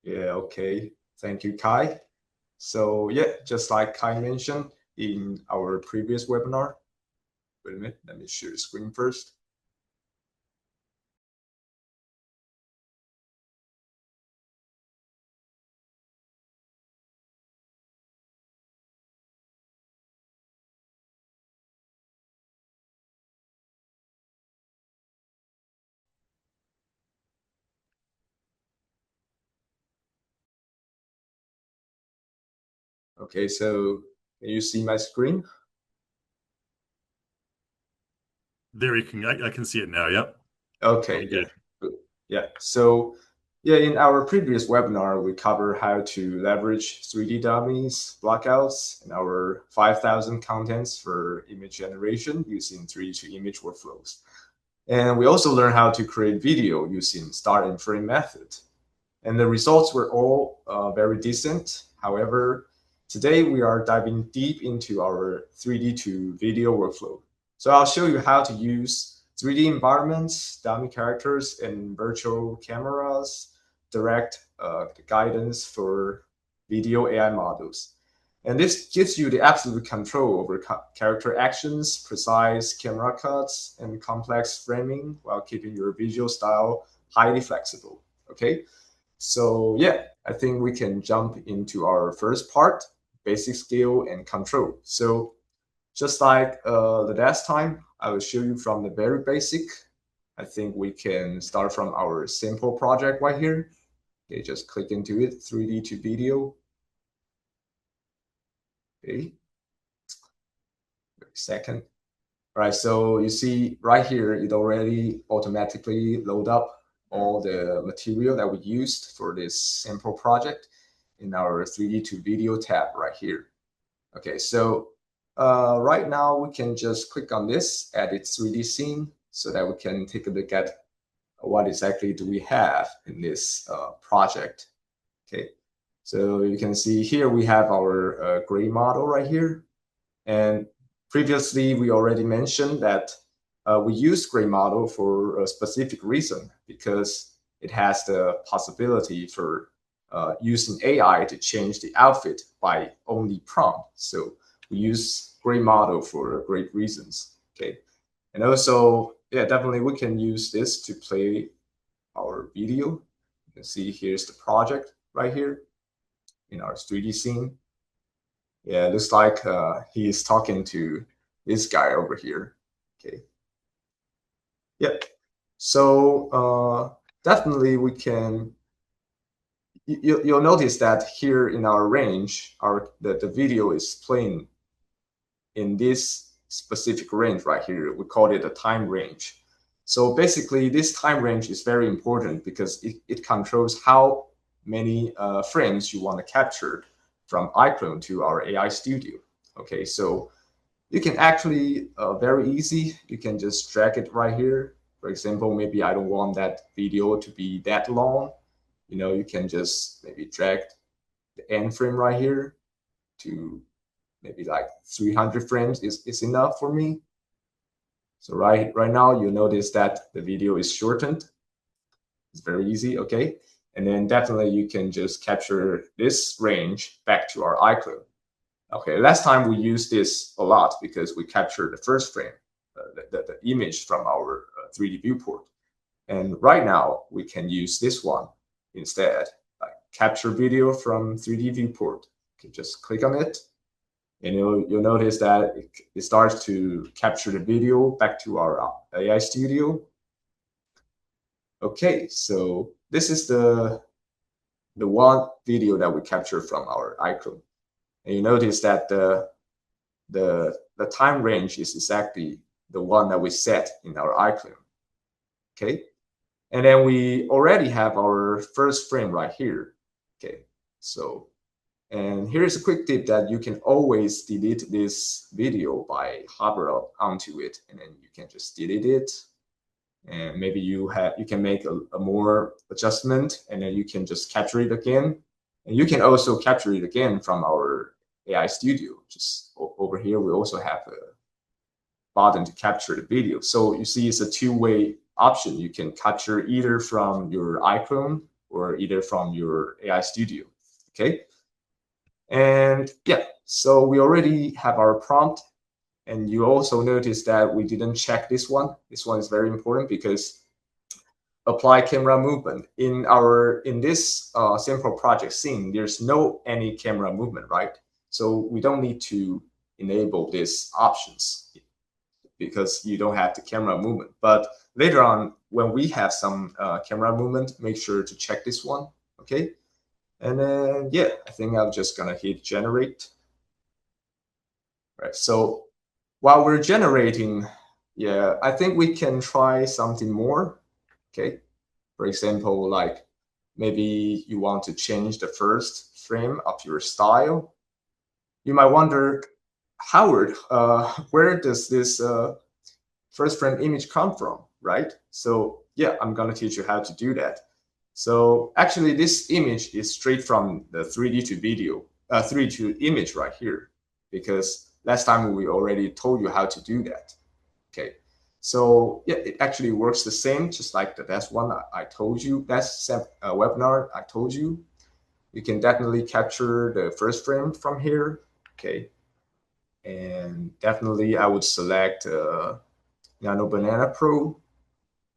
Yeah, okay. Thank you, Kai. So yeah, just like Kai mentioned in our previous webinar, wait a minute, let me share the screen first. Okay, so can you see my screen? There you can, I can see it now. Yep. Okay, yeah, good. Yeah. So yeah, in our previous webinar, we covered how to leverage 3D dummies, blockouts, and our 5,000 contents for image generation using 3D to image workflows. And we also learned how to create video using start and frame method. And the results were all very decent. However, today we are diving deep into our 3D to video workflow. So I'll show you how to use 3D environments, dummy characters, and virtual cameras, direct guidance for video AI models. And this gives you the absolute control over character actions, precise camera cuts, and complex framing while keeping your visual style highly flexible. Okay. So yeah, I think we can jump into our first part, basic skill and control. So just like the last time, I will show you from the very basic. I think we can start from our simple project right here. Okay, just click into it, 3D to video. Okay, second. All right, so you see right here, it already automatically load up all the material that we used for this simple project in our 3D to video tab right here. Okay, so right now we can just click on this, edit 3D scene, so that we can take a look at what exactly do we have in this project. Okay, so you can see here we have our gray model right here. And previously, we already mentioned that we use gray model for a specific reason because it has the possibility for using AI to change the outfit by only prompt. So we use gray model for great reasons. Okay, and also, yeah, definitely we can use this to play our video. You can see here's the project right here in our 3D scene. Yeah, it looks like he's talking to this guy over here. Okay. Yep. So definitely we can. You'll notice that here in our range, the video is playing in this specific range right here. We call it a time range. So basically, this time range is very important because it controls how many frames you want to capture from iClone to our AI Studio. Okay, so you can actually very easy. You can just drag it right here. For example, maybe I don't want that video to be that long. You know, you can just maybe drag the end frame right here to maybe like 300 frames is enough for me. So right now, you notice that the video is shortened. It's very easy, okay? And then definitely you can just capture this range back to our iClone. Okay, last time we used this a lot because we captured the first frame, the image from our 3D viewport. And right now we can use this one instead, like capture video from 3D viewport. You can just click on it and you'll notice that it starts to capture the video back to our AI Studio. Okay, so this is the one video that we captured from our iClone. And you notice that the time range is exactly the one that we set in our iClone. Okay, and then we already have our first frame right here. Okay, so and here's a quick tip that you can always delete this video by hover up onto it, and then you can just delete it. And maybe you can make a more adjustment, and then you can just capture it again. And you can also capture it again from our AI Studio. Just over here, we also have a button to capture the video. So you see, it's a two-way option. You can capture either from your iClone or either from your AI Studio. Okay. And yeah, so we already have our prompt. And you also notice that we didn't check this one. This one is very important because apply camera movement in this simple project scene, there's no any camera movement, right? So we don't need to enable these options because you don't have the camera movement. But later on, when we have some camera movement, make sure to check this one, okay? And then, yeah, I think I'm just gonna hit generate. Right, so while we're generating, yeah, I think we can try something more, okay? For example, like maybe you want to change the first frame of your style. You might wonder, Howard, where does this first frame image come from, right? So yeah, I'm gonna teach you how to do that. So actually this image is straight from the 3D to video, 3D to image right here, because last time we already told you how to do that, okay? So yeah, it actually works the same, just like the last one I told you, last webinar I told you. You can definitely capture the first frame from here, okay? And definitely I would select Nano Banana Pro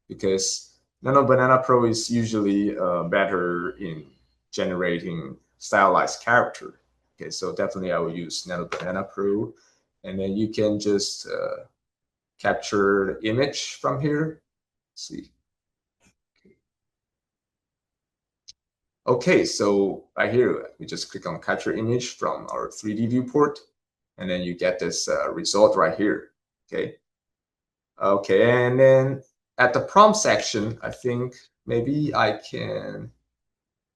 because Nano Banana Pro is usually better in generating stylized character. Okay, so definitely I will use Nano Banana Pro, and then you can just capture the image from here. Let's see. Okay, so right here, we just click on capture image from our 3D viewport, and then you get this result right here, okay? Okay, and then at the prompt section, I think maybe I can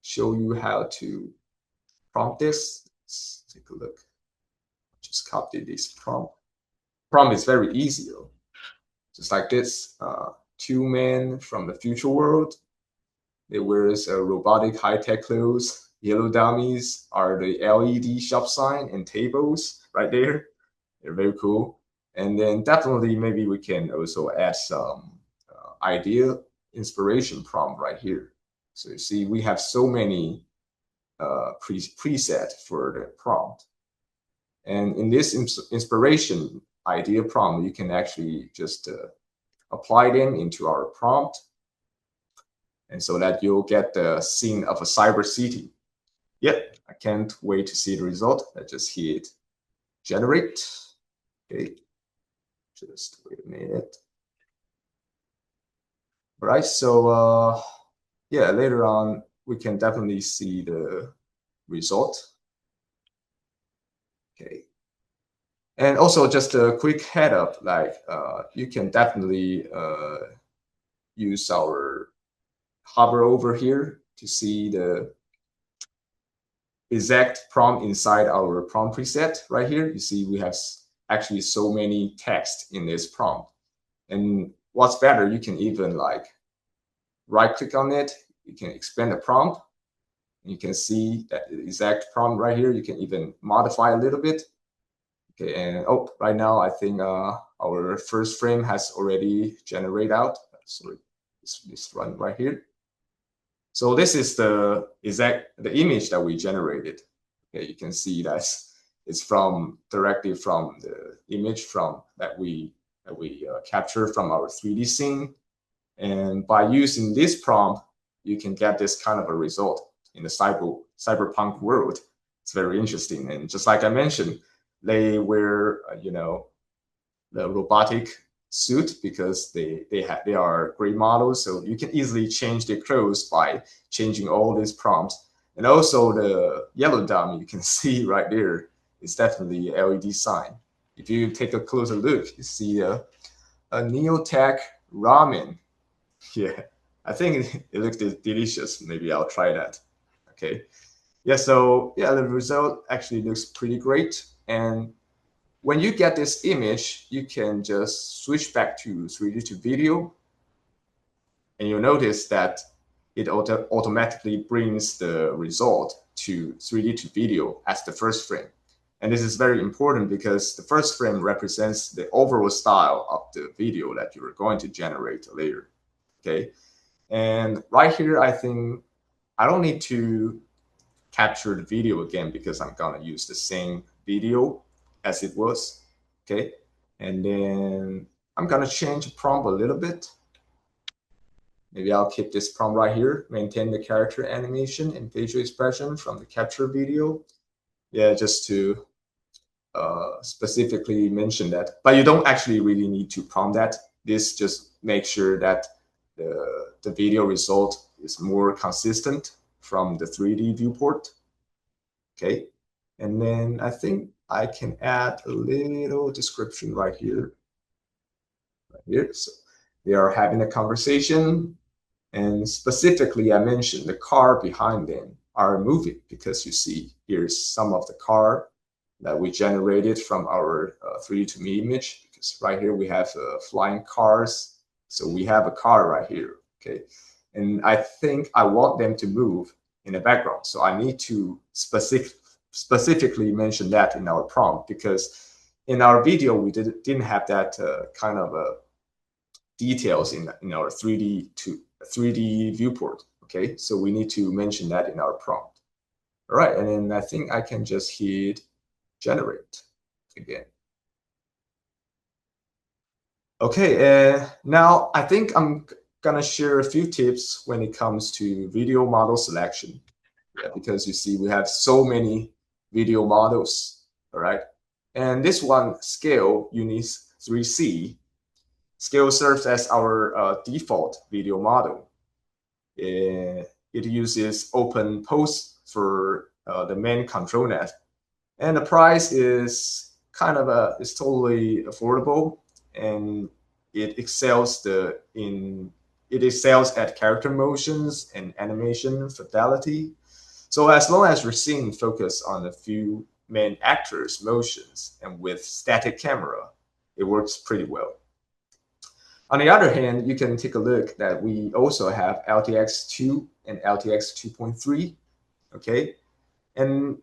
show you how to prompt this. Let's take a look. Just copy this prompt. Prompt is very easy though. Just like this, two men from the future world. They wears robotic high-tech clothes. Yellow dummies are the LED shop sign and tables right there. They're very cool. And then definitely maybe we can also add some idea inspiration prompt right here. So you see we have so many preset for the prompt. And in this inspiration idea prompt, you can actually just apply them into our prompt. And so that you'll get the scene of a cyber city. Yep, I can't wait to see the result. I just hit generate. Okay, just wait a minute. All right, so yeah, later on, we can definitely see the result. Okay. And also just a quick head up, like you can definitely use our hover over here to see the exact prompt inside our prompt preset right here. You see we have actually so many text in this prompt. And what's better, you can even like right click on it. You can expand the prompt. You can see that exact prompt right here. You can even modify a little bit. Okay, and oh, right now I think our first frame has already generated out. Sorry, this run right here. So this is the image that we generated. Okay, you can see that it's directly from the image that we captured from our 3D scene. And by using this prompt, you can get this kind of a result in the cyberpunk world. It's very interesting. And just like I mentioned, they wear, the robotic suit because they are great models. So you can easily change their clothes by changing all these prompts. And also the yellow dummy you can see right there is definitely LED sign. If you take a closer look, you see a Neotech ramen. Yeah, I think it looks delicious. Maybe I'll try that. Okay. Yeah, so yeah, the result actually looks pretty great. And when you get this image, you can just switch back to 3D to video. And you'll notice that it automatically brings the result to 3D to video as the first frame. And this is very important because the first frame represents the overall style of the video that you're going to generate later. Okay. And right here, I think I don't need to capture the video again because I'm gonna use the same video as it was, okay? And then I'm gonna change the prompt a little bit. Maybe I'll keep this prompt right here, maintain the character animation and facial expression from the capture video. Yeah, just to specifically mention that. But you don't actually really need to prompt that. This just makes sure that the video result is more consistent from the 3D viewport. Okay. And then I think I can add a little description right here. Right here. So they are having a conversation. And specifically, I mentioned the car behind them are moving because you see here's some of the car that we generated from our 3D to me image. Because right here we have flying cars. So we have a car right here. Okay. And I think I want them to move in the background. So I need to specifically mention that in our prompt because in our video, we didn't have that kind of details in our 3D viewport. Okay, so we need to mention that in our prompt. All right, and then I think I can just hit generate again. Okay, now I think I'm gonna share a few tips when it comes to video model selection. Yeah, because you see we have so many video models, all right? And this one, scale unis 3C, scale serves as our default video model. It uses open post for the main control net, and the price is kind of it's totally affordable, and it excels at character motions and animation fidelity. So as long as we're seeing focus on a few main actors' motions and with static camera, it works pretty well. On the other hand, you can take a look that we also have LTX2 and LTX 2.3, okay? And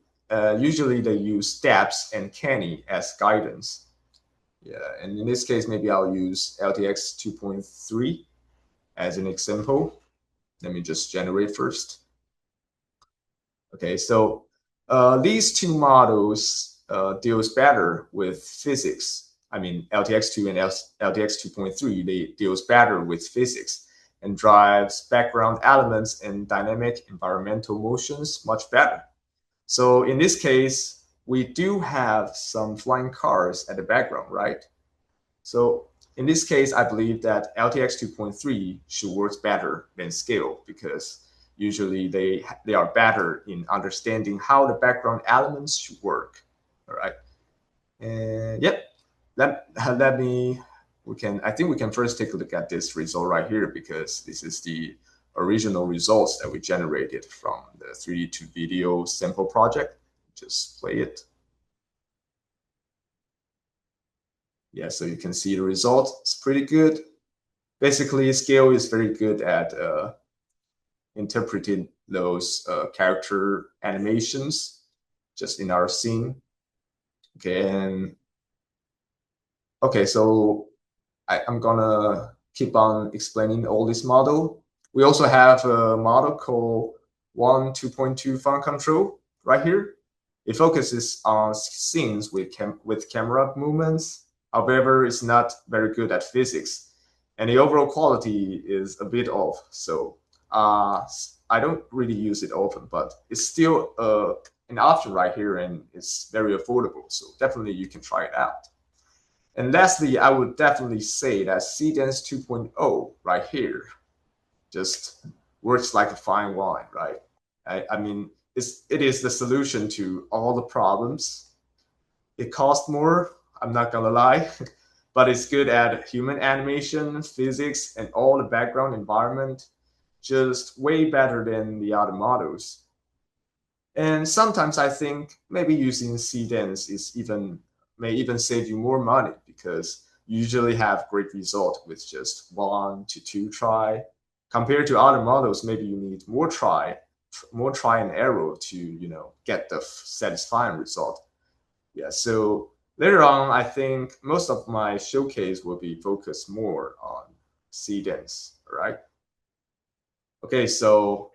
usually they use steps and Kenny as guidance. Yeah, and in this case, maybe I'll use LTX 2.3 as an example. Let me just generate first. Okay, so these two models deals better with physics. I mean, LTX2 and LTX 2.3, they deals better with physics and drives background elements and dynamic environmental motions much better. So in this case, we do have some flying cars at the background, right? So in this case, I believe that LTX 2.3 should work better than scale because usually they are better in understanding how the background elements should work. All right. And yep, I think we can first take a look at this result right here because this is the original results that we generated from the 3D to video sample project. Just play it. Yeah, so you can see the result. It's pretty good. Basically, scale is very good at interpreting those character animations just in our scene. Okay, and okay, so I'm gonna keep on explaining all this model. We also have a model called 2.2 font control right here. It focuses on scenes with camera movements. However, it's not very good at physics, and the overall quality is a bit off. So I don't really use it often, but it's still an option right here, and it's very affordable. So definitely you can try it out. And lastly, I would definitely say that CDENS 2.0 right here just works like a fine wine, right? I mean, it is the solution to all the problems. It costs more, I'm not gonna lie, but it's good at human animation, physics, and all the background environment, just way better than the other models. And sometimes I think maybe using CDENS may even save you more money because you usually have great result with just 1 to 2 try. Compared to other models, maybe you need more try and error to get the satisfying result. Yeah, so later on, I think most of my showcase will be focused more on CDENS, right? Okay, so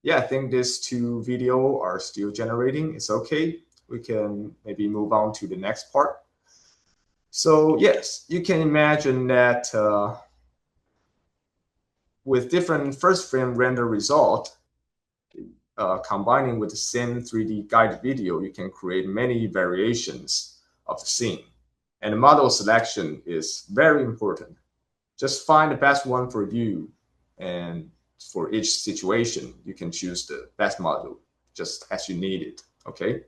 yeah, I think these two video are still generating. It's okay. We can maybe move on to the next part. So yes, you can imagine that with different first frame render result, combining with the same 3D guide video, you can create many variations of the scene. And the model selection is very important. Just find the best one for you, and for each situation, you can choose the best model just as you need it, okay?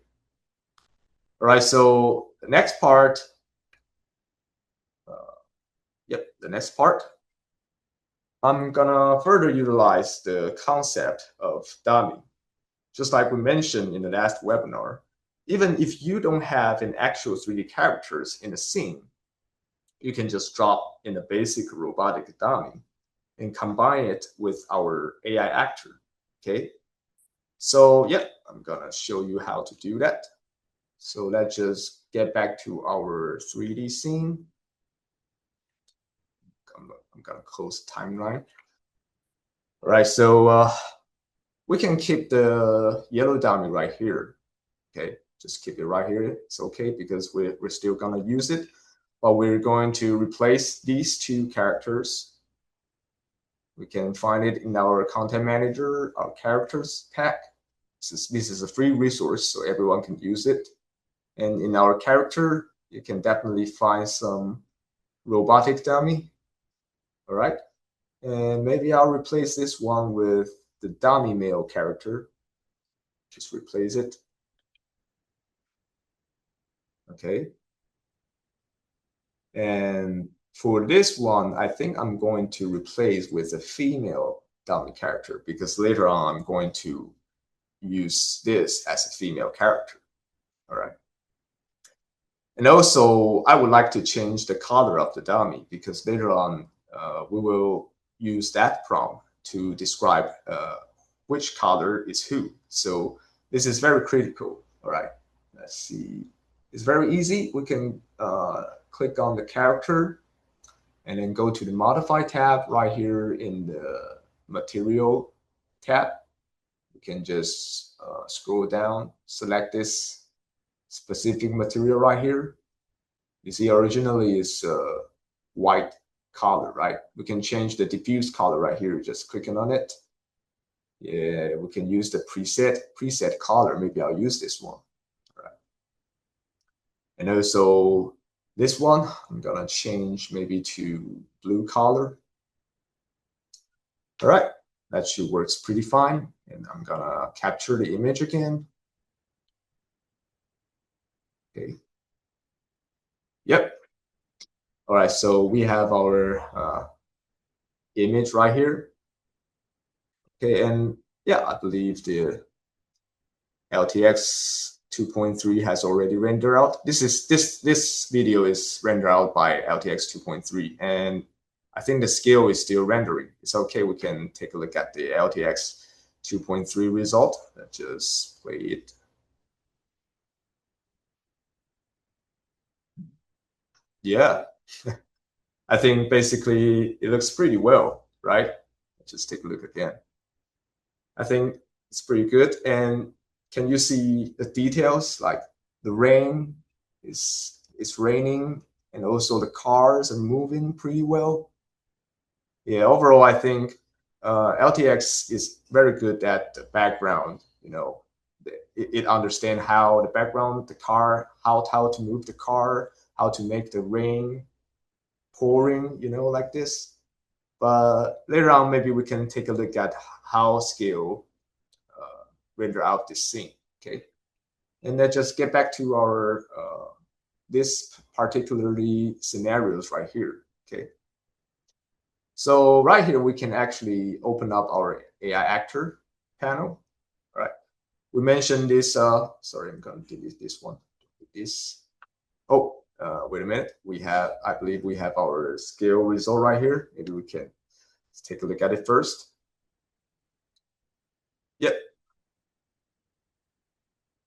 All right, so the next part, the next part, I'm gonna further utilize the concept of dummy. Just like we mentioned in the last webinar, even if you don't have an actual 3D characters in the scene, you can just drop in a basic robotic dummy and combine it with our AI actor, okay? So yeah, I'm gonna show you how to do that. So let's just get back to our 3D scene. I'm gonna close the timeline. All right, so we can keep the yellow dummy right here, okay? Just keep it right here. It's okay because we're still gonna use it, but we're going to replace these two characters. We can find it in our content manager, our characters pack. This is a free resource, so everyone can use it. And in our character, you can definitely find some robotic dummy. All right. And maybe I'll replace this one with the dummy male character. Just replace it. Okay. And for this one, I think I'm going to replace with a female dummy character because later on I'm going to use this as a female character. All right. And also, I would like to change the color of the dummy because later on we will use that prompt to describe which color is who. So this is very critical. All right. Let's see. It's very easy. We can click on the character and then go to the Modify tab right here in the Material tab. We can just scroll down, select this specific material right here. You see, originally it's white color, right? We can change the diffuse color right here, just clicking on it. Yeah, we can use the preset color. Maybe I'll use this one. All right. And also this one, I'm gonna change maybe to blue color. All right, that should works pretty fine. And I'm gonna capture the image again. Okay. Yep. All right, so we have our image right here. Okay, and yeah, I believe the LTX 2.3 has already rendered out. This video is rendered out by LTX 2.3, and I think the scale is still rendering. It's okay. We can take a look at the LTX 2.3 result. Let's just play it. Yeah, I think basically it looks pretty well, right? Let's just take a look again. I think it's pretty good. And can you see the details? Like the rain is raining, and also the cars are moving pretty well. Yeah, overall, I think LTX is very good at the background. You know, it understands how the background, the car, how to move the car, how to make the rain pouring, you know, like this. But later on, maybe we can take a look at how scale render out this scene, okay? And then just get back to our this particularly scenarios right here, okay? So right here, we can actually open up our AI actor panel, all right? We mentioned this, sorry, I'm gonna delete this one. This, oh, wait a minute. We have, I believe we have our scale result right here. Maybe we can take a look at it first. Yep.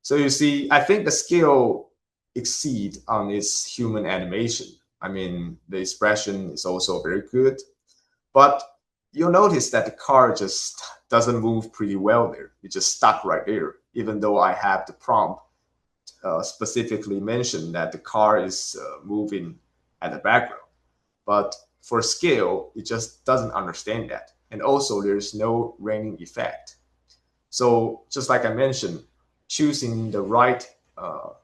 So you see, I think the scale exceed on its human animation. I mean, the expression is also very good, but you'll notice that the car just doesn't move pretty well there. It just stuck right there, even though I have the prompt specifically mentioned that the car is moving at the background. But for scale, it just doesn't understand that. And also, there's no raining effect. So just like I mentioned, choosing the right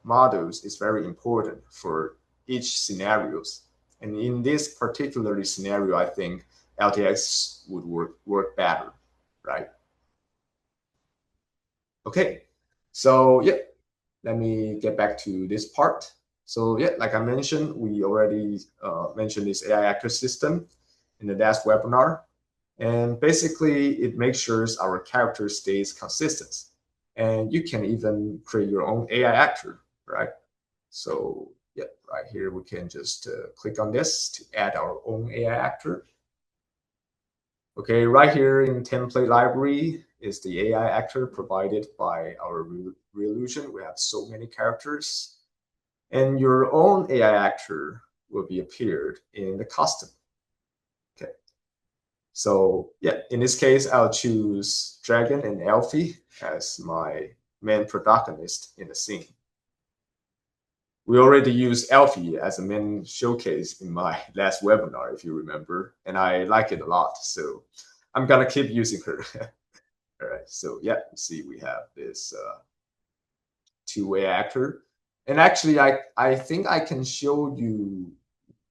models is very important for each scenarios. And in this particular scenario, I think LTX would work better, right? Okay, so yeah, let me get back to this part. So yeah, like I mentioned, we already mentioned this AI actor system in the last webinar. And basically, it makes sure our character stays consistent. And you can even create your own AI actor, right? So yeah, right here, we can just click on this to add our own AI actor. Okay, right here in template library is the AI actor provided by our Reolution. We have so many characters. And your own AI actor will be appeared in the custom. Okay. So yeah, in this case, I'll choose Dragon and Elfie as my main protagonist in the scene. We already used Elfie as a main showcase in my last webinar, if you remember, and I like it a lot. So I'm gonna keep using her. All right, so yeah, you see we have this two-way actor. And actually, I think I can show you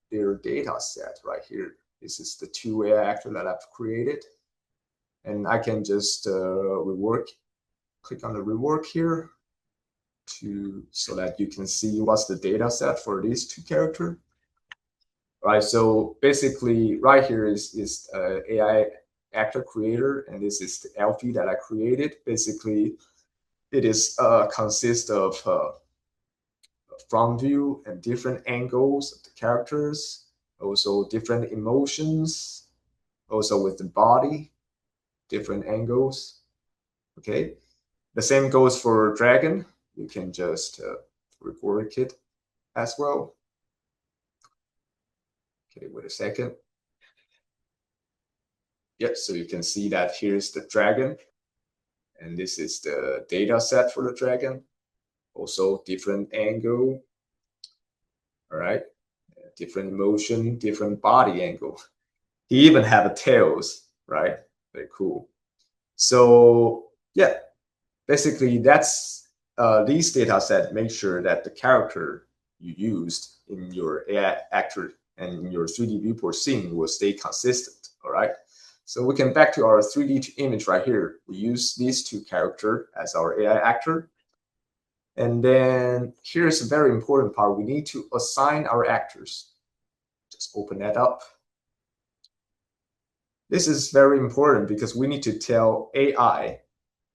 their data set right here. This is the two-way actor that I've created. And I can just rework, click on the rework here so that you can see what's the data set for these two characters. Right, so basically right here is AI actor creator, and this is the Elfie that I created. Basically, it is consists of front view and different angles of the characters, also different emotions, also with the body, different angles. Okay, the same goes for Dragon. You can just rework it as well. Okay, wait a second. Yep, so you can see that here's the Dragon, and this is the data set for the Dragon. Also different angle, all right, different motion, different body angle. He even have a tails, right? Very cool. So yeah, basically that's these data set make sure that the character you used in your AI actor and in your 3D viewport scene will stay consistent, all right? So we can back to our 3D image right here. We use these two characters as our AI actor. And then here's a very important part. We need to assign our actors. Just open that up. This is very important because we need to tell AI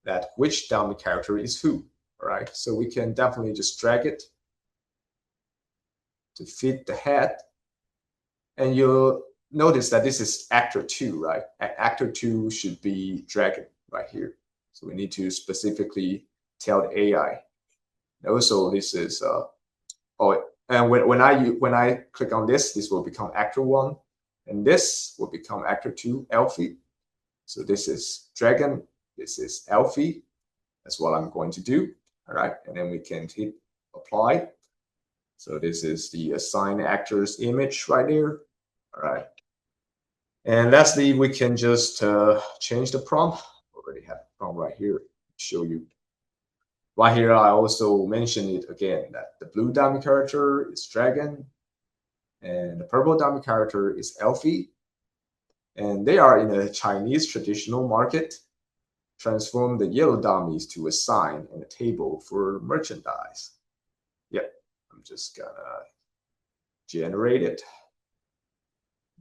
that which dummy character is who, all right? So we can definitely just drag it to fit the head. And you'll notice that this is actor 2, right? Actor 2 should be Dragon right here. So we need to specifically tell the AI. Also, this is and when I click on this, this will become actor 1, and this will become actor 2, Elfie. So this is Dragon, this is Elfie. That's what I'm going to do. All right, and then we can hit apply. So this is the assign actors image right there. All right. And lastly, we can just change the prompt. Already have the prompt right here. Show you. Right here, I also mentioned it again that the blue dummy character is Dragon, and the purple dummy character is Elfie. And they are in a Chinese traditional market. Transform the yellow dummies to a sign and a table for merchandise. Yep, I'm just gonna generate it.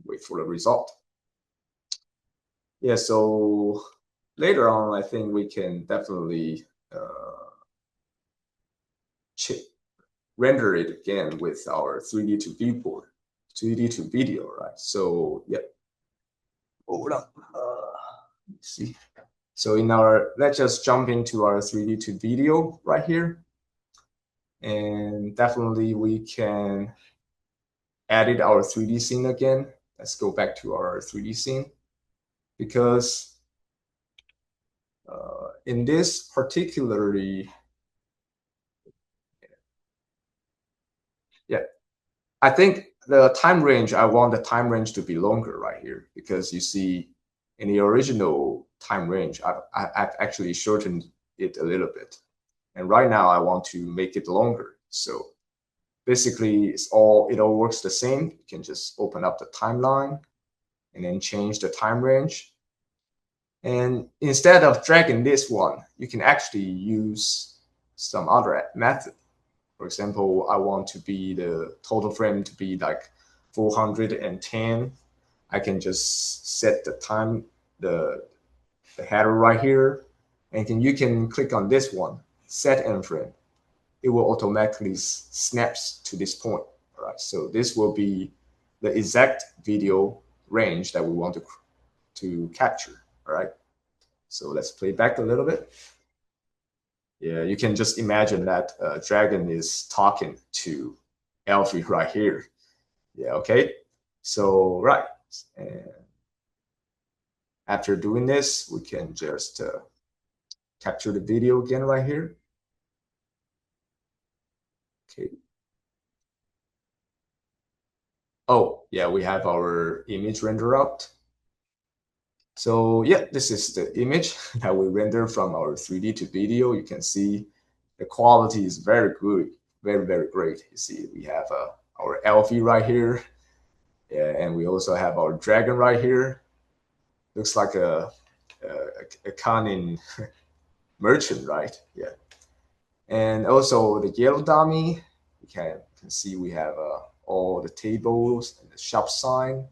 Wait for the result. Yeah, so later on, I think we can definitely render it again with our 3D to viewport, 3D to video, right? So, yep. Hold on. Let's see. So let's just jump into our 3D to video right here. And definitely we can edit our 3D scene again. Let's go back to our 3D scene. because in this particularly, yeah, I think the time range, I want the time range to be longer right here, because you see in the original time range, I've actually shortened it a little bit. And right now I want to make it longer. So basically it all works the same. You can just open up the timeline and then change the time range. And instead of dragging this one, you can actually use some other method. For example, I want to be the total frame to be like 410. I can just set the time, the header right here, and you can click on this one, set end frame. It will automatically snaps to this point. All right, so this will be the exact video range that we want to capture. All right, so let's play back a little bit. Yeah, you can just imagine that dragon is talking to Alfie right here. Yeah, okay. So, right. And after doing this, we can just capture the video again right here. Okay. Oh, yeah, we have our image render out. So yeah, this is the image that we render from our 3D to video. You can see the quality is very good, very, very great. You see, we have our Alfie right here. Yeah, and we also have our dragon right here. Looks like a cunning merchant, right? Yeah. And also the yellow dummy, you can see we have all the tables and the shop sign.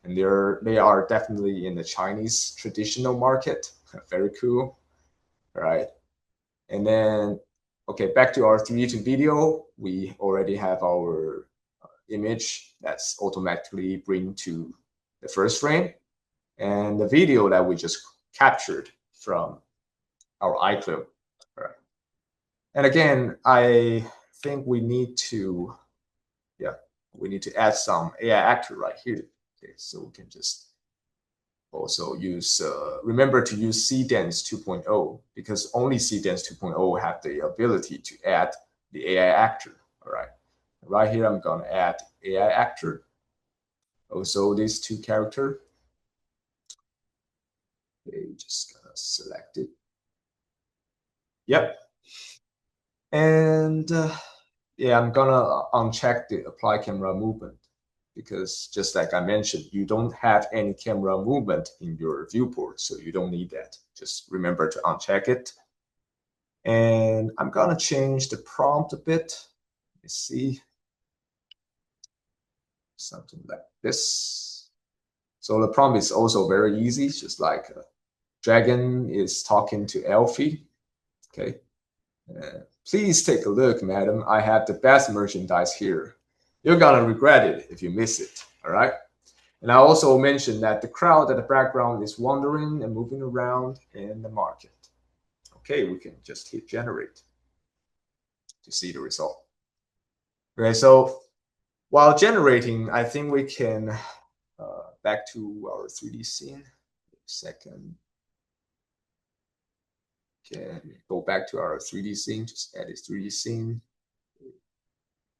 And they are definitely in the Chinese traditional market. Very cool. All right. And then, okay, back to our 3D to video. We already have our image that's automatically bring to the first frame, and the video that we just captured from our iClone. All right. And again, I think we need to, yeah, we need to add some AI actor right here. Okay, so we can just also use, remember to use CDENS 2.0, because only CDENS 2.0 have the ability to add the AI actor. All right. Right here, I'm going to add AI actor. Also, these two characters. Okay, just gonna select it. Yep. And yeah, I'm gonna uncheck the apply camera movement, because just like I mentioned, you don't have any camera movement in your viewport, so you don't need that. Just remember to uncheck it. And I'm gonna change the prompt a bit. Let's see. Something like this. So the prompt is also very easy, just like dragon is talking to Alfie. Okay. Please take a look, madam. I have the best merchandise here. You're gonna regret it if you miss it. All right. And I also mentioned that the crowd at the background is wandering and moving around in the market. Okay, we can just hit generate to see the result. Okay, so while generating, I think we can back to our 3D scene. Second. Okay, go back to our 3D scene, just add a 3D scene.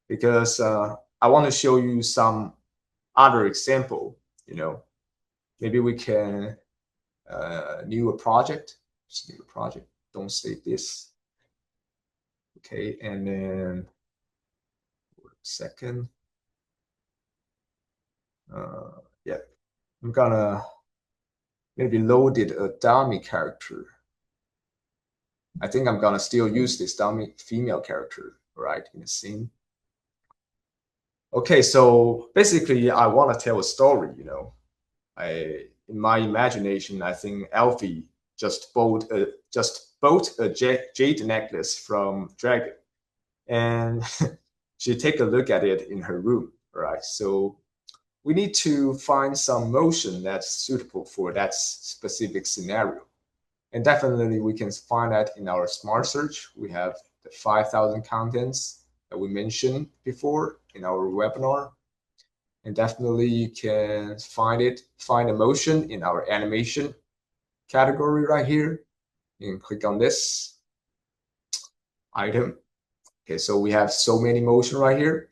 Because I want to show you some other example, maybe we can new a project, just new a project, don't save this. Okay, and then second, yeah, I'm gonna maybe load it a dummy character. I think I'm gonna still use this dummy female character, right, in the scene. Okay, so basically I want to tell a story, in my imagination, I think Alfie just bought a jade necklace from Dragon, and she take a look at it in her room, right? So we need to find some motion that's suitable for that specific scenario. And definitely we can find that in our smart search. We have the 5,000 contents that we mentioned before in our webinar. And definitely you can find the motion in our animation category right here. You can click on this item. Okay, so we have so many motion right here.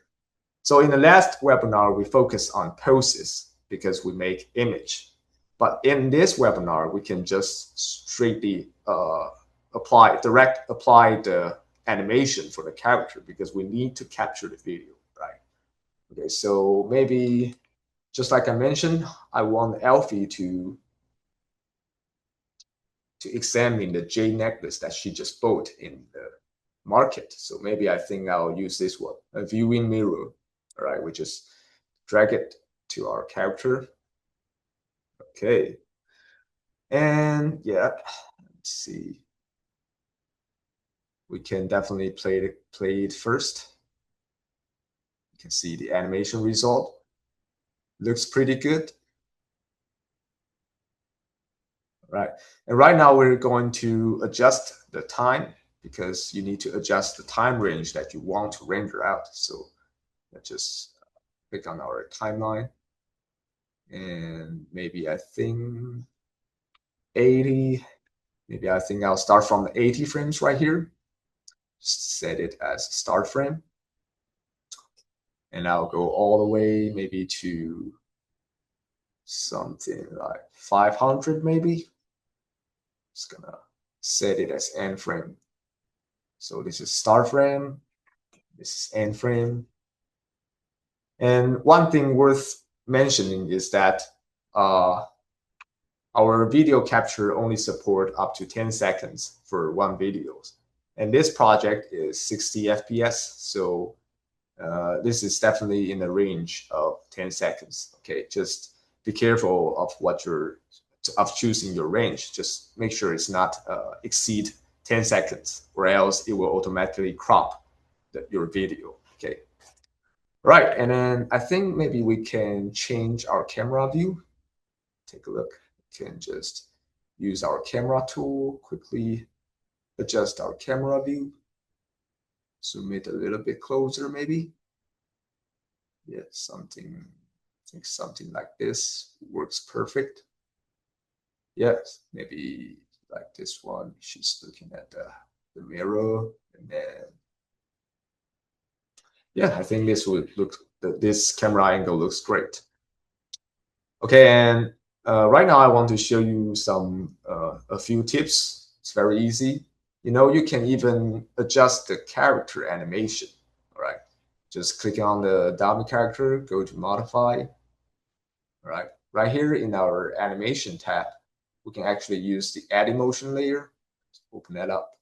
So in the last webinar, we focus on poses because we make image. But in this webinar, we can just straightly apply the animation for the character because we need to capture the video, right? Okay, so maybe just like I mentioned, I want Alfie to examine the jade necklace that she just bought in the market. So maybe I think I'll use this one, a viewing mirror. All right, we just drag it to our character. Okay. And yeah, let's see. We can definitely play it first. You can see the animation result. Looks pretty good. Right. And right now we're going to adjust the time because you need to adjust the time range that you want to render out. So let's just click on our timeline. And maybe I think 80. Maybe I think I'll start from the 80 frames right here. Just set it as start frame. And I'll go all the way maybe to something like 500 maybe. Just gonna set it as end frame. So this is start frame, this is end frame. And one thing worth mentioning is that our video capture only support up to 10 seconds for one video. And this project is 60 FPS, so this is definitely in the range of 10 seconds. Okay, just be careful of choosing your range. Just make sure it's not exceed 10 seconds, or else it will automatically crop your video. Okay, right, and then I think maybe we can change our camera view. Take a look. We can just use our camera tool, quickly adjust our camera view, zoom it a little bit closer maybe. Yeah, something like this works perfect. Yes, maybe like this one. She's looking at the mirror, and then yeah, I think this camera angle looks great. Okay, and right now I want to show you a few tips. It's very easy. You can even adjust the character animation. All right, just click on the dummy character, go to modify. All right, right here in our animation tab, we can actually use the add emotion layer. Let's open that up.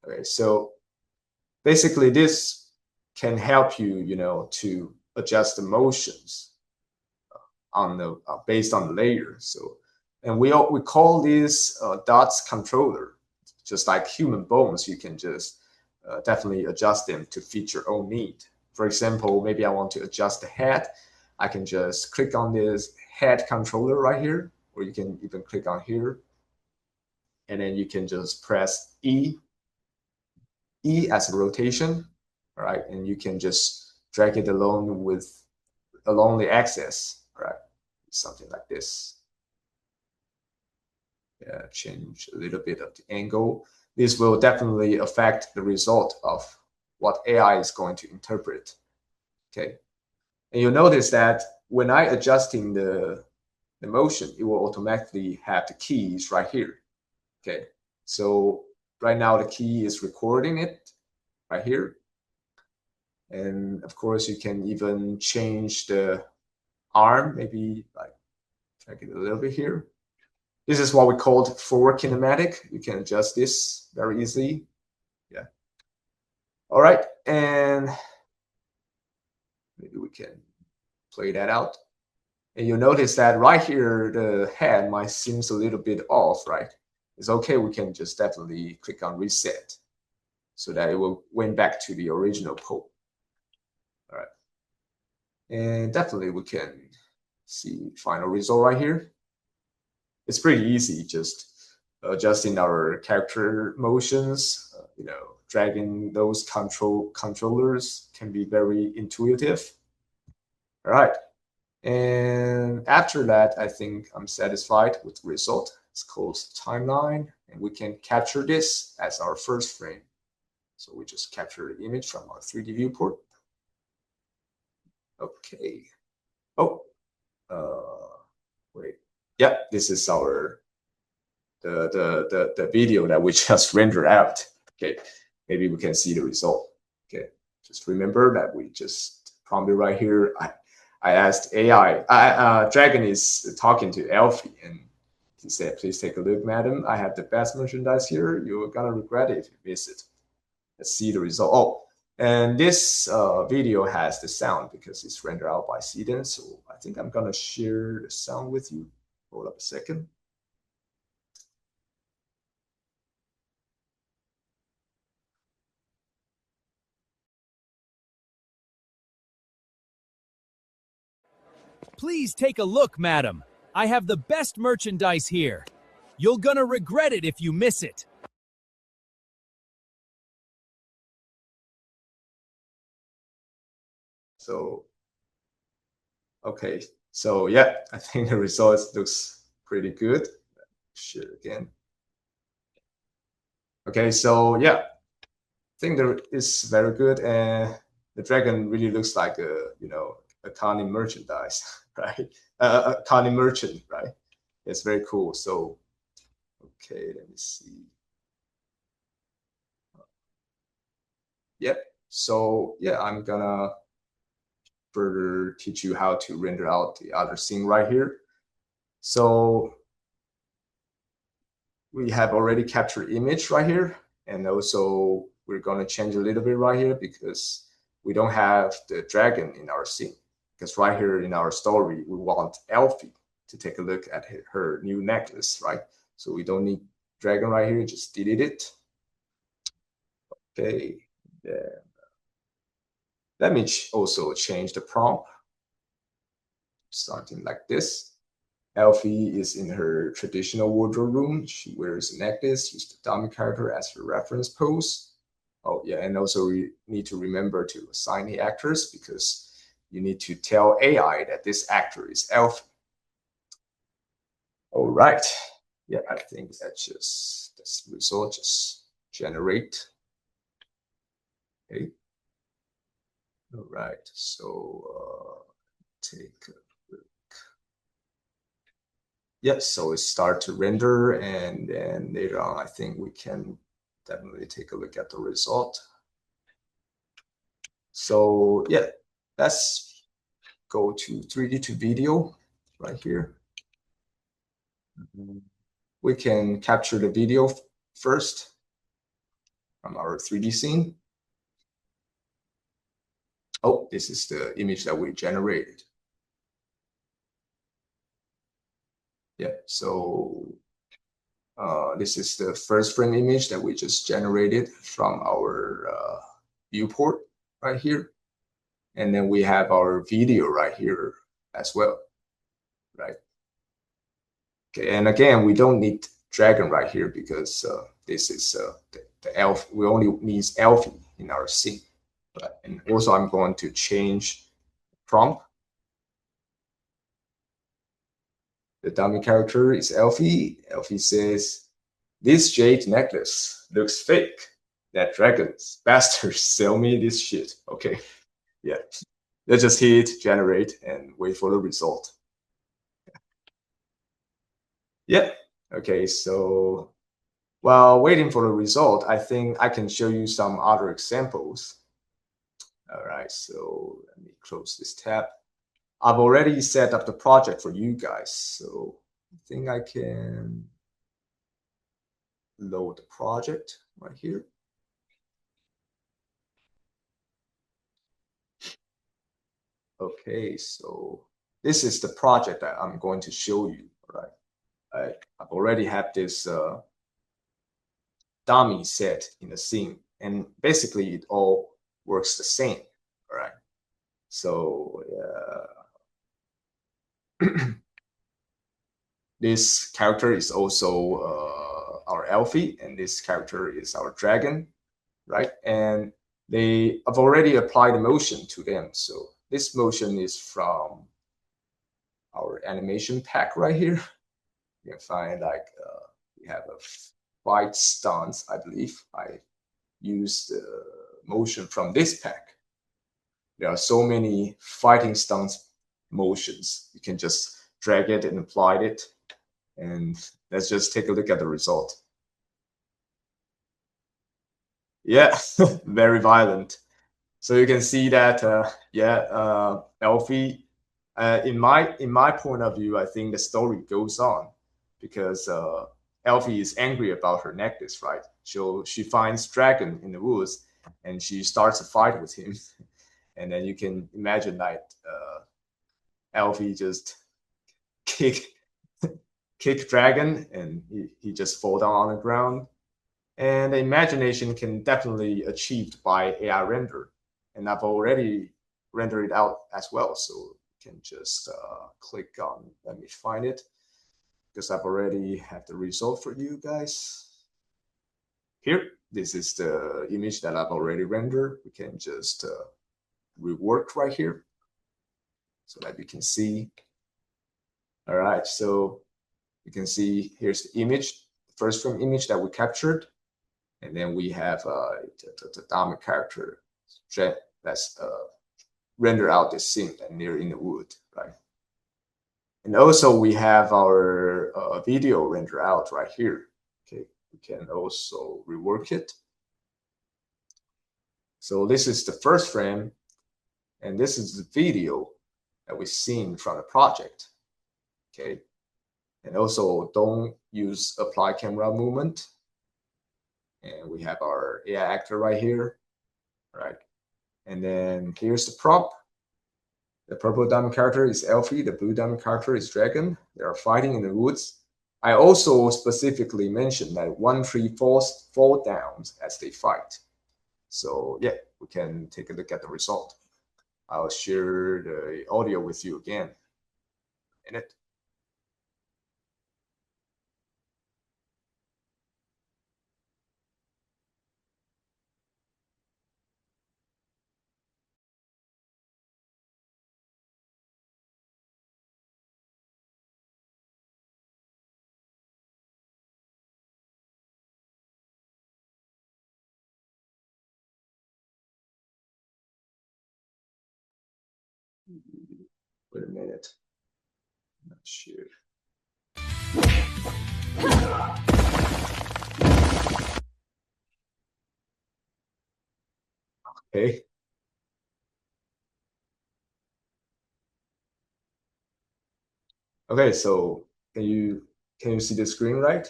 Okay, so basically this can help you, to adjust the motions based on the layer. So, and we call this dots controller. Just like human bones, you can just definitely adjust them to fit your own need. For example, maybe I want to adjust the head. I can just click on this head controller right here, or you can even click on here, and then you can just press E as a rotation, all right, and you can just drag it along the axis, all right, something like this. Yeah, change a little bit of the angle. This will definitely affect the result of what AI is going to interpret. Okay, and you'll notice that when I adjusting the motion, it will automatically have the keys right here. Okay, so right now the key is recording it right here. And of course, you can even change the arm, maybe like drag it a little bit here. This is what we called forward kinematic. You can adjust this very easily. Yeah. All right, and maybe we can play that out. And you'll notice that right here, the head might seems a little bit off, right? It's okay, we can just definitely click on reset so that it will went back to the original pose. All right. And definitely we can see final result right here. It's pretty easy, just adjusting our character motions, dragging those controllers can be very intuitive. All right. And after that, I think I'm satisfied with the result. Let's close the timeline, and we can capture this as our first frame. So we just capture the image from our 3D viewport. Okay. Oh, wait. Yeah, this is our the video that we just rendered out. Okay, maybe we can see the result. Okay, just remember that we just prompted right here. I asked AI. Dragon is talking to Elfie, and he said, "Please take a look, madam. I have the best merchandise here. You're gonna regret it if you miss it." Let's see the result. Oh, and this video has the sound because it's rendered out by CDENS. So I think I'm gonna share the sound with you. Hold up a second. Please take a look, madam. I have the best merchandise here. You're gonna regret it if you miss it. So, okay. So yeah, I think the results looks pretty good. Share again. Okay, so yeah, I think there is very good, and the dragon really looks like a county merchandise, right? A county merchant, right? It's very cool. So, okay, let me see. Yep. So yeah, I'm gonna further teach you how to render out the other scene right here. So we have already captured image right here, and also we're going to change a little bit right here because we don't have the dragon in our scene. Because right here in our story, we want Elfie to take a look at her new necklace, right? So we don't need dragon right here, just delete it. Okay, yeah. Let me also change the prompt, something like this. Elfie is in her traditional wardrobe room. She wears a necklace, use the dummy character as her reference pose. Oh, yeah, and also we need to remember to assign the actors because you need to tell AI that this actor is Elfie. All right. Yeah, I think this result just generate. Okay. All right. So take a look. Yes, so it start to render, and then later on, I think we can definitely take a look at the result. So yeah, let's go to 3D to video right here. We can capture the video first from our 3D scene. Oh, this is the image that we generated. Yeah, so this is the first frame image that we just generated from our viewport right here. And then we have our video right here as well, right? Okay, and again, we don't need dragon right here because this is the elf. We only need Elfie in our scene. Right? And also, I'm going to change prompt. The dummy character is Elfie. Elfie says, "This jade necklace looks fake. That dragons bastards sell me this shit." Okay, yeah. Let's just hit generate and wait for the result. Yeah. Okay, so while waiting for the result, I think I can show you some other examples. All right, so let me close this tab. I've already set up the project for you guys, so I think I can load the project right here. Okay, so this is the project that I'm going to show you, right? I've already had this dummy set in the scene, and basically it all works the same, all right? So this character is also our Elfie, and this character is our dragon, right? And I've already applied the motion to them, so this motion is from our animation pack right here. You can find like we have a fight stance, I believe. I used the motion from this pack. There are so many fighting stance motions. You can just drag it and apply it. And let's just take a look at the result. Yeah, very violent. So you can see that, Elfie, in my point of view, I think the story goes on because Elfie is angry about her necklace, right? She finds Dragon in the woods and she starts a fight with him. And then you can imagine that Elfie just kick Dragon and he just fall down on the ground. And the imagination can definitely achieved by AI render. And I've already rendered it out as well. So you can just click on, let me find it, because I've already have the result for you guys. Here, this is the image that I've already rendered. We can just rework right here so that you can see. All right, so you can see here's the image, the first frame image that we captured. And then we have the dominant character that's render out this scene and near in the wood, right? And also we have our video render out right here. Okay, we can also rework it. So this is the first frame, and this is the video that we've seen from the project. Okay, and also don't use apply camera movement. And we have our AI actor right here, right? And then here's the prop. The purple diamond character is Elfie. The blue diamond character is Dragon. They are fighting in the woods. I also specifically mentioned that one tree fall down as they fight. So yeah, we can take a look at the result. I'll share the audio with you again in a minute. Wait a minute. I'm not sure. Okay. Okay, so can you see the screen, right?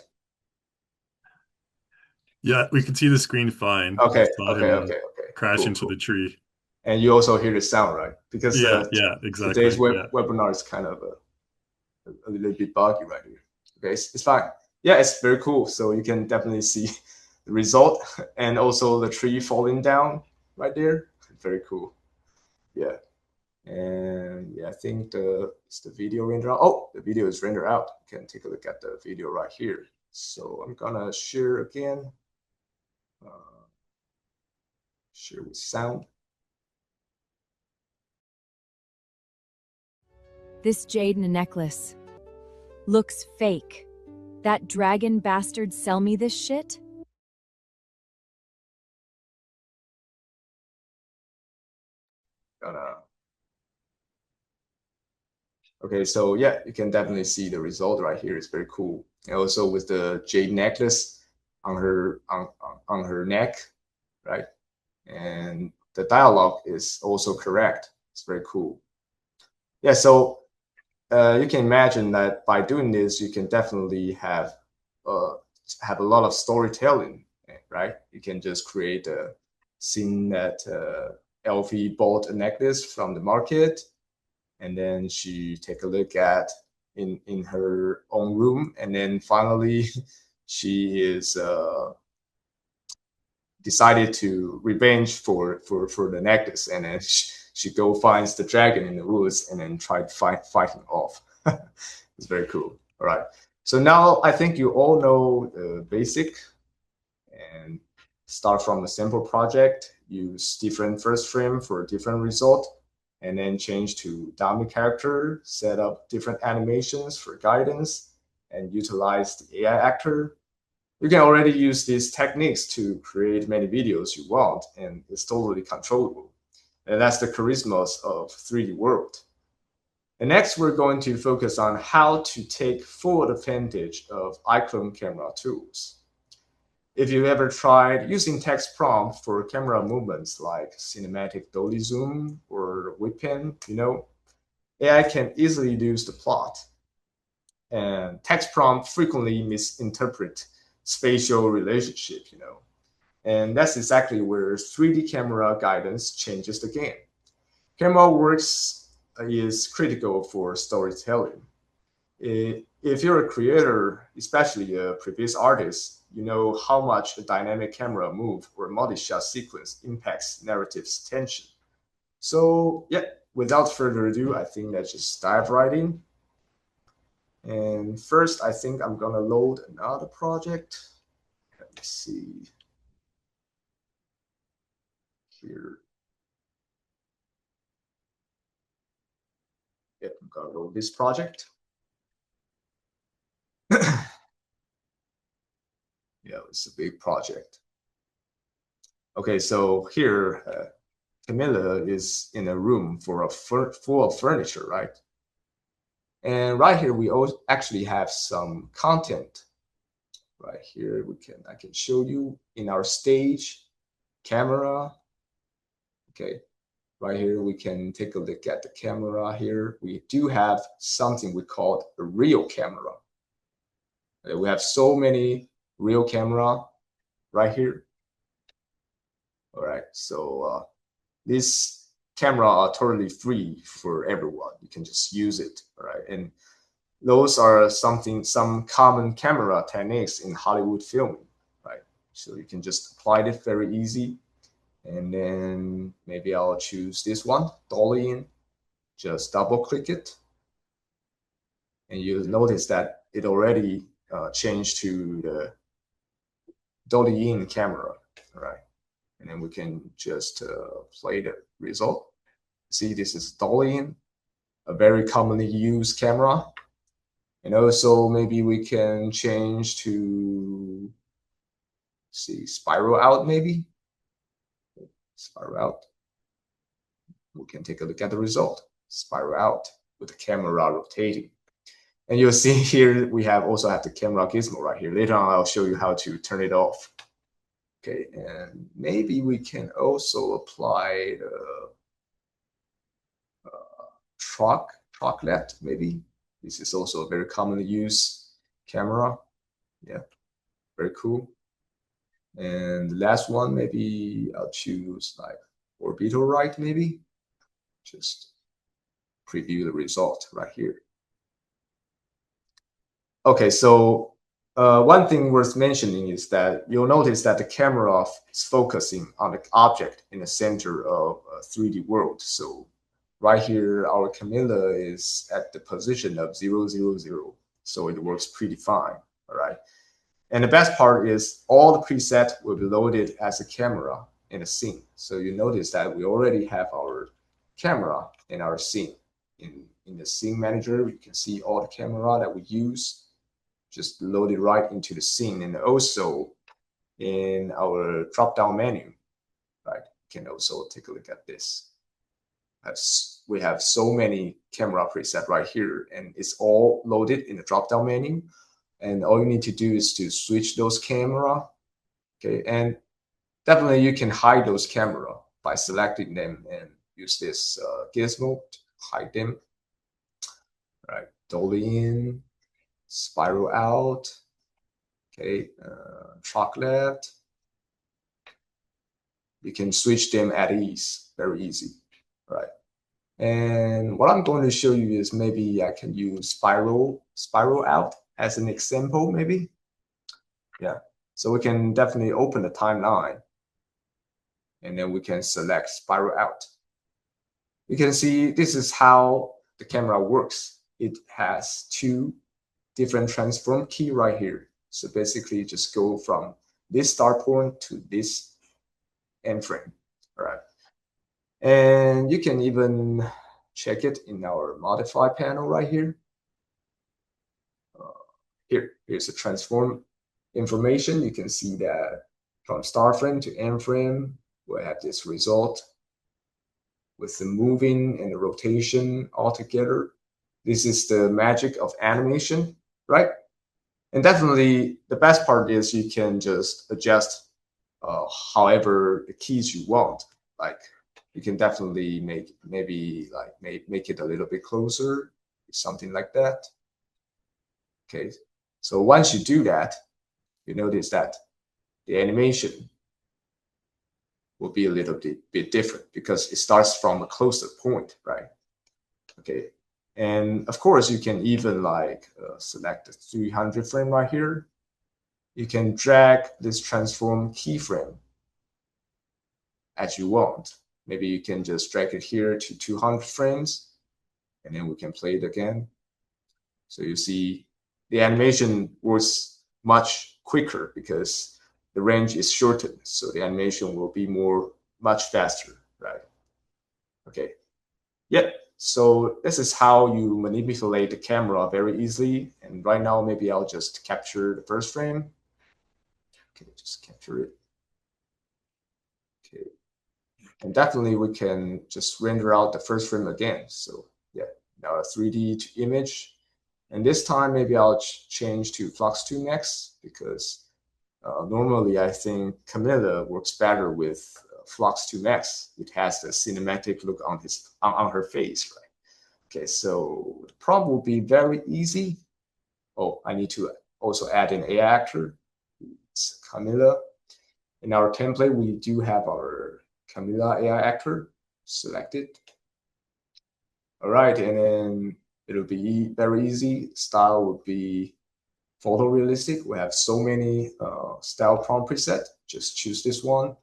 Yeah, we can see the screen fine. Okay, Saw okay, him, okay. crash Cool, into cool. the tree. And you also hear the sound, right? Because Yeah, exactly. today's webinar is kind of a little bit buggy right here. Okay, it's fine. Yeah, it's very cool. So you can definitely see the result and also the tree falling down right there. Very cool. Yeah. And yeah, I think it's the video render out. Oh, the video is rendered out. You can take a look at the video right here. So I'm gonna share again. Share with sound. This jade necklace looks fake. That dragon bastard sell me this shit? Okay, so yeah, you can definitely see the result right here. It's very cool. And also with the jade necklace on her neck, right? And the dialogue is also correct. It's very cool. Yeah, so you can imagine that by doing this, you can definitely have a lot of storytelling, right? You can just create a scene that Elfie bought a necklace from the market, and then she take a look at in her own room, and then finally she is decided to revenge for the necklace, and then she go finds the dragon in the woods and then try to fight him off. It's very cool. All right, so now I think you all know the basic, and start from a simple project, use different first frame for a different result, and then change to dynamic character, set up different animations for guidance, and utilize the AI actor. You can already use these techniques to create many videos you want, and it's totally controllable. And that's the charisma of 3D world. And next, we're going to focus on how to take full advantage of iClone camera tools. If you've ever tried using text prompt for camera movements like cinematic dolly zoom or whip-in, AI can easily lose the plot. And text prompt frequently misinterpret spatial relationship, And that's exactly where 3D camera guidance changes the game. Camera works is critical for storytelling. If you're a creator, especially a previous artist, you know how much a dynamic camera move or multi-shot sequence impacts narrative's tension. So yeah, without further ado, I think let's just dive right in. And first, I think I'm gonna load another project. Let me see here. Yeah, I'm gonna load this project. Yeah, it's a big project. Okay, so here, Camilla is in a room full of furniture, right? And right here, we actually have some content. Right here, I can show you in our stage camera. Okay, right here, we can take a look at the camera here. We do have something we call a real camera. We have so many real camera right here. All right, so this camera are totally free for everyone. You can just use it, all right? And those are some common camera techniques in Hollywood filming, right? So you can just apply it very easy. And then maybe I'll choose this one, dolly in. Just double click it. And you'll notice that it already changed to the dolly in camera, all right? And then we can just play the result. See, this is dolly in, a very commonly used camera. And also maybe we can change to, see, spiral out maybe. Spiral out. We can take a look at the result. Spiral out with the camera rotating. And you'll see here, we also have the camera gizmo right here. Later on, I'll show you how to turn it off. Okay, and maybe we can also apply the trocklet, maybe. This is also a very commonly used camera. Yeah, very cool. And the last one, maybe I'll choose like orbital right, maybe. Just preview the result right here. Okay, so one thing worth mentioning is that you'll notice that the camera is focusing on the object in the center of a 3D world. So right here, our Camilla is at the position of 0, 0, 0. So it works pretty fine, all right? And the best part is all the preset will be loaded as a camera in a scene. So you notice that we already have our camera in our scene. In the scene manager, you can see all the camera that we use just loaded right into the scene. And also in our drop-down menu, right? You can also take a look at this. We have so many camera preset right here, and it's all loaded in the drop-down menu. And all you need to do is to switch those camera, okay? And definitely you can hide those camera by selecting them and use this gizmo to hide them. All right, dolly in, spiral out, okay, chocolate. You can switch them at ease, very easy, right? And what I'm going to show you is maybe I can use spiral out as an example, maybe. Yeah, so we can definitely open the timeline and then we can select spiral out. You can see this is how the camera works. It has two different transform key right here. So basically just go from this start point to this end frame, all right? And you can even check it in our modify panel right here. Here's the transform information. You can see that from start frame to end frame, we'll have this result with the moving and the rotation all together. This is the magic of animation, right? And definitely the best part is you can just adjust however the keys you want. Like you can definitely make it a little bit closer, something like that. Okay, so once you do that, you notice that the animation will be a little bit different because it starts from a closer point, right? Okay, and of course you can even select the 300 frame right here. You can drag this transform keyframe as you want. Maybe you can just drag it here to 200 frames, and then we can play it again. So you see the animation works much quicker because the range is shortened. So the animation will be much faster, right? Okay. Yeah. So this is how you manipulate the camera very easily. And right now, maybe I'll just capture the first frame. Okay, just capture it. Okay. And definitely we can just render out the first frame again. So yeah, now a 3D to image. And this time, maybe I'll change to Flux 2 next because normally I think Camilla works better with Flux 2 Max. It has the cinematic look on her face, right? Okay, so the prompt will be very easy. Oh, I need to also add an AI actor. It's Camilla. In our template, we do have our Camilla AI actor selected. All right, and then it'll be very easy. Style would be photorealistic. We have so many style prompt preset. Just choose this one.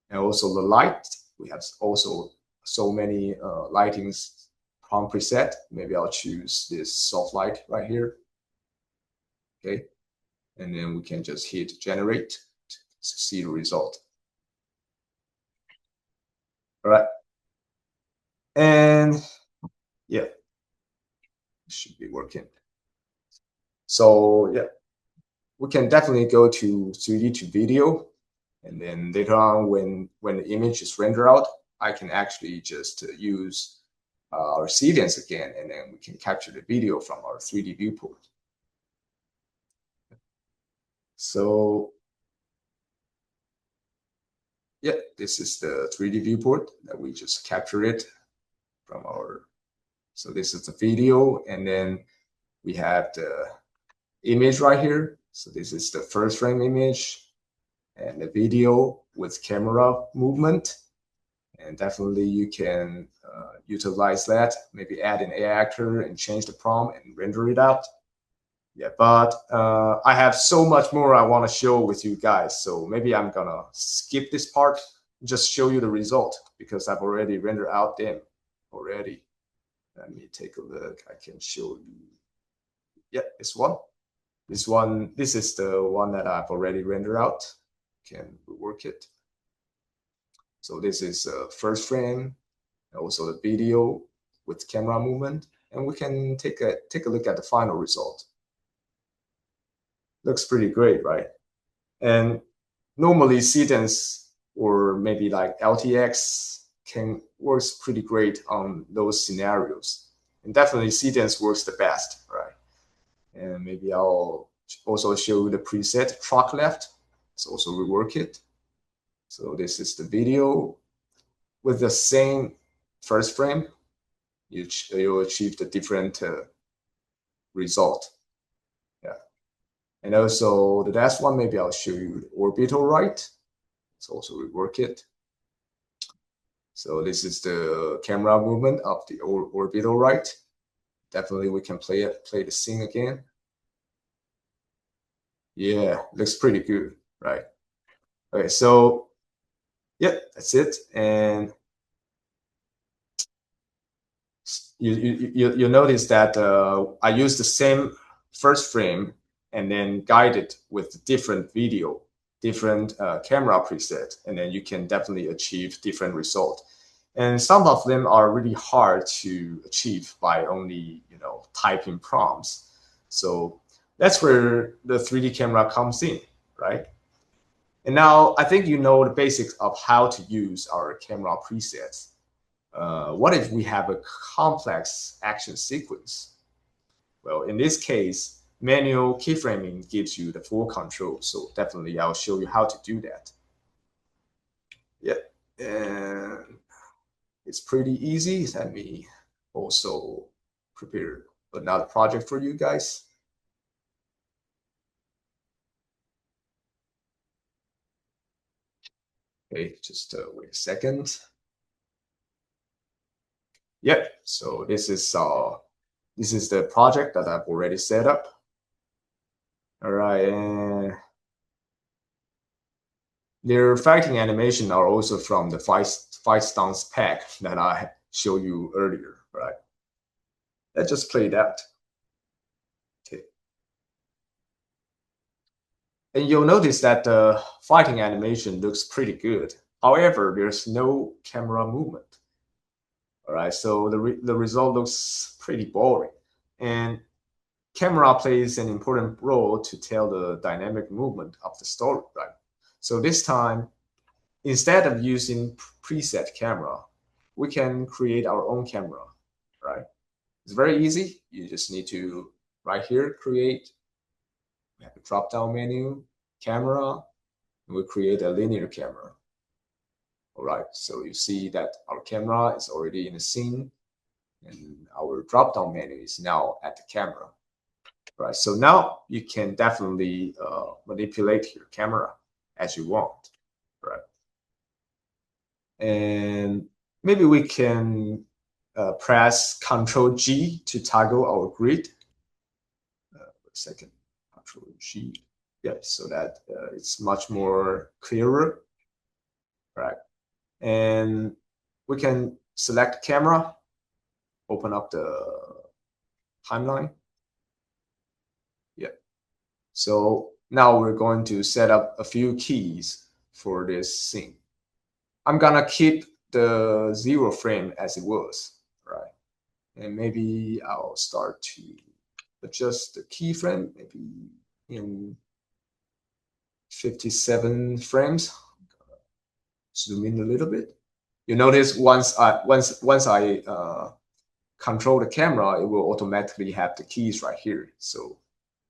And also the light, we have also so many lightings prompt preset. Maybe I'll choose this soft light right here. Okay, and then we can just hit generate to see the result. All right, and yeah, it should be working. So yeah, we can definitely go to 3D to video, and then later on when the image is rendered out, I can actually just use our CDENS again, and then we can capture the video from our 3D viewport. So yeah, this is the 3D viewport that we just captured it from our. So this is the video, and then we have the image right here. So this is the first frame image and the video with camera movement. And definitely you can utilize that, maybe add an AI actor and change the prompt and render it out. Yeah, but I have so much more I want to show with you guys. So maybe I'm gonna skip this part, just show you the result because I've already rendered out them already. Let me take a look. I can show you. Yeah, this one. This is the one that I've already rendered out. Can rework it. So this is first frame, also the video with camera movement, and we can take a look at the final result. Looks pretty great, right? And normally CDENS or maybe like LTX works pretty great on those scenarios, and definitely CDENS works the best, right? And maybe I'll also show you the preset truck left. Let's also rework it. So this is the video with the same first frame. You'll achieve the different result. Yeah. And also the last one, maybe I'll show you the orbital right. Let's also rework it. So this is the camera movement of the orbital right. Definitely we can play the scene again. Yeah, looks pretty good, right? Okay, so yeah, that's it. And you notice that I use the same first frame and then guide it with different camera preset, and then you can definitely achieve different result. And some of them are really hard to achieve by only, typing prompts. So that's where the 3D camera comes in, right? And now I think you know the basics of how to use our camera presets. What if we have a complex action sequence? Well, in this case, manual keyframing gives you the full control. So definitely I'll show you how to do that. Yeah, and it's pretty easy. Let me also prepare another project for you guys. Okay, just wait a second. Yep, so this is the project that I've already set up. All right, and their fighting animation are also from the fight stance pack that I showed you earlier, right? Let's just play that. Okay. And you'll notice that the fighting animation looks pretty good. However, there's no camera movement. All right, so the result looks pretty boring. And camera plays an important role to tell the dynamic movement of the story, right? So this time, instead of using preset camera, we can create our own camera, right? It's very easy. You just need to, right here, create. We have a drop-down menu, camera, and we create a linear camera. All right, so you see that our camera is already in the scene, and our drop-down menu is now at the camera. Right, so now you can definitely manipulate your camera as you want, right? And maybe we can press Control G to toggle our grid. Wait a second, Control G. Yeah, so that it's much more clearer, right? And we can select camera, open up the timeline. Yeah. So now we're going to set up a few keys for this scene. I'm gonna keep the 0 frame as it was, right? And maybe I'll start to adjust the keyframe, maybe in 57 frames. Zoom in a little bit. You notice once I control the camera, it will automatically have the keys right here. So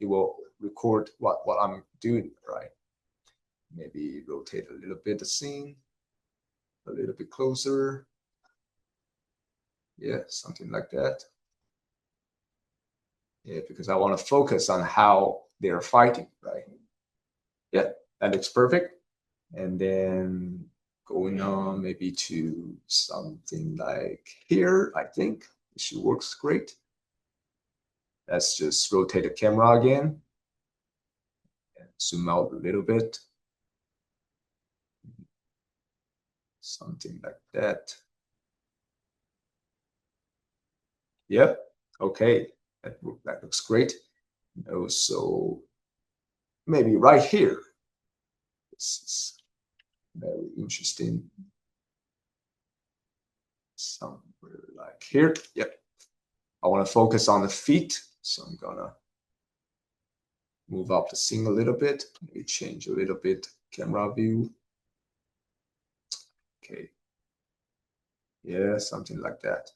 it will record what I'm doing, right? Maybe rotate a little bit the scene, a little bit closer. Yeah, something like that. Yeah, because I want to focus on how they're fighting, right? Yeah, that looks perfect. And then going on maybe to something like here, I think it should works great. Let's just rotate the camera again and zoom out a little bit. Something like that. Yep. Okay. That looks great. Also, maybe right here. This is very interesting. Somewhere like here. Yep. I want to focus on the feet. So I'm gonna move up the scene a little bit. Maybe change a little bit camera view. Okay. Yeah, something like that.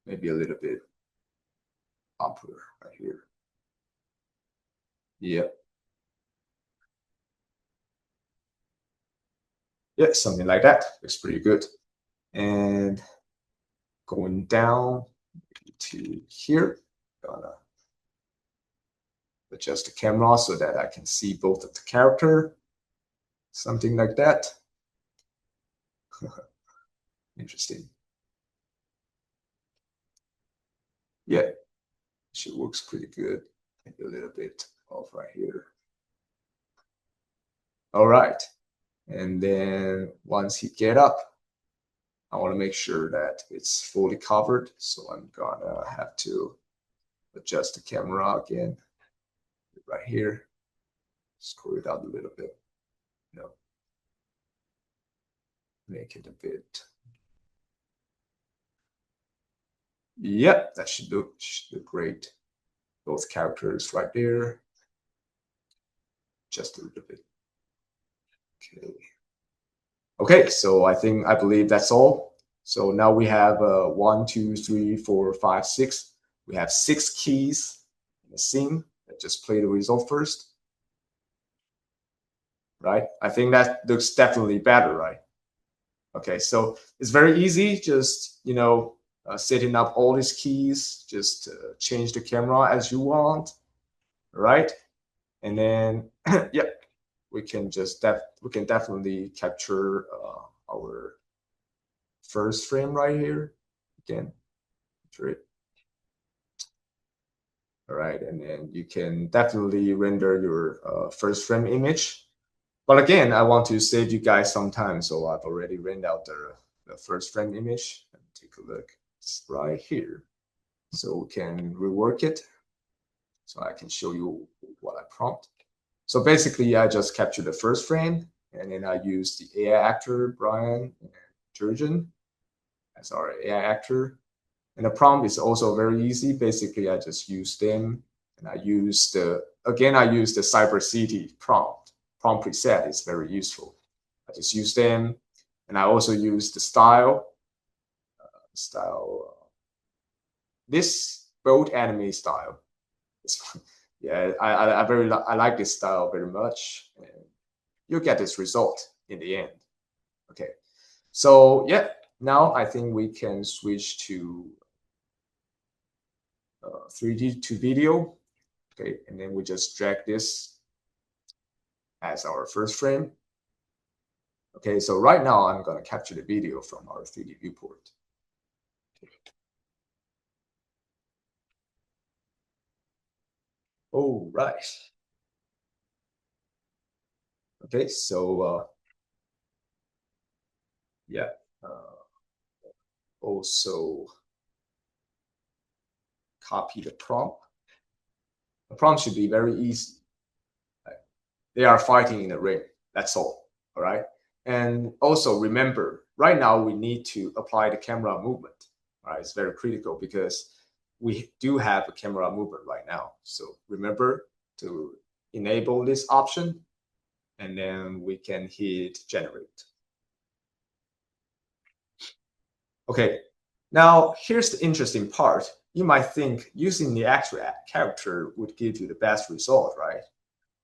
Maybe a little bit upper right here. Yep. Yeah, something like that. Looks pretty good. And going down to here, gonna adjust the camera so that I can see both of the character. Something like that. Interesting. Yeah, she works pretty good. Maybe a little bit off right here. All right. And then once he get up, I want to make sure that it's fully covered. So I'm gonna have to adjust the camera again right here. Screw it out a little bit. No. make it a bit. Yep, that should look great. Both characters right there. Just a little bit. Okay. Okay, so I believe that's all. So now we have 1, 2, 3, 4, 5, 6. We have 6 keys in the scene. Let's just play the result first. Right? I think that looks definitely better, right? Okay, so it's very easy. Just, setting up all these keys. Just change the camera as you want, right? And then, yep, we can definitely capture our first frame right here. Again, capture it. All right, and then you can definitely render your first frame image. But again, I want to save you guys some time, so I've already rendered out the first frame image. Take a look. It's right here. So we can rework it. So I can show you what I prompt. So basically, I just captured the first frame, and then I use the AI actor, Brian and Jurgen, as our AI actor. And the prompt is also very easy. Basically, I just use them, and I use the Cyber City prompt. Prompt preset is very useful. I just use them, and I also use the style. This bold anime style. Yeah, I like this style very much, and you'll get this result in the end. Okay, so yeah, now I think we can switch to 3D to video. Okay, and then we just drag this as our first frame. Okay, so right now I'm going to capture the video from our 3D viewport. Okay. All right. Okay, so yeah, also copy the prompt. The prompt should be very easy. Right? They are fighting in the ring. That's all. All right. And also remember, right now we need to apply the camera movement. All right, it's very critical because we do have a camera movement right now. So remember to enable this option, and then we can hit generate. Okay, now here's the interesting part. You might think using the actual character would give you the best result, right?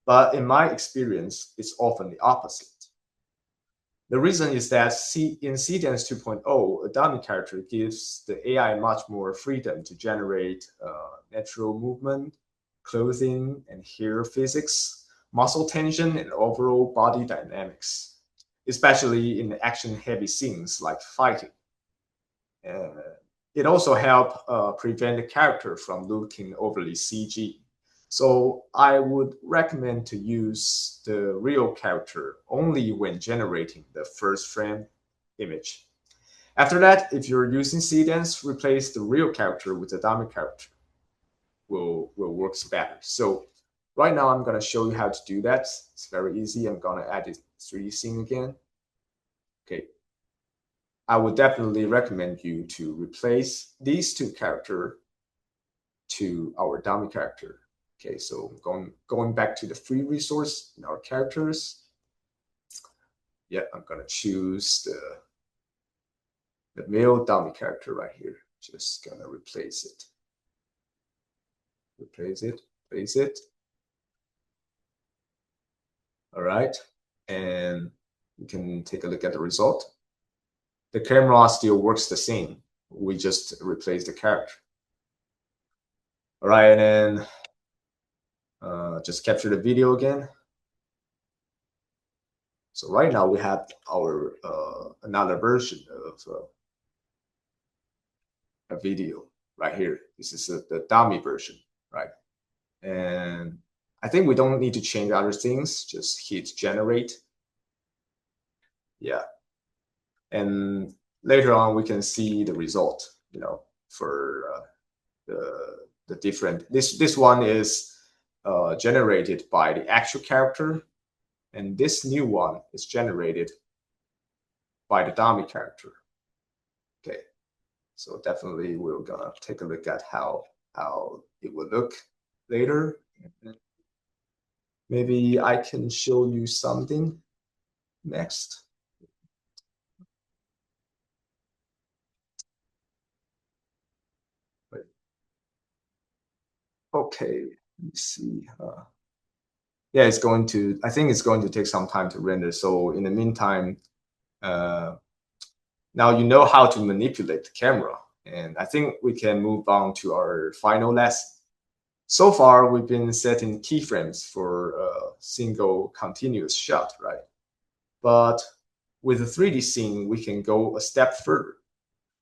But in my experience, it's often the opposite. The reason is that in CDENS 2.0, a dummy character gives the AI much more freedom to generate natural movement, clothing and hair physics, muscle tension, and overall body dynamics, especially in action-heavy scenes like fighting. It also helps prevent the character from looking overly CG. So I would recommend to use the real character only when generating the first frame image. After that, if you're using CDENS, replace the real character with the dummy character. Will works better. So right now I'm going to show you how to do that. It's very easy. I'm going to add this 3D scene again. Okay. I would definitely recommend you to replace these two characters to our dummy character. Okay, so going back to the free resource in our characters. Yeah, I'm gonna choose the male dummy character right here. Just gonna replace it. Replace it. All right, and you can take a look at the result. The camera still works the same. We just replaced the character. All right, and then just capture the video again. So right now we have our another version of a video right here. This is the dummy version, right? And I think we don't need to change other things. Just hit generate. Yeah, and later on we can see the result. For the different. This one is generated by the actual character, and this new one is generated by the dummy character. Okay, so definitely we're gonna take a look at how it will look later. Maybe I can show you something next. Okay, let me see. Yeah, it's going to, I think it's going to take some time to render. So in the meantime, now you know how to manipulate the camera. And I think we can move on to our final lesson. So far, we've been setting keyframes for a single continuous shot, right? But with a 3D scene, we can go a step further.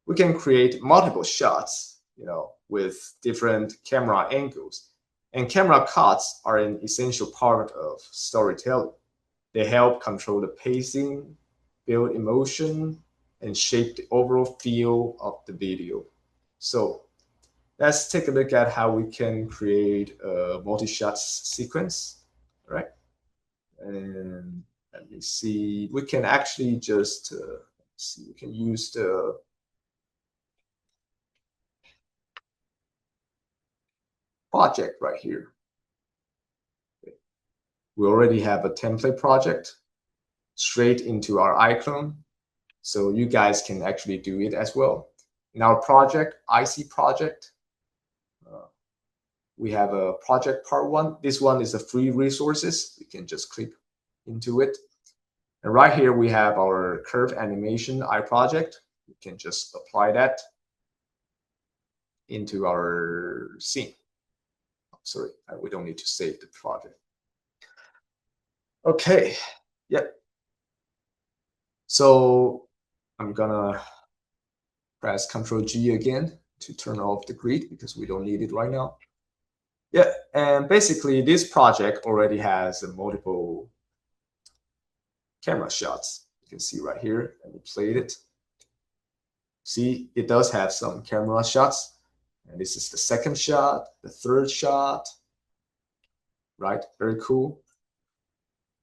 We can create multiple shots, with different camera angles. And camera cuts are an essential part of storytelling. They help control the pacing, build emotion, and shape the overall feel of the video. So let's take a look at how we can create a multi-shot sequence, right? And let me see, we can actually just see, we can use the project right here. We already have a template project straight into our iClone, so you guys can actually do it as well. In our project, IC project, we have a project part 1. This one is a free resources. You can just click into it. And right here, we have our curve animation iProject. You can just apply that into our scene. Sorry, we don't need to save the project. Okay, yep. So I'm gonna press Ctrl G again to turn off the grid because we don't need it right now. Yeah, and basically this project already has multiple camera shots. You can see right here, and we played it. See, it does have some camera shots. And this is the second shot, the third shot, right? Very cool.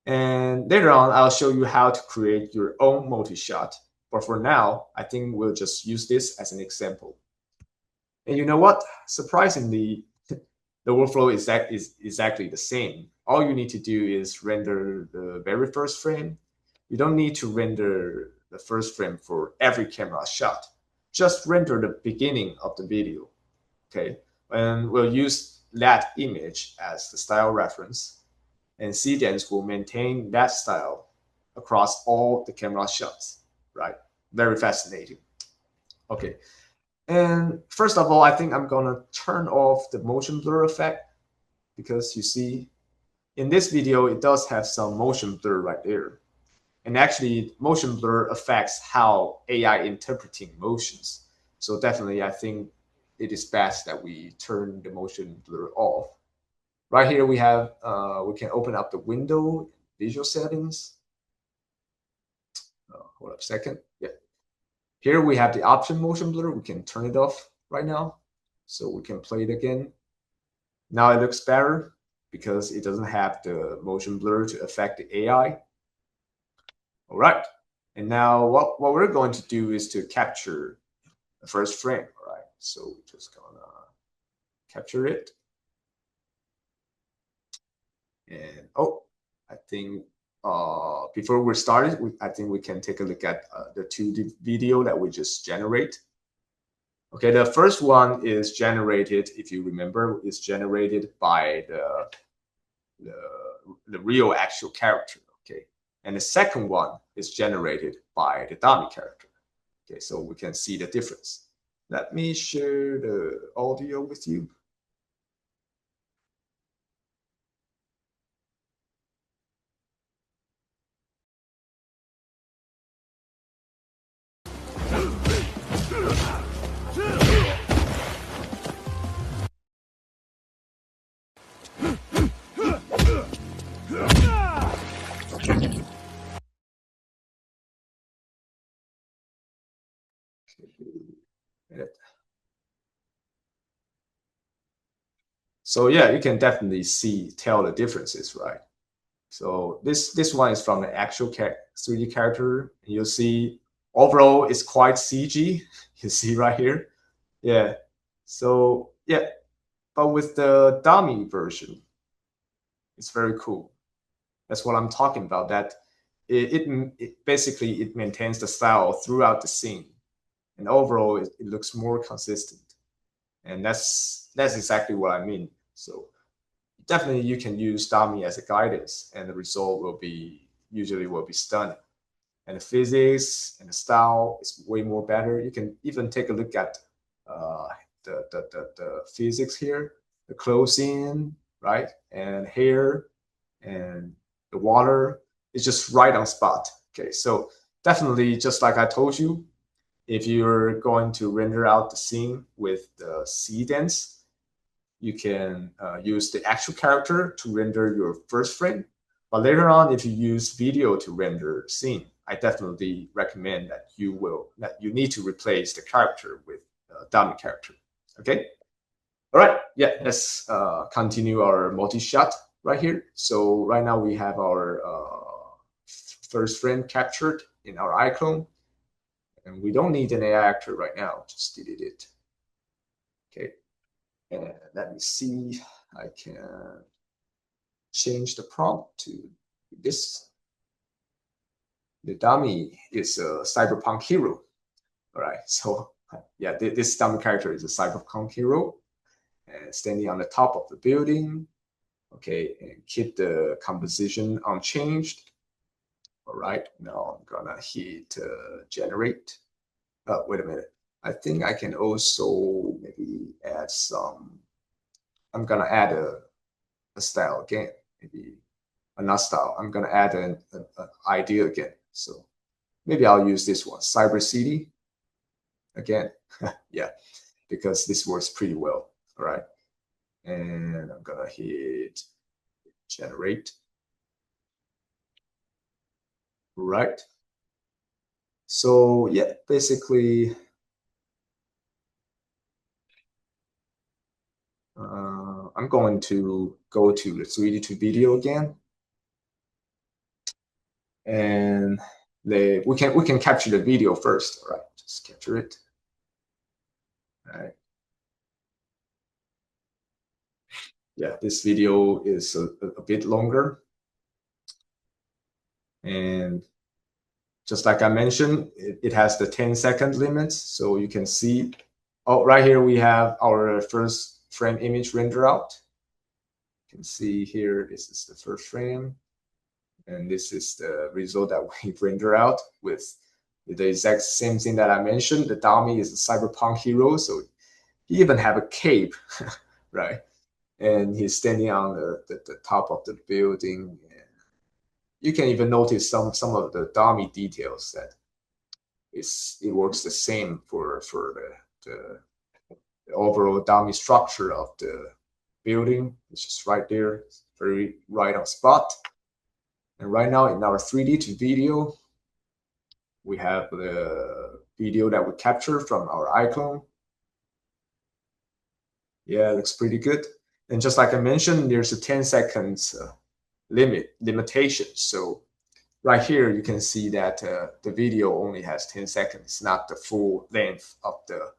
And later on, I'll show you how to create your own multi-shot. But for now, I think we'll just use this as an example. And you know what? Surprisingly, the workflow is exactly the same. All you need to do is render the very first frame. You don't need to render the first frame for every camera shot. Just render the beginning of the video, okay? And we'll use that image as the style reference. And CDENS will maintain that style across all the camera shots, right? Very fascinating. Okay. And first of all, I think I'm gonna turn off the motion blur effect because you see in this video, it does have some motion blur right there. And actually motion blur affects how AI interpreting motions. So definitely, I think it is best that we turn the motion blur off. Right here, we have, we can open up the window, visual settings. Hold up a second. Yeah. Here we have the option motion blur. We can turn it off right now. So we can play it again. Now it looks better because it doesn't have the motion blur to affect the AI. All right. And now what we're going to do is to capture the first frame. All right. So we're just gonna capture it. And I think before we started, I think we can take a look at the 2D video that we just generate. Okay, the first one is generated, if you remember, is generated by the real actual character. Okay, and the second one is generated by the dummy character. Okay, so we can see the difference. Let me share the audio with you. So yeah, you can definitely tell the differences, right? So this one is from the actual 3D character. You'll see overall, it's quite CG. You see right here. Yeah. So yeah, but with the dummy version, it's very cool. That's what I'm talking about. That it basically it maintains the style throughout the scene, and overall it looks more consistent. And that's exactly what I mean. So definitely you can use dummy as a guidance, and the result will be usually stunning. And the physics and the style is way more better. You can even take a look at the physics here, the closing, right, and hair, and the water is just right on spot. Okay, so definitely, just like I told you, if you're going to render out the scene with the CDENS, you can use the actual character to render your first frame. But later on, if you use video to render scene, I definitely recommend that you need to replace the character with a dummy character. Okay. All right. Yeah. Let's continue our multi-shot right here. So right now we have our first frame captured in our iClone, and we don't need an AI actor right now. Just delete it. Okay. And let me see. I can change the prompt to this. The dummy is a cyberpunk hero. All right. So yeah, this dummy character is a cyberpunk hero, and standing on the top of the building. Okay, and keep the composition unchanged. All right. Now I'm gonna hit generate. Wait a minute. I think I can also maybe add some. I'm gonna add a style again, maybe not style. I'm gonna add an idea again. So maybe I'll use this one, Cyber City again. Yeah, because this works pretty well. All right, and I'm gonna hit generate. Right. So yeah, basically, I'm going to go to the 3D to video again, and we can capture the video first. All right, just capture it. All right. Yeah, this video is a bit longer, and just like I mentioned, it has the 10-second limit, so you can see. Oh, right here we have our first frame image render out. You can see here, this is the first frame, and this is the result that we render out with the exact same thing that I mentioned. The dummy is a cyberpunk hero, so he even have a cape, right? And he's standing on the top of the building. You can even notice some of the dummy details that it works the same for the overall dummy structure of the building. It's just right there, it's very right on spot. And right now in our 3D to video, we have the video that we captured from our iClone. Yeah, it looks pretty good. And just like I mentioned, there's a 10 seconds limitation. So right here, you can see that the video only has 10 seconds, not the full length of the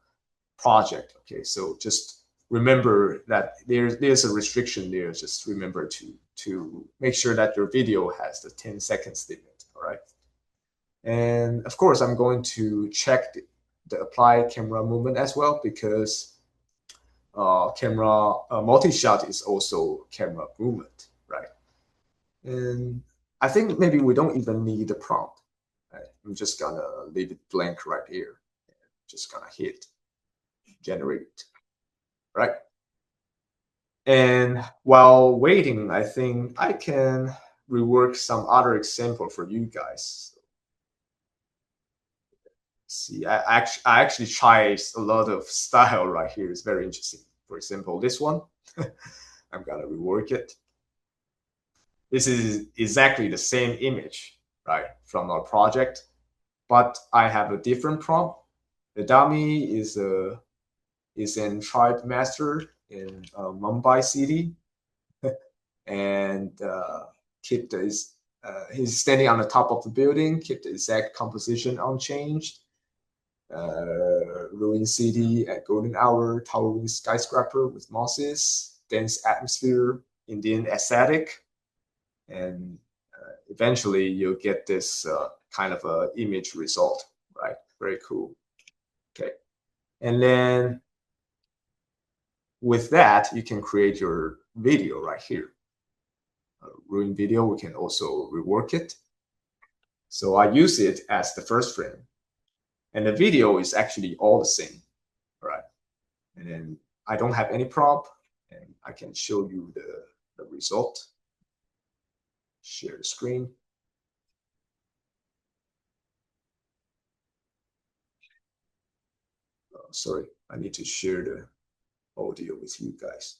project. Okay, so just remember that there's a restriction there. Just remember to make sure that your video has the 10 seconds limit. All right. And of course, I'm going to check the apply camera movement as well, because camera multi-shot is also camera movement, right? And I think maybe we don't even need the prompt. Right? I'm just gonna leave it blank right here. Just gonna hit generate, right? And while waiting, I think I can rework some other example for you guys. See, I actually tried a lot of style right here. It's very interesting. For example, this one, I'm gonna rework it. This is exactly the same image, right, from our project, but I have a different prompt. The dummy is an tribe master in Mumbai city, and Kit is he's standing on the top of the building, keep the exact composition unchanged. Ruin city at golden hour, towering skyscraper with mosses, dense atmosphere, Indian aesthetic, and eventually you'll get this kind of a image result, right? Very cool. Okay, and then with that, you can create your video right here. Ruin video, we can also rework it. So I use it as the first frame. And the video is actually all the same, right? And then I don't have any prop, and I can show you the result. Share the screen. Oh, sorry, I need to share the audio with you guys.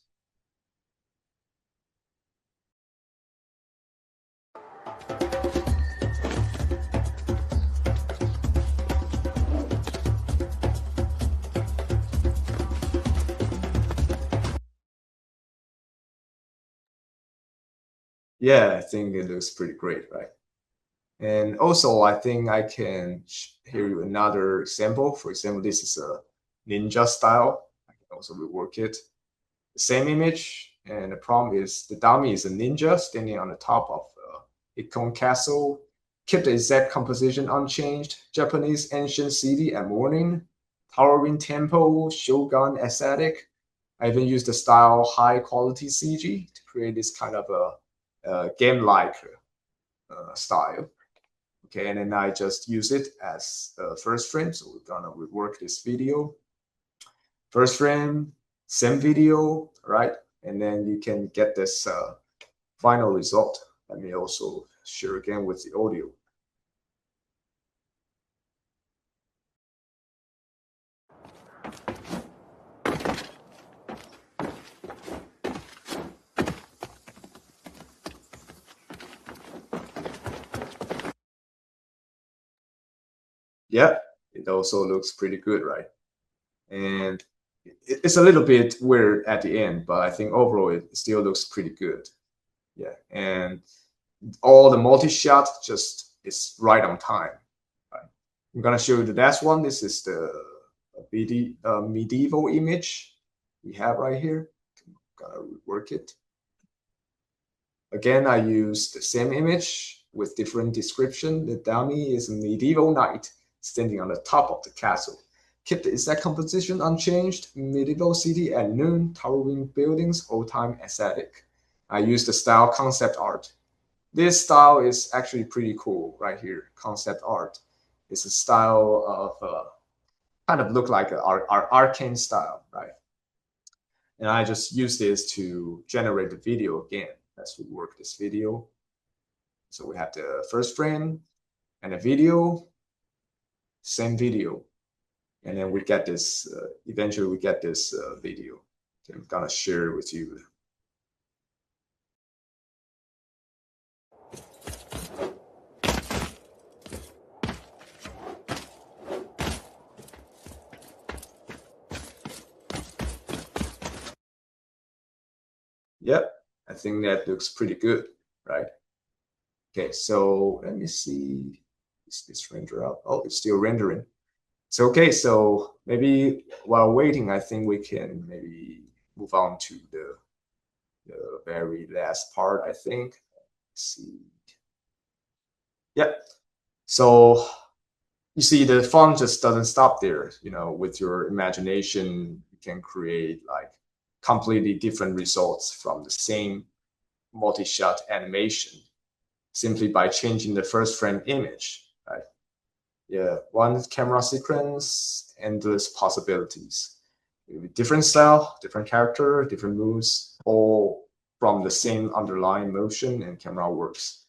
Yeah, I think it looks pretty great, right? And also, I think I can hear you another example. For example, this is a ninja style. I can also rework it. The same image, and the prompt is the dummy is a ninja standing on the top of iClone castle. Keep the exact composition unchanged. Japanese ancient city at morning. Towering temple, shogun aesthetic. I even used the style high quality CG to create this kind of a game-like style. Okay, and then I just use it as the first frame. So we're gonna rework this video. First frame, same video, right? And then you can get this final result. Let me also share again with the audio. Yeah, it also looks pretty good, right? And it's a little bit weird at the end, but I think overall it still looks pretty good. Yeah, and all the multi-shot just is right on time. Right? I'm gonna show you the last one. This is the medieval image we have right here. I'm gonna rework it. Again, I use the same image with different description. The dummy is a medieval knight standing on the top of the castle. Keep the exact composition unchanged. Medieval city at noon, towering buildings, old-time aesthetic. I use the style concept art. This style is actually pretty cool right here. Concept art. It's a style of kind of look like our arcane style, right? And I just use this to generate the video again. Let's rework this video. So we have the first frame and a video, same video. And then we get this, eventually we get this video. So I'm gonna share it with you. Yep, I think that looks pretty good, right? Okay, so let me see. Is this render out? Oh, it's still rendering. So, okay, so maybe while waiting, I think we can maybe move on to the very last part, I think. Let's see. Yep. So you see the fun just doesn't stop there. You know, with your imagination, you can create like completely different results from the same multi-shot animation simply by changing the first frame image, right? Yeah, one camera sequence, endless possibilities. Different style, different character, different moves, all from the same underlying motion and camera works.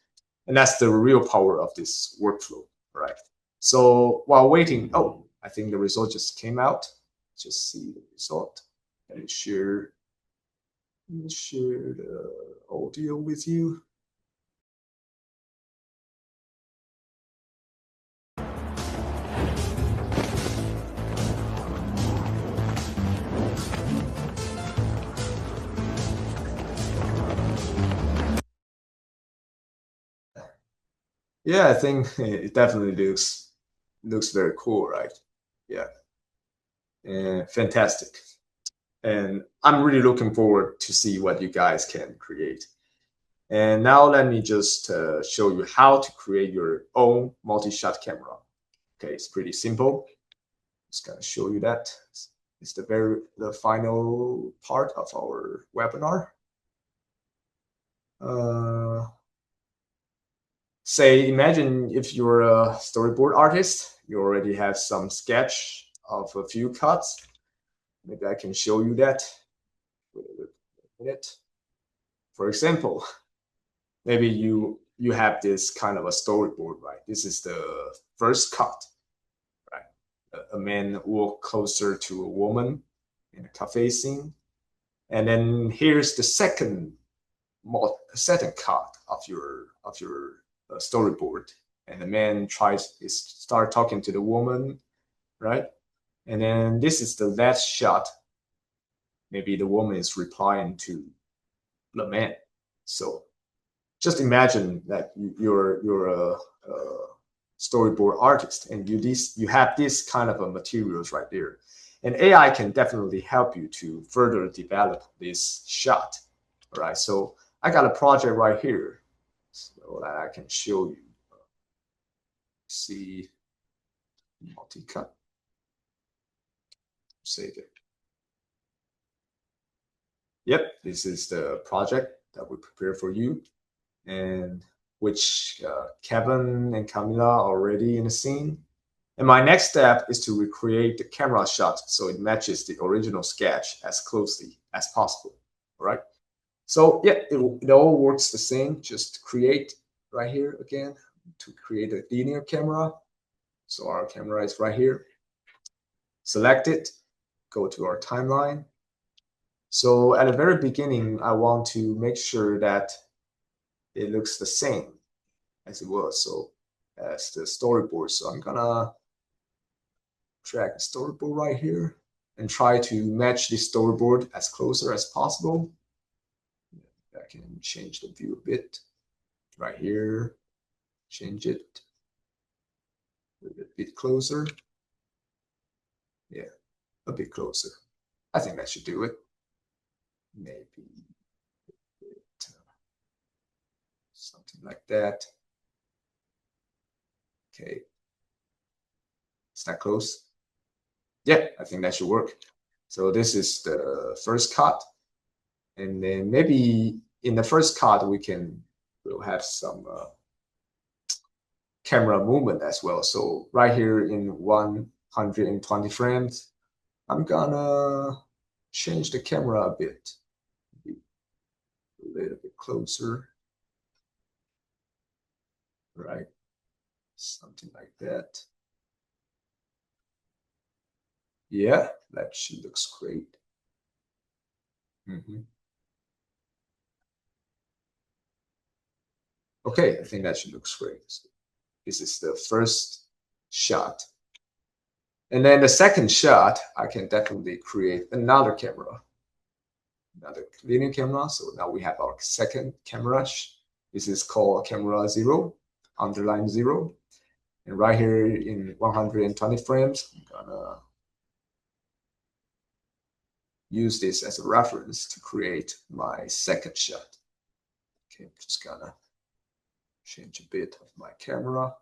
And that's the real power of this workflow, right? So while waiting, oh, I think the result just came out. Just see the result. Let me share the audio with you. Yeah, I think it definitely looks very cool, right? Yeah, and fantastic. And I'm really looking forward to see what you guys can create. And now let me just show you how to create your own multi-shot camera. Okay, it's pretty simple. Just gonna show you that. It's the final part of our webinar. Imagine if you're a storyboard artist, you already have some sketch of a few cuts. Maybe I can show you that. Wait a minute. For example, maybe you have this kind of a storyboard, right? This is the first cut, right? A man walk closer to a woman in a cafe scene, and then here's the second cut of your storyboard, and the man start talking to the woman, right? And then this is the last shot. Maybe the woman is replying to the man. So just imagine that you're a storyboard artist, and you have this kind of a materials right there, and AI can definitely help you to further develop this shot. All right, so I got a project right here, so that I can show you. See, multi-cut. Save it. Yep, this is the project that we prepared for you, and which Kevin and Camila are already in the scene. And my next step is to recreate the camera shot so it matches the original sketch as closely as possible. All right. So yeah, it all works the same. Just create right here again to create a linear camera. So our camera is right here. Select it, go to our timeline. So at the very beginning, I want to make sure that it looks the same as it was. So as the storyboard. So I'm gonna drag the storyboard right here and try to match the storyboard as closer as possible. I can change the view a bit right here, change it a bit closer. Yeah, a bit closer. I think that should do it. Maybe something like that. Okay. Is that close? Yeah, I think that should work. So this is the first cut. And then maybe in the first cut, we'll have some camera movement as well. So right here in 120 frames, I'm gonna change the camera a bit, a little bit closer, right? Something like that. Yeah, that looks great. Okay, I think that looks great. So this is the first shot. And then the second shot, I can definitely create another camera, another linear camera. So now we have our second camera. This is called camera 0, underline 0. And right here in 120 frames, I'm gonna use this as a reference to create my second shot. Okay, I'm just gonna change a bit of my camera,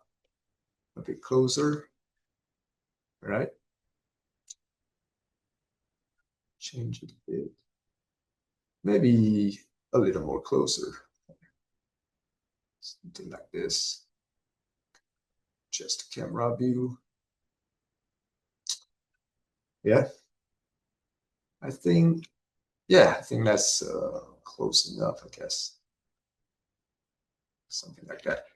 a bit closer. All right. Change it a bit. Maybe a little more closer. Something like this. Just camera view. Yeah. I think that's close enough, I guess. Something like that.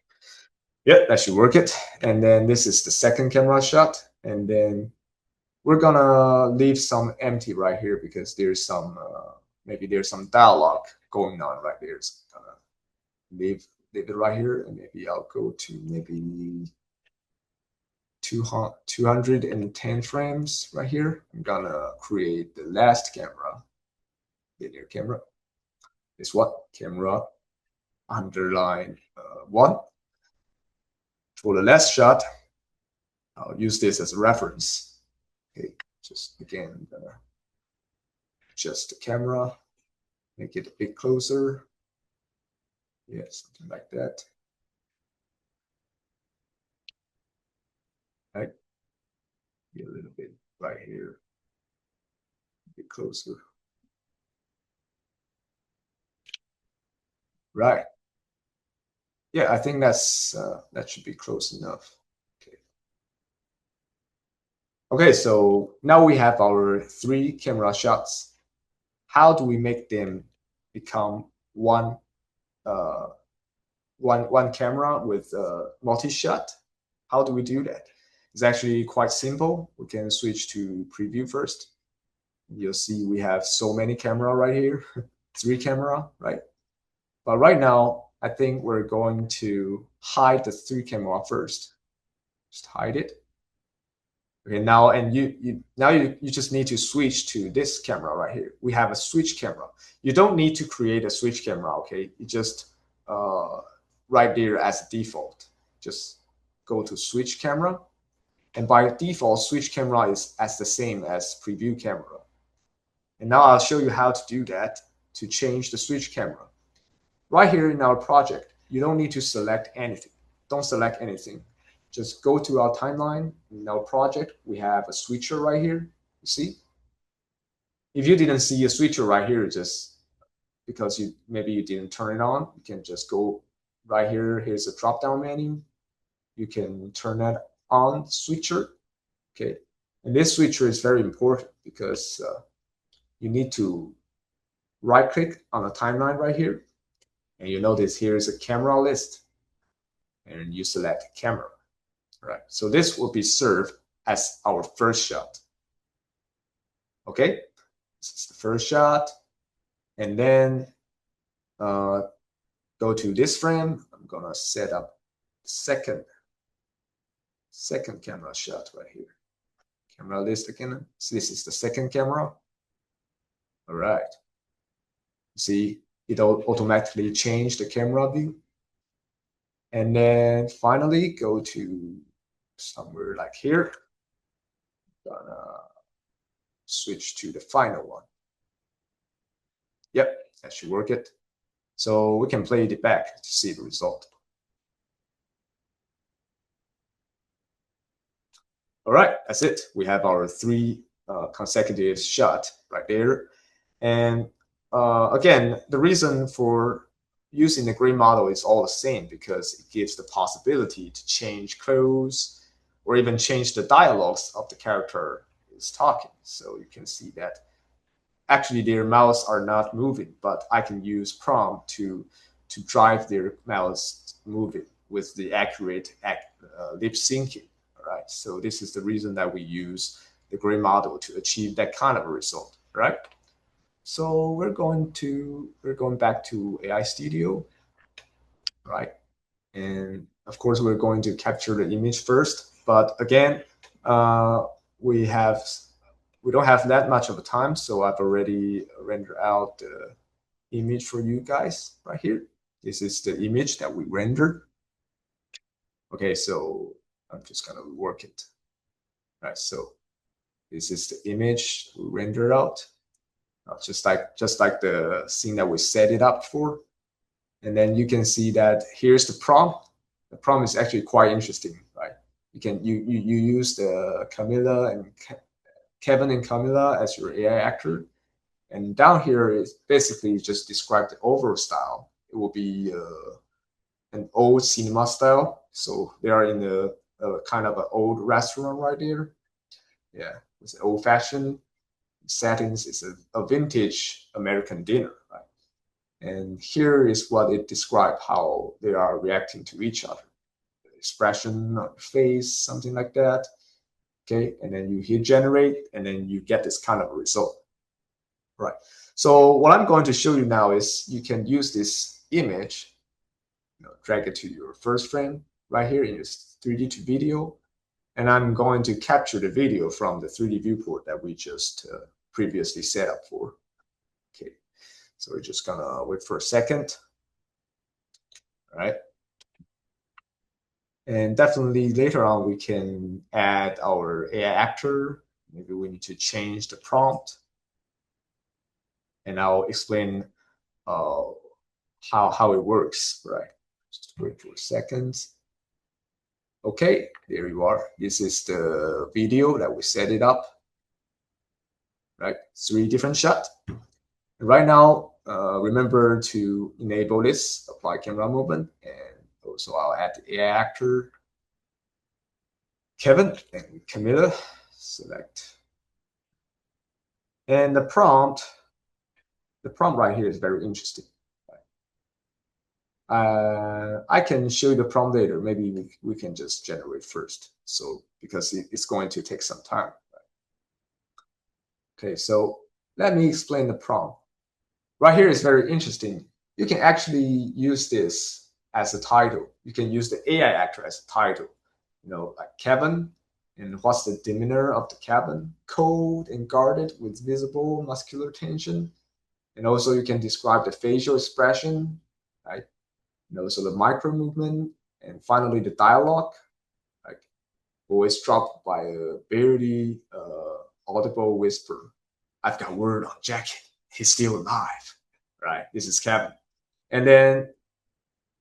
Yeah, that should work it. And then this is the second camera shot. And then we're gonna leave some empty right here because there's some maybe there's some dialogue going on right there. So I'm gonna leave it right here, and maybe I'll go to maybe 210 frames right here. I'm gonna create the last camera, linear camera. This one, camera underline 1. For the last shot, I'll use this as a reference. Okay, just again, adjust the camera, make it a bit closer. Yeah, something like that. Right, be a little bit right here, a bit closer. Right. Yeah, I think that's that should be close enough. Okay. Okay, so now we have our 3 camera shots. How do we make them become one camera with multi-shot? How do we do that? It's actually quite simple. We can switch to preview first. You'll see we have so many camera right here, 3 camera, right? But right now, I think we're going to hide the 3 camera first. Just hide it. Okay, now and you just need to switch to this camera right here. We have a switch camera. You don't need to create a switch camera, okay? You just right there as a default. Just go to switch camera. And by default, switch camera is as the same as preview camera. And now I'll show you how to do that to change the switch camera. Right here in our project, you don't need to select anything. Don't select anything. Just go to our timeline. In our project, we have a switcher right here. You see? If you didn't see a switcher right here, just because maybe you didn't turn it on, you can just go right here. Here's a drop-down menu. You can turn that on, switcher. Okay, and this switcher is very important because you need to right-click on the timeline right here, and you notice here is a camera list, and you select camera. Right, so this will be served as our first shot. Okay, this is the first shot, and then go to this frame. I'm gonna set up second camera shot right here. Camera list again. So this is the second camera. All right. See, it'll automatically change the camera view. And then finally go to somewhere like here. Gonna switch to the final one. Yep, that should work it. So we can play it back to see the result. All right, that's it. We have our 3 consecutive shot right there. And again, the reason for using the gray model is all the same because it gives the possibility to change clothes or even change the dialogues of the character is talking. So you can see that actually their mouths are not moving, but I can use prompt to drive their mouths moving with the accurate lip syncing. All right, so this is the reason that we use the gray model to achieve that kind of a result. Right. So we're going back to AI Studio, right? And of course, we're going to capture the image first. But again, we don't have that much of a time, so I've already rendered out the image for you guys right here. This is the image that we rendered. Okay, so I'm just gonna work it. All right, so this is the image we rendered out. Just like the scene that we set it up for. And then you can see that here's the prompt. The prompt is actually quite interesting, right? You use the Camilla and Kevin and Camilla as your AI actor. And down here is basically just describe the overall style. It will be an old cinema style. So they are in a kind of an old restaurant right there. Yeah, it's old fashioned settings. Is a vintage American dinner, right? And here is what it describes how they are reacting to each other. The expression on the face, something like that. Okay, and then you hit generate, and then you get this kind of a result. Right. So what I'm going to show you now is you can use this image, drag it to your first frame right here in your 3D to video, and I'm going to capture the video from the 3D viewport that we just previously set up for. Okay, so we're just gonna wait for a second. All right. And definitely later on, we can add our AI actor. Maybe we need to change the prompt. And I'll explain how it works, right? Just wait for a second. Okay, there you are. This is the video that we set it up, right? 3 different shots. Right now, remember to enable this, apply camera movement, and also I'll add the AI actor, Kevin and Camilla, select. And the prompt right here is very interesting. I can show you the prompt later. Maybe we can just generate first. So because it's going to take some time. Okay, so let me explain the prompt. Right here is very interesting. You can actually use this as a title. You can use the AI actor as a title. Like Kevin, and what's the demeanor of the Kevin? Cold and guarded with visible muscular tension. And also you can describe the facial expression, right? So the micro movement, and finally the dialogue, like voice dropped by a barely audible whisper. I've got word on Jacket. He's still alive, right? This is Kevin. And then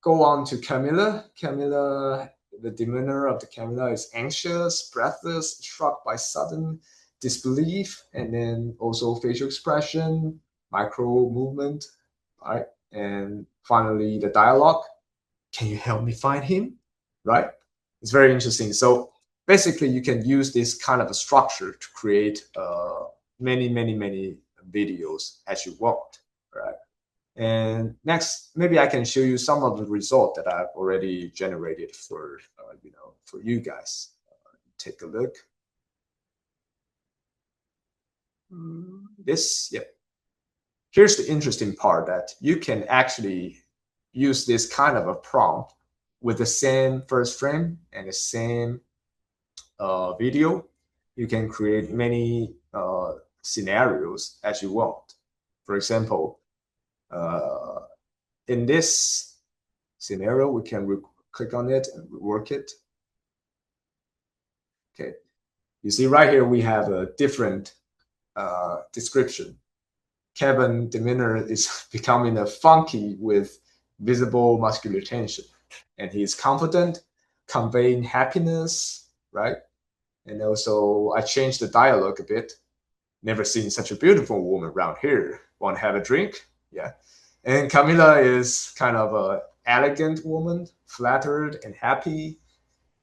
go on to Camilla. Camilla, the demeanor of the Camilla is anxious, breathless, struck by sudden disbelief, and then also facial expression, micro movement, right? And finally, the dialogue. Can you help me find him? Right? It's very interesting. So basically, you can use this kind of a structure to create many videos as you want, right? And next, maybe I can show you some of the result that I've already generated for for you guys. Take a look. This, yeah. Here's the interesting part, that you can actually use this kind of a prompt with the same first frame and the same video. You can create many scenarios as you want. For example, in this scenario, we can click on it and rework it. Okay, you see right here we have a different description. Kevin demeanor is becoming a funky with visible muscular tension, and he is confident, conveying happiness, right? And also I changed the dialogue a bit. Never seen such a beautiful woman around here. Want to have a drink? Yeah. And Camilla is kind of a elegant woman, flattered and happy,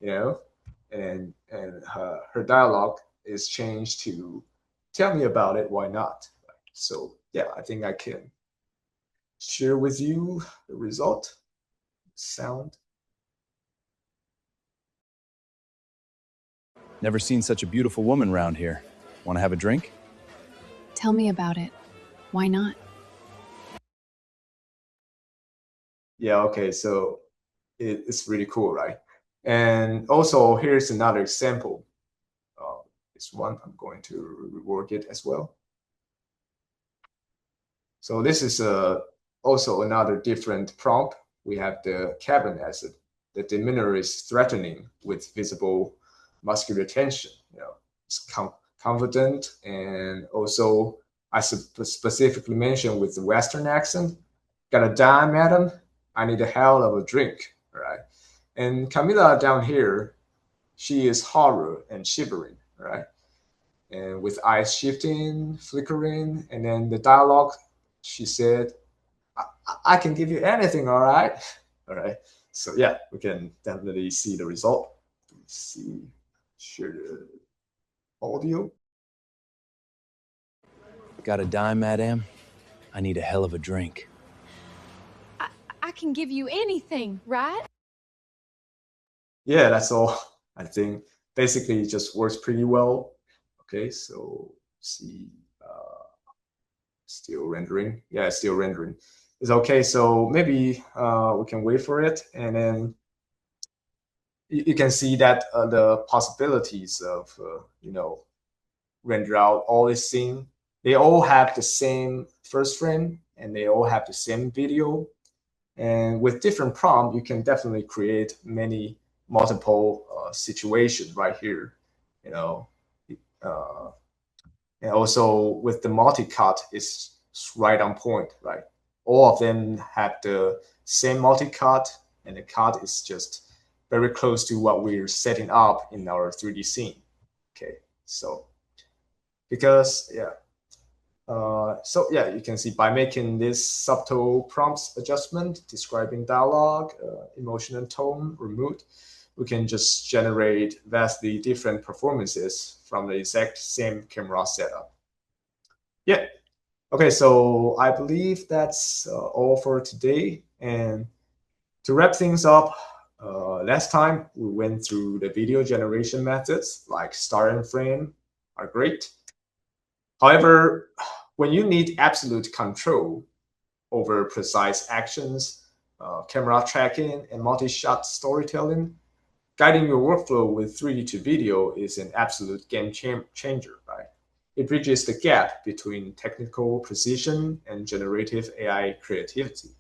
and her dialogue is changed to tell me about it, why not? So yeah, I think I can share with you the result. Sound. Never seen such a beautiful woman around here. Want to have a drink? Tell me about it. Why not? Yeah, okay, so it's really cool, right? And also here's another example. This one, I'm going to rework it as well. So this is also another different prompt. We have the Kevin as the demeanor is threatening with visible muscular tension. It's confident, and also I specifically mentioned with the Western accent. Got a dime, madam? I need a hell of a drink, right? And Camilla down here, she is horror and shivering, right? And with eyes shifting, flickering, and then the dialogue, she said, I can give you anything, all right? All right. So yeah, we can definitely see the result. Let's see, share the audio. Got a dime, madam? I need a hell of a drink. I can give you anything, right? Yeah, that's all. I think basically it just works pretty well. Okay, so see, still rendering. Yeah, it's still rendering. It's okay. So maybe we can wait for it, and then you can see that the possibilities of render out all this scene. They all have the same first frame, and they all have the same video. And with different prompt, you can definitely create many multiple situations right here, you know. And also with the multi-cut, it's right on point, right? All of them have the same multi-cut, and the cut is just very close to what we're setting up in our 3D scene. Okay, so because you can see by making this subtle prompts adjustment, describing dialogue, emotion and tone or mood, we can just generate vastly different performances from the exact same camera setup. Yeah. Okay, so I believe that's all for today. And to wrap things up, last time we went through the video generation methods like start and frame are great. However, when you need absolute control over precise actions, camera tracking, and multi-shot storytelling, guiding your workflow with 3D to video is an absolute game changer, right? It bridges the gap between technical precision and generative AI creativity.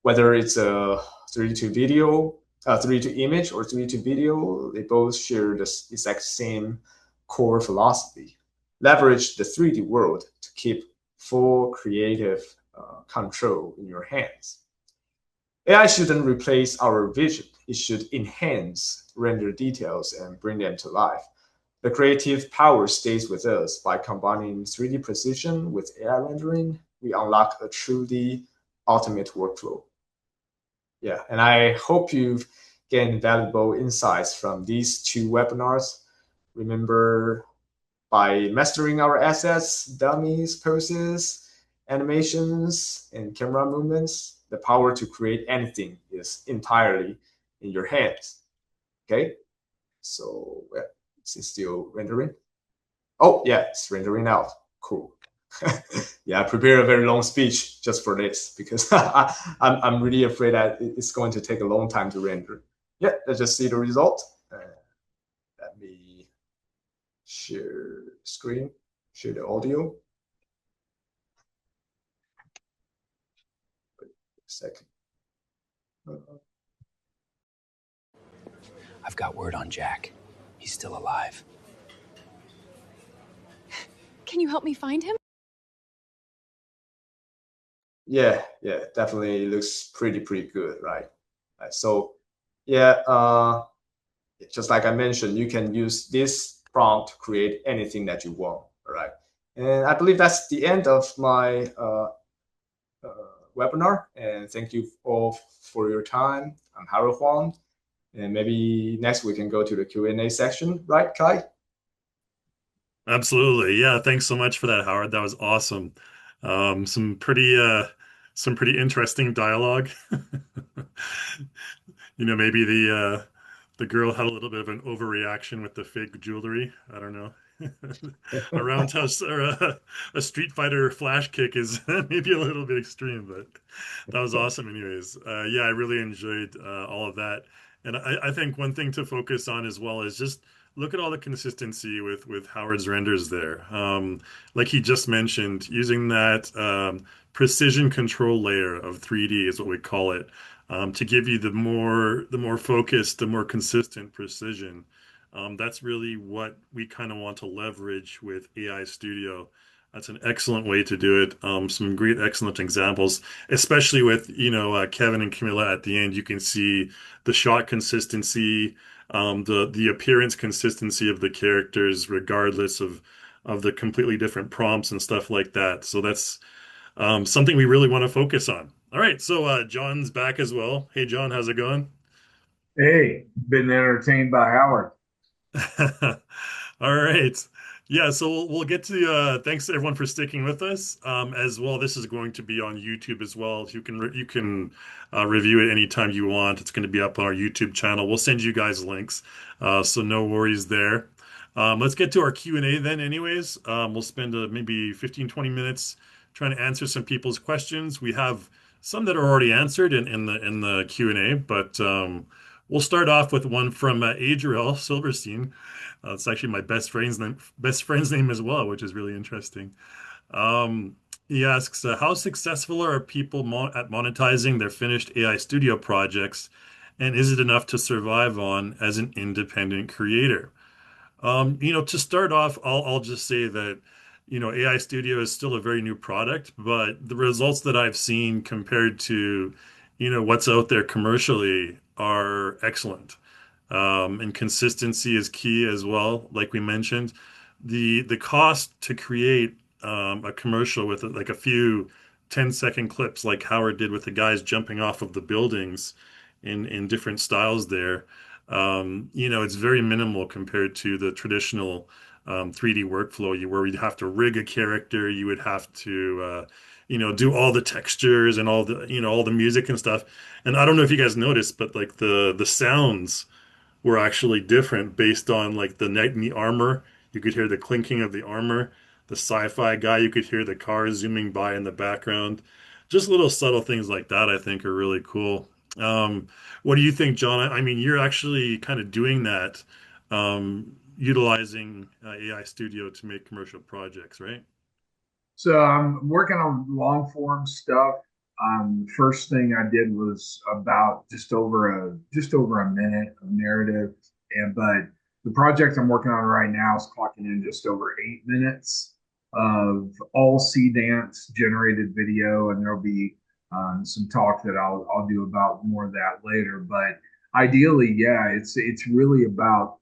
Whether it's a 3D to video, 3D to image, or 3D to video, they both share the exact same core philosophy. Leverage the 3D world to keep full creative control in your hands. AI shouldn't replace our vision. It should enhance render details and bring them to life. The creative power stays with us. By combining 3D precision with AI rendering, we unlock a truly ultimate workflow. Yeah, and I hope you've gained valuable insights from these 2 webinars. Remember, by mastering our assets, dummies, poses, animations, and camera movements, the power to create anything is entirely in your hands. Okay, so is it still rendering? Oh yeah, it's rendering out. Cool. Yeah, I prepared a very long speech just for this because I'm really afraid that it's going to take a long time to render. Yeah, let's just see the result. Let me share screen, share the audio. Wait a second. I've got word on Jack. He's still alive. Can you help me find him? Yeah, definitely looks pretty good, right? So yeah, just like I mentioned, you can use this prompt to create anything that you want, all right? And I believe that's the end of my webinar, and thank you all for your time. I'm Harold Huang, and maybe next we can go to the Q&A section, right, Kai? Absolutely. Yeah, thanks so much for that, Howard. That was awesome. Some pretty interesting dialogue. Maybe the girl had a little bit of an overreaction with the fake jewelry. I don't know. A roundhouse or a Street Fighter flash kick is maybe a little bit extreme, but that was awesome anyways. Yeah, I really enjoyed all of that. And I think one thing to focus on as well is just look at all the consistency with Howard's renders there. Like he just mentioned, using that precision control layer of 3D is what we call it, to give you the more focused, the more consistent precision. That's really what we kind of want to leverage with AI Studio. That's an excellent way to do it. Some great, excellent examples, especially with, Kevin and Camilla at the end. You can see the shot consistency, the appearance consistency of the characters, regardless of the completely different prompts and stuff like that. So that's something we really want to focus on. All right, so John's back as well. Hey, John, how's it going? Hey, been entertained by Howard. All right. Yeah, so we'll get to thanks everyone for sticking with us. As well, this is going to be on YouTube as well. You can review it anytime you want. It's going to be up on our YouTube channel. We'll send you guys links. So no worries there. Let's get to our Q&A then anyways. We'll spend maybe 15-20 minutes trying to answer some people's questions. We have some that are already answered in the Q&A, but we'll start off with one from Adriel Silverstein. It's actually my best friend's name as well, which is really interesting. He asks, how successful are people at monetizing their finished AI Studio projects, And is it enough to survive on as an independent creator? To start off, I'll just say that, AI Studio is still a very new product, but the results that I've seen compared to, what's out there commercially are excellent. And consistency is key as well, like we mentioned. The cost to create a commercial with like a few 10-second clips, like Howard did with the guys jumping off of the buildings in different styles there, it's very minimal compared to the traditional 3D workflow where you'd have to rig a character, you would have to do all the textures and all the music and stuff. And I don't know if you guys noticed, but like the sounds were actually different based on like the knight in the armor. You could hear the clinking of the armor. The sci-fi guy, you could hear the cars zooming by in the background. Just little subtle things like that, I think, are really cool. What do you think, John? I mean, you're actually kind of doing that, utilizing AI Studio to make commercial projects, right? So I'm working on long form stuff. First thing I did was about just over a minute of narrative, and but the project I'm working on right now is clocking in just over 8 minutes of all CDENS generated video, and there'll be some talk that I'll do about more of that later. But ideally, yeah, it's really about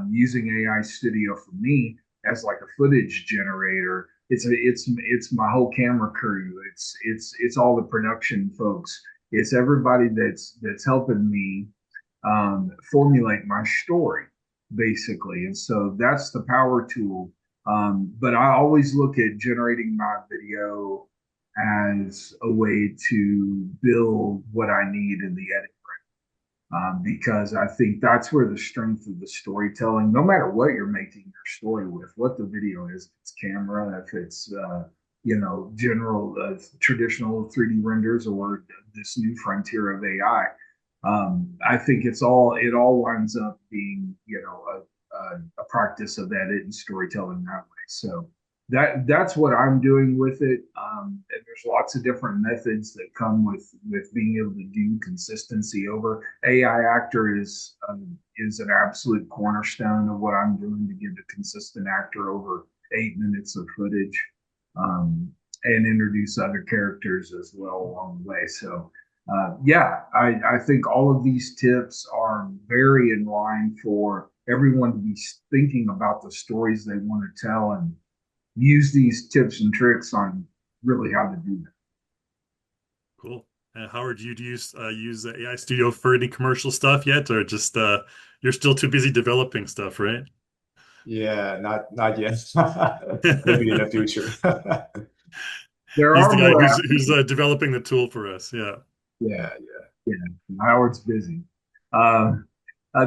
using AI Studio for me as like a footage generator. It's my whole camera crew. It's all the production folks. It's everybody that's helping me formulate my story, basically. And so that's the power tool. But I always look at generating my video as a way to build what I need in the edit, because I think that's where the strength of the storytelling, no matter what you're making your story with, what the video is, if it's camera, if it's general traditional 3D renders, or this new frontier of AI. I think it all winds up being a practice of edit and storytelling that way. So that's what I'm doing with it. And there's lots of different methods that come with being able to do consistency over. AI actor is an absolute cornerstone of what I'm doing to give a consistent actor over 8 minutes of footage, and introduce other characters as well along the way. So yeah, I think all of these tips are very in line for everyone to be thinking about the stories they want to tell, and use these tips and tricks on really how to do that. Cool. Howard, do you use AI Studio for any commercial stuff yet, or just you're still too busy developing stuff, right? Yeah, not yet. Maybe in the future. There He's are the guy more who's developing the tool for us. Yeah. Yeah, Yeah, Howard's busy. Um,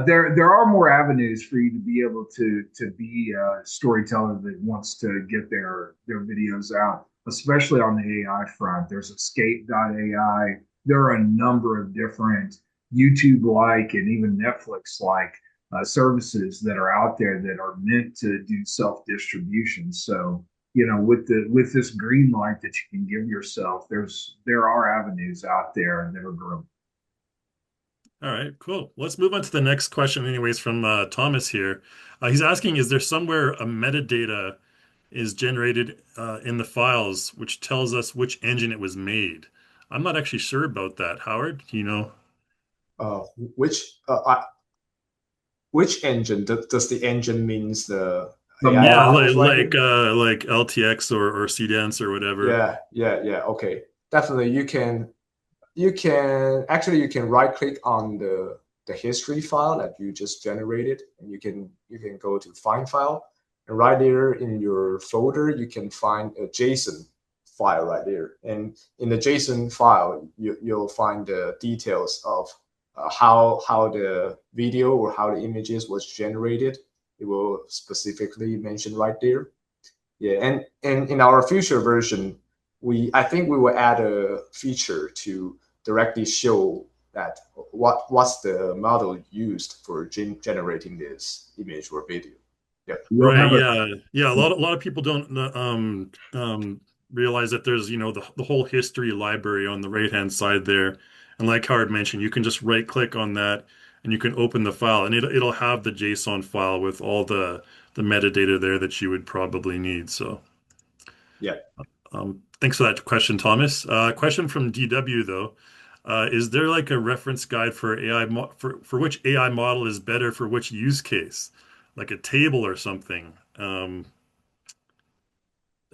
there are more avenues for you to be able to be a storyteller that wants to get their videos out, especially on the AI front. There's Escape.ai. There are a number of different YouTube-like and even Netflix-like services that are out there that are meant to do self-distribution. So, with this green light that you can give yourself, there are avenues out there that are growing. All right, cool. Let's move on to the next question, anyways, from Thomas here. He's asking, is there somewhere a metadata is generated in the files which tells us which engine it was made? I'm not actually sure about that. Howard, do you know? uh, which which engine does the engine means the The AI Yeah, model. models right here? like LTX or CDENS or whatever. Yeah. Okay, definitely. You can right click on the history file that you just generated, and you can go to find file, and right there in your folder you can find a JSON file right there. And in the JSON file, you'll find the details of how the video or how the images was generated. It will specifically mention right there. Yeah, and in our future version, I think we will add a feature to directly show that what's the model used for generating this image or video. Yep. You'll Right, have a yeah. Yeah, a lot of people don't realize that there's, the whole history library on the right-hand side there. And like Howard mentioned, you can just right click on that and you can open the file, and it'll have the JSON file with all the metadata there that you would probably need. So Yeah. thanks for that question, Thomas. Question from DW though. Is there like a reference guide for for which AI model is better for which use case, like a table or something? I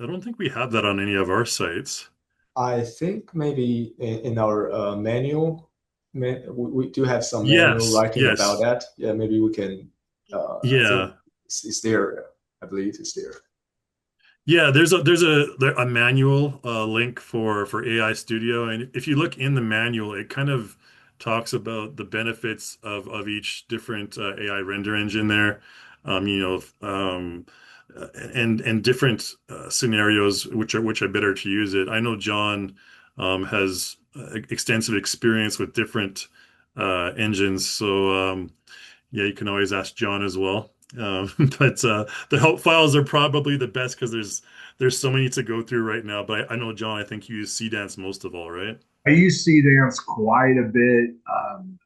don't think we have that on any of our sites. I think maybe in our manual, we do have some manual Yes, writing about yes. that. Yeah, maybe we can. I think Yeah. it's there. I believe it's there. Yeah, there's a manual link for AI Studio, and if you look in the manual, it kind of talks about the benefits of each different AI render engine there, you know, and different scenarios which are better to use it. I know John has extensive experience with different engines, so yeah, you can always ask John as well. But the help files are probably the best because there's so many to go through right now. But I know John, I think you use CDENS most of all, right? I use CDENS quite a bit.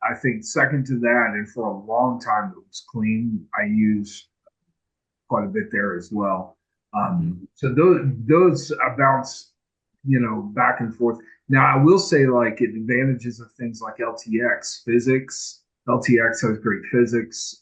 I think second to that, and for a long time it was clean. I used quite a bit there as well. Mm. So those bounce, back and forth. Now I will say, like, advantages of things like LTX physics. LTX has great physics.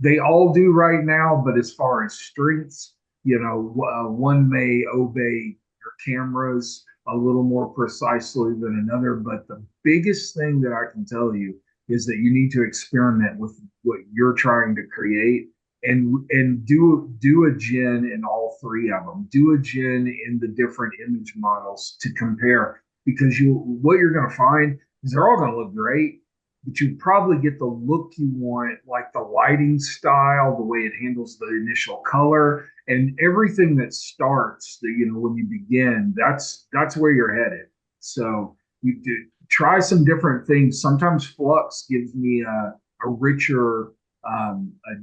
They all do right now, but as far as strengths, one may obey your cameras a little more precisely than another. But the biggest thing that I can tell you is that you need to experiment with what you're trying to create, and do a gen in all three of them. Do a gen in the different image models to compare, because what you're going to find is they're all going to look great, but you probably get the look you want, like the lighting style, the way it handles the initial color, and everything that starts. When you begin, that's where you're headed. So you do try some different things. Sometimes Flux gives me a richer, a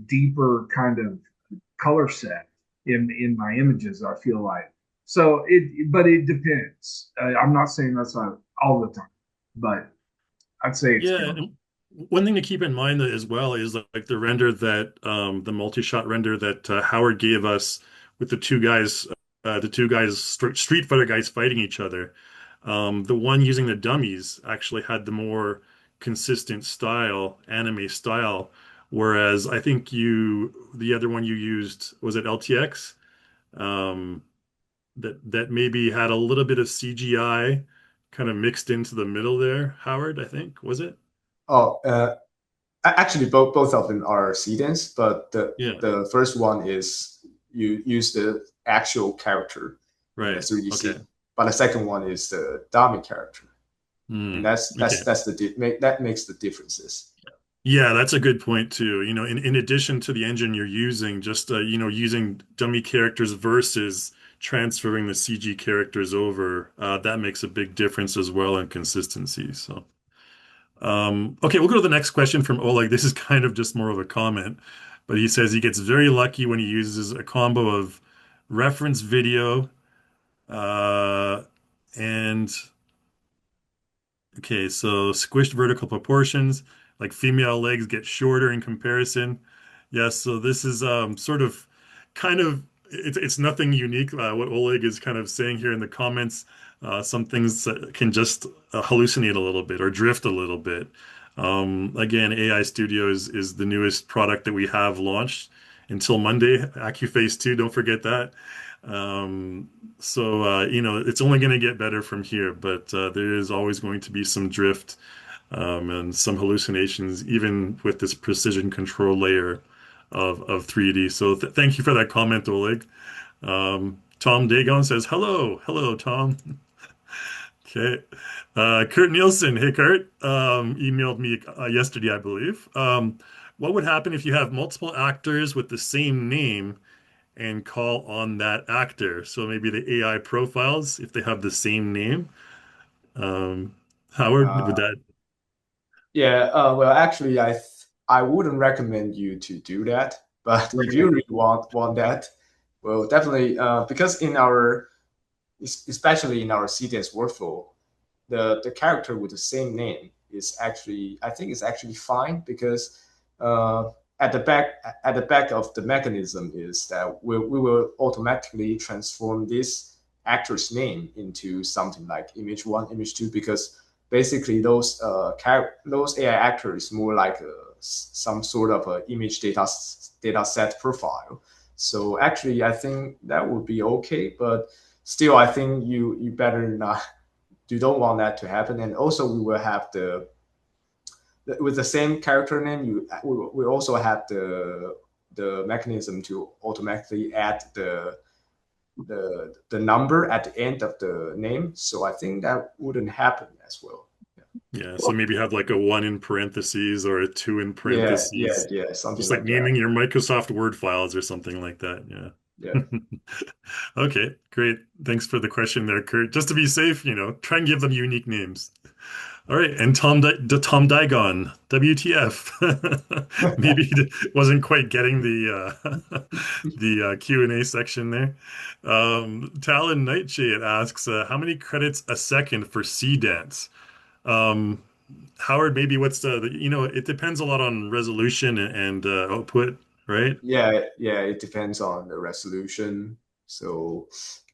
deeper kind of color set in my images. I feel like but it depends. I'm not saying that's not all the time, but I'd say it's Yeah, good. and one thing to keep in mind as well is like the render that the multi-shot render that Howard gave us with the two guys, Street Fighter guys fighting each other. The one using the dummies actually had the more consistent style, anime style, whereas I think the other one you used, was it LTX? Um, that maybe had a little bit of CGI kind of mixed into the middle there, Howard, I think, was it? Oh, actually, both of them are CDENS, but Yeah, the first one is you use the actual character in the right. 3D Okay. scene, but the second one is the dummy character, and Hmm. that's Okay. that's the that makes the differences. Yeah, that's a good point too. In addition to the engine you're using, just using dummy characters versus transferring the CG characters over, that makes a big difference as well in consistency. So, okay, we'll go to the next question from Oleg. This is kind of just more of a comment, but he says he gets very lucky when he uses a combo of reference video, uh, and okay, so squished vertical proportions, like female legs get shorter in comparison. Yes, so this is sort of kind of it's nothing unique. What Oleg is kind of saying here in the comments, some things can just hallucinate a little bit or drift a little bit. Again, AI Studio is the newest product that we have launched until Monday. AccuFace 2, don't forget that. Um, so, it's only going to get better from here, but there is always going to be some drift and some hallucinations, even with this precision control layer of 3D. So thank you for that comment, Oleg. Tom Dagon says, hello. Hello, Tom. Okay. Kurt Nielsen. Hey, Kurt. Emailed me yesterday, I believe. What would happen if you have multiple actors with the same name and call on that actor? So maybe the AI profiles, if they have the same name. Um, Howard, would Uh, that? yeah, well, actually, I wouldn't recommend you to do that. But if you Right. really want that, well, definitely, because especially in our CDS workflow, the character with the same name is actually, I think it's actually fine, because at the back of the mechanism is that we will automatically transform this actor's name into something like image one, image two, because basically those AI actors more like some sort of a image data set profile. So actually, I think that would be okay, but still, I think you better not. You don't want that to happen. And also, we will have with the same character name. We also have the mechanism to automatically add the number at the end of the name. So I think that wouldn't happen as well. Yeah, so maybe have like a one in parentheses or a two in Yeah, parentheses. something Just like like that. naming your Microsoft Word files or something like that. Yeah. Yeah. Okay, great. Thanks for the question there, Kurt. Just to be safe, try and give them unique names. All right, and Tom Digon, WTF? Maybe he wasn't quite getting the Q&A section there. Talon Nightshade asks, how many credits a second for CDENS? Howard, maybe what's it depends a lot on resolution and output, right? Yeah, it depends on the resolution. So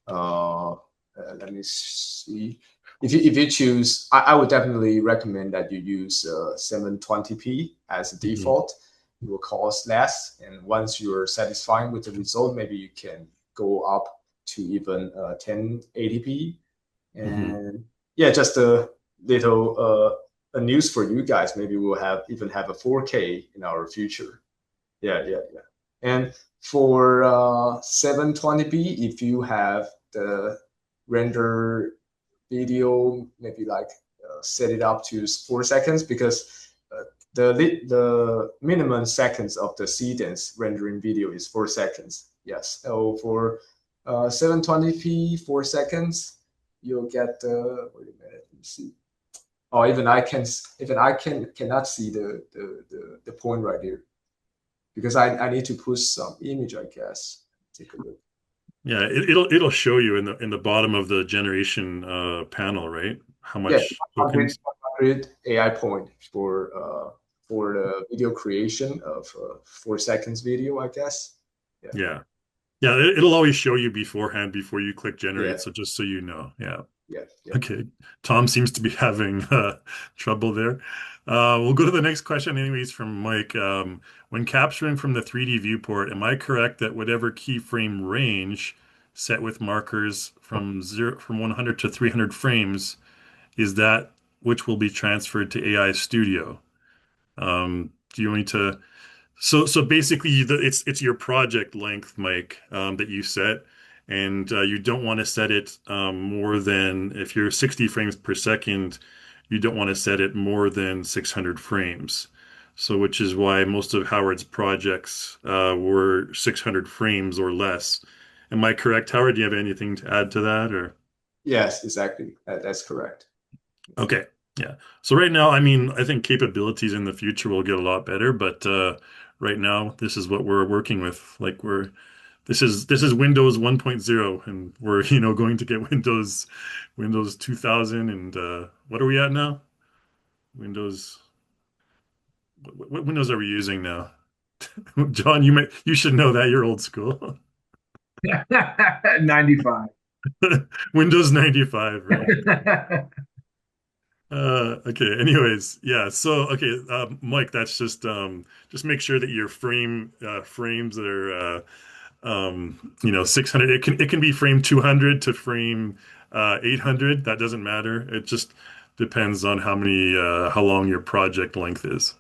let me see. If you choose, I would definitely recommend that you use 720p as a default. It will cost less, and once you're satisfied with the result, maybe you can go up to even 1080p. And yeah, just a little a news for you guys. Maybe we'll even have a 4K in our future. Yeah. And for 720p, if you have the render video, maybe like set it up to 4 seconds, because the minimum seconds of the CDENS rendering video is 4 seconds. Yes. So for 720p, 4 seconds, you'll get wait a minute, let me see. Oh, even I cannot see the point right here, because I need to push some image, I guess. Take a look. Yeah, it'll show you in the bottom of the generation panel, right? How much tokens? 100 AI point for the video creation of 4 seconds video, I guess. Yeah. It'll always show you beforehand before you click generate. Yeah. So just so you know, yeah. Yeah. Okay. Tom seems to be having trouble there. We'll go to the next question anyways from Mike. When capturing from the 3D viewport, am I correct that whatever keyframe range set with markers from 100 to 300 frames is that which will be transferred to AI Studio? Do you want me to? So basically, it's your project length, Mike, that you set, and you don't want to set it more than, if you're 60 frames per second, you don't want to set it more than 600 frames. So which is why most of Howard's projects were 600 frames or less. Am I correct, Howard? Do you have anything to add to that, or? Yes, exactly. That's correct. Okay. Yeah. So right now, I mean, I think capabilities in the future will get a lot better, but right now, this is what we're working with. Like this is Windows 1.0, and we're going to get Windows 2000, and what are we at now? Windows. What Windows are we using now? John, you should know that, you're old school. 95. Windows 95, right? Okay. Anyways, yeah. So, okay, Mike, that's just make sure that your frames are 600. It can be frame 200 to frame 800. That doesn't matter. It just depends on how long your project length is.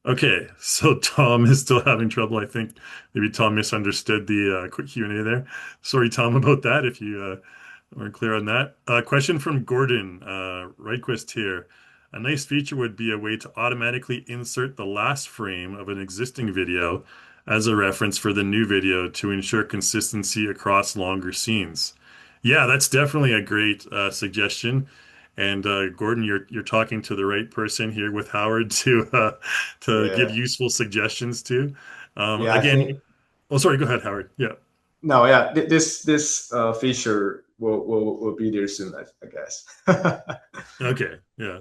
Okay. So Tom is still having trouble. I think maybe Tom misunderstood the quick Q&A there. Sorry, Tom, about that. If you we're clear on that. Question from Gordon Reitquist here. A nice feature would be a way to automatically insert the last frame of an existing video as a reference for the new video to ensure consistency across longer scenes. Yeah, that's definitely a great suggestion. And Gordon, you're talking to the right person here with Howard to give useful suggestions to. Again, oh, sorry, go ahead, Howard. Yeah. No, yeah, this feature will be there soon, I guess. Okay, yeah,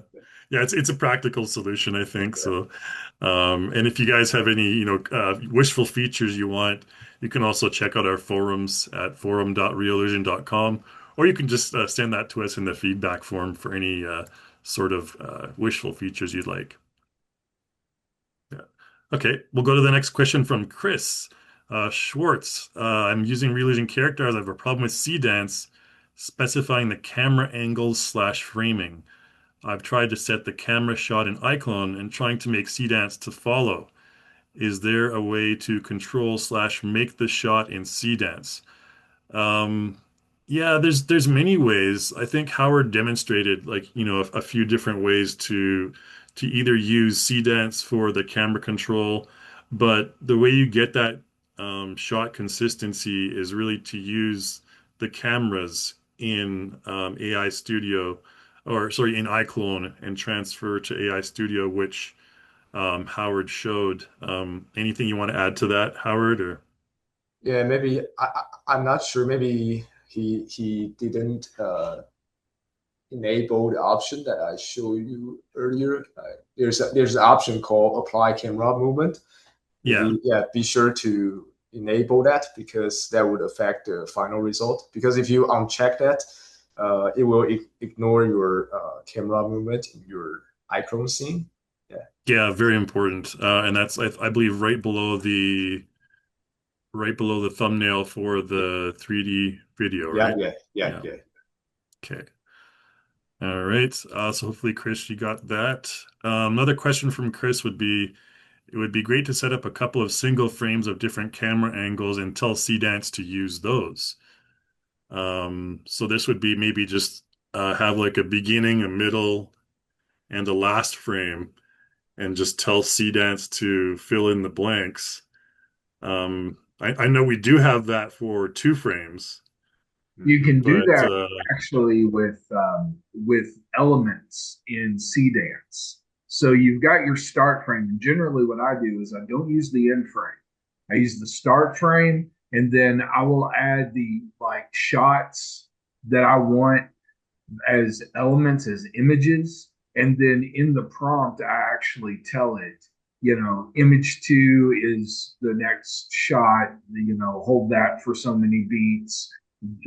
yeah. It's a practical solution, I think. So, and if you guys have any, wishful features you want, you can also check out our forums at forum.realillusion.com, or you can just send that to us in the feedback form for any sort of wishful features you'd like. Yeah. Okay, we'll go to the next question from Chris Schwartz. I'm using Real Illusion characters. I have a problem with CDENS specifying the camera angles / framing. I've tried to set the camera shot in iClone and trying to make CDENS to follow. Is there a way to control / make the shot in CDENS? Yeah, there's many ways. I think Howard demonstrated a few different ways to either use CDENS for the camera control, but the way you get that shot consistency is really to use the cameras in AI Studio, or sorry, in iClone, and transfer to AI Studio, which Howard showed. Anything you want to add to that, Howard? Or Yeah, maybe I'm not sure. Maybe he didn't enable the option that I showed you earlier. There's an option called apply camera movement. yeah, Be sure to enable that, because that would affect the final result. Because if you uncheck that, it will ignore your camera movement in your iClone scene. yeah, very important. And that's I believe right below the thumbnail for the 3D video, right? Yeah. Okay. All right. So hopefully, Chris, you got that. Another question from Chris would be, it would be great to set up a couple of single frames of different camera angles and tell CDENS to use those. So this would be maybe just have like a beginning, a middle, and a last frame, and just tell CDENS to fill in the blanks. I know we do have that for 2 frames, You can do but that actually with elements in CDENS. So you've got your start frame, and generally what I do is I don't use the end frame. I use the start frame, and then I will add the shots that I want as elements, as images, and then in the prompt I actually tell it, image 2 is the next shot, hold that for so many beats,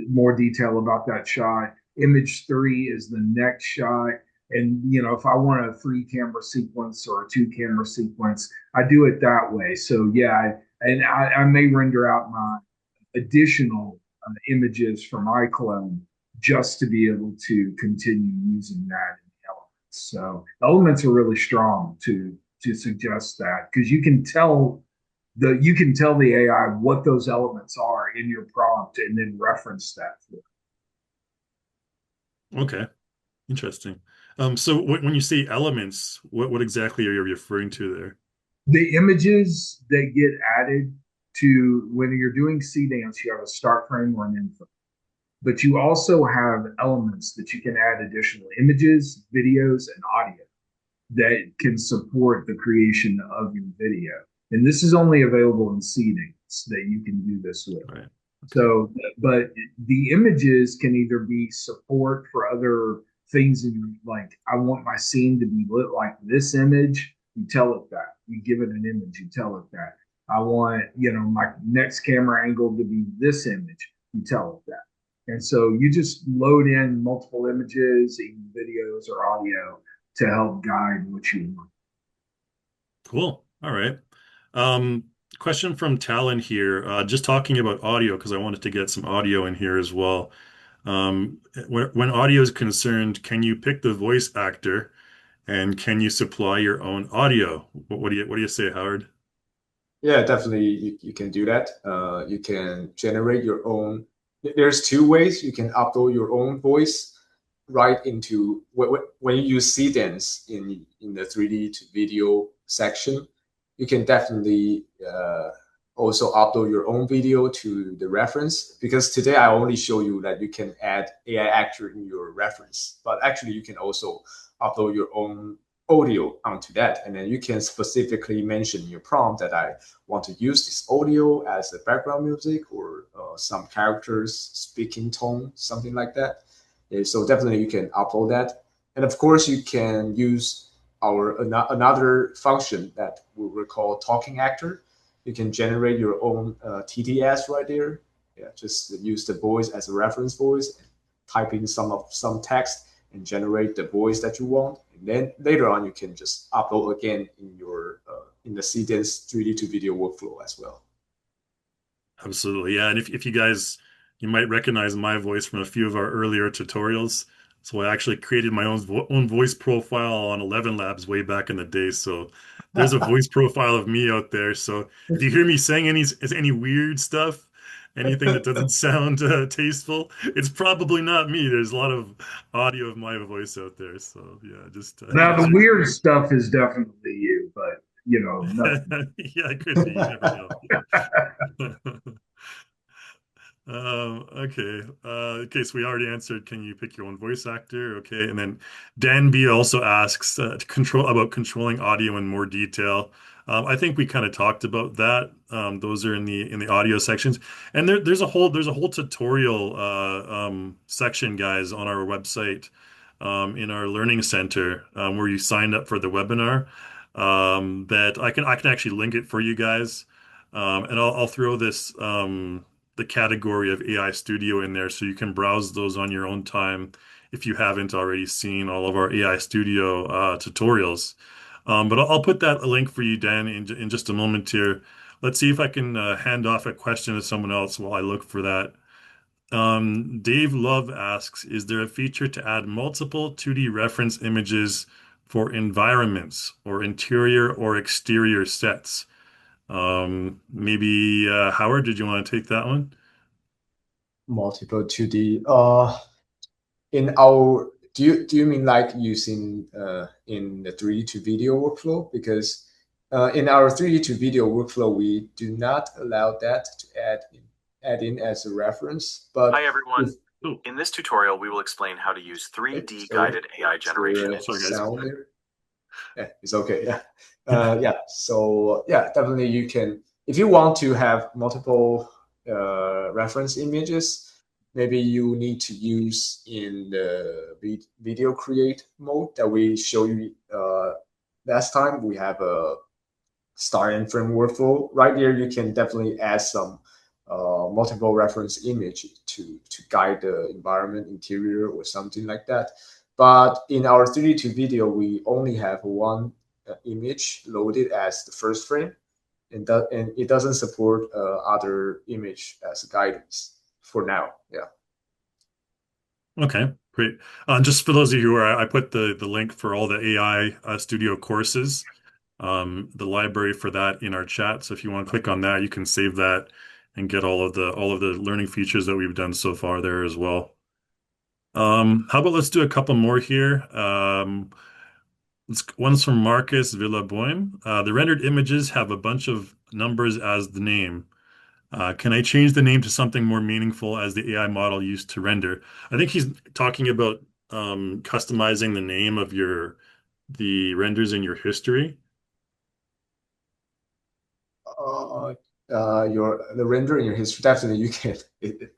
more detail about that shot. Image 3 is the next shot. And, if I want a 3 camera sequence or a 2 camera sequence, I do it that way. So, yeah, I may render out my additional images from iClone just to be able to continue using that in the elements. So, elements are really strong to suggest that, because you can tell the AI what those elements are in your prompt and then reference that for it. okay, interesting. So when you say elements, what exactly are you referring to there? The images that get added to, when you're doing CDENS, you have a start frame or an end frame. But you also have elements that you can add additional images, videos, and audio that can support the creation of your video. And this is only available in CDENS that you can do this with. Right. Okay. So, but the images can either be support for other things in your, like, I want my scene to be lit like this image, you tell it that. You give it an image, you tell it that. I want, my next camera angle to be this image, you tell it that. And so you just load in multiple images, even videos or audio, to help guide what you want. Cool. All right. Question from Talon here. Just talking about audio, because I wanted to get some audio in here as well. When audio is concerned, can you pick the voice actor, and can you supply your own audio? What do you say, Howard? Yeah, definitely you can do that. You can generate your own. There's 2 ways you can upload your own voice right into, when you use CDENS in the 3D to video section. You can definitely also upload your own video to the reference, because today I only show you that you can add AI actor in your reference, but actually you can also upload your own audio onto that, and then you can specifically mention in your prompt that I want to use this audio as a background music or some characters speaking tone, something like that. So definitely you can upload that, and of course you can use our another function that we call talking actor. You can generate your own TTS right there. Yeah, just use the voice as a reference voice, type in some text, and generate the voice that you want. And then later on, you can just upload again in your in the CDENS 3D to video workflow as well. Absolutely. Yeah. And if you guys, you might recognize my voice from a few of our earlier tutorials. So I actually created my own voice profile on 11 Labs way back in the day. So there's a voice profile of me out there. So if you hear me saying any weird stuff, anything that doesn't sound tasteful, it's probably not me. There's a lot of audio of my voice out there. So yeah, just Now the weird stuff is definitely you, but nothing. yeah, it could be. You never know. Okay. Okay, so we already answered, can you pick your own voice actor? Okay. And then Dan B also asks about controlling audio in more detail. I think we kind of talked about that. Those are in the audio sections. And there's a whole tutorial section, guys, on our website, in our learning center, where you signed up for the webinar. That I can actually link it for you guys. And I'll throw this the category of AI Studio in there so you can browse those on your own time if you haven't already seen all of our AI Studio tutorials. But I'll put that link for you, Dan, in just a moment here. Let's see if I can hand off a question to someone else while I look for that. Dave Love asks, is there a feature to add multiple 2D reference images for environments or interior or exterior sets? Maybe Howard, did you want to take that one? Multiple 2D. In our do you mean like using in the 3D to video workflow? Because in our 3D to video workflow, we do not allow that to add in as a reference. But hi everyone. Ooh. In this tutorial, we will explain how to use 3D guided AI generation. Sorry, sound there. Yeah, it's okay. Yeah, yeah. So yeah, definitely you can, if you want to have multiple reference images, maybe you need to use in the video create mode that we show you last time. We have a start and frame workflow right there. You can definitely add some multiple reference image to guide the environment, interior, or something like that. But in our 3D to video, we only have one image loaded as the first frame, and it doesn't support other image as guidance for now. Yeah. Okay, great. Just for those of you who are, I put the link for all the AI Studio courses, the library for that in our chat. So if you want to click on that, you can save that and get all of the learning features that we've done so far there as well. How about let's do a couple more here. One's from Marcus Villaboim. The rendered images have a bunch of numbers as the name. Can I change the name to something more meaningful as the AI model used to render? I think he's talking about customizing the name of the renders in your history. The render in your history, definitely you can.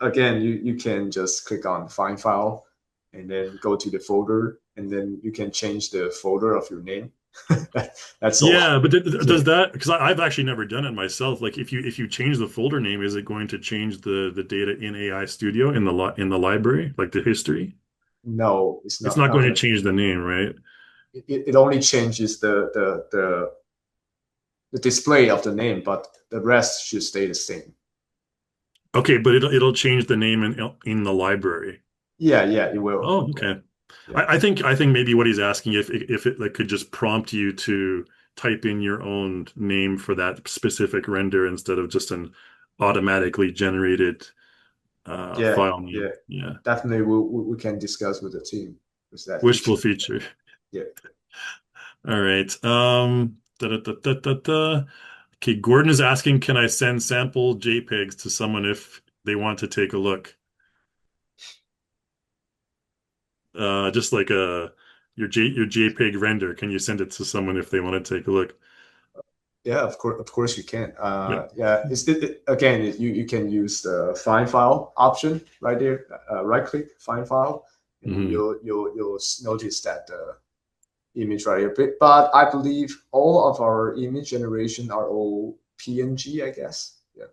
Again, you can just click on find file and then go to the folder, and then you can change the folder of your name. That's all. Yeah, but does that, because I've actually never done it myself. Like if you change the folder name, is it going to change the data in AI Studio in the library, like the history? No, it's not. It's not going to change the name, right? It only changes the display of the name, but the rest should stay the same. Okay, but it'll change the name in the library. Yeah, it will. Oh, okay. Yeah. I think maybe what he's asking if it like could just prompt you to type in your own name for that specific render instead of just an automatically generated file name. Yeah. Definitely we can discuss with the team with that Wishful feature. Yeah. All right. Okay, Gordon is asking, can I send sample JPEGs to someone if they want to take a look? Just like a your JPEG render. Can you send it to someone if they want to take a look? Yeah, of course you can. Yeah. Yeah, again, you can use the find file option right there. Right click, find file, and Hmm. you'll notice that image right here. But I believe all of our image generation are all PNG, I guess. Yeah.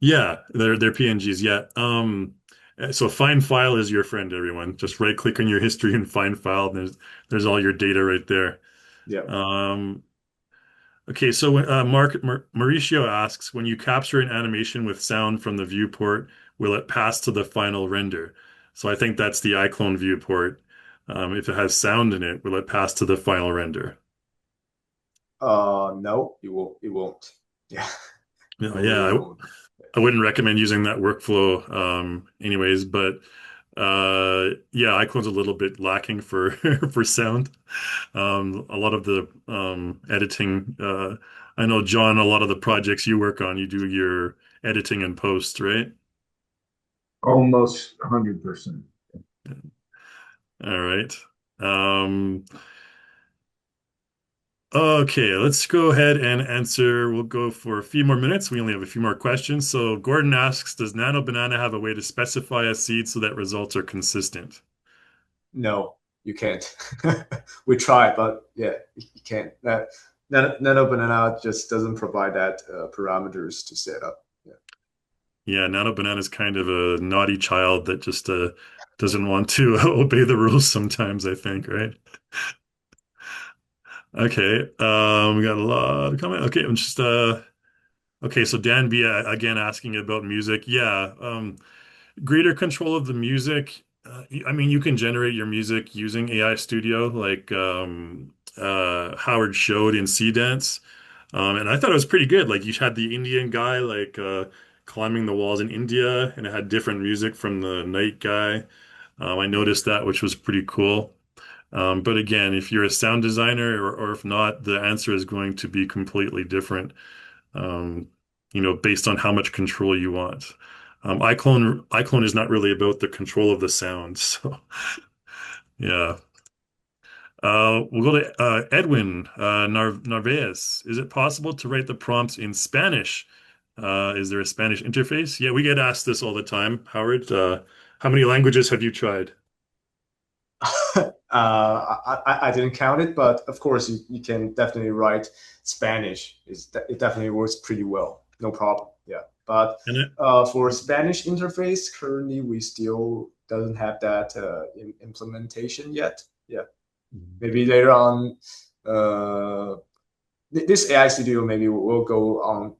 Yeah, they're PNGs. Yeah. So find file is your friend, everyone. Just right click on your history and find file. And there's all your data right there. Yeah. Um, okay, so Mauricio asks, when you capture an animation with sound from the viewport, will it pass to the final render? So I think that's the iClone viewport. If it has sound in it, will it pass to the final render? No, it won't. It won't. Yeah. No, It yeah, really won't. I wouldn't recommend using that workflow, anyways. But yeah, iClone's a little bit lacking for for sound. A lot of the editing. I know, John, a lot of the projects you work on, you do your editing and post, right? Almost 100%. All right. Um, okay, let's go ahead and answer. We'll go for a few more minutes. We only have a few more questions. So Gordon asks, does Nano Banana have a way to specify a seed so that results are consistent? No, you can't. We tried, but yeah, you can't. Nano Banana just doesn't provide that parameters to set up. Yeah. Yeah, Nano Banana is kind of a naughty child that just doesn't want to obey the rules sometimes, I think, right? Okay, we got a lot of comment. Okay, I'm just okay, so Dan B again asking about music. Yeah, greater control of the music. I mean, you can generate your music using AI Studio, like Howard showed in CDENS. And I thought it was pretty good. Like you had the Indian guy like climbing the walls in India, and it had different music from the night guy. I noticed that, which was pretty cool. But again, if you're a sound designer or if not, the answer is going to be completely different. Um, based on how much control you want. iClone is not really about the control of the sound. So yeah. We'll go to Edwin Narvaez. Is it possible to write the prompts in Spanish? Is there a Spanish interface? Yeah, we get asked this all the time, Howard. How many languages have you tried? I didn't count it, but of course you can definitely write Spanish. It definitely works pretty well, no problem. Yeah, but And it, for Spanish interface, currently we still doesn't have that implementation yet. Yeah, maybe later on, uh, this AI Studio maybe will go on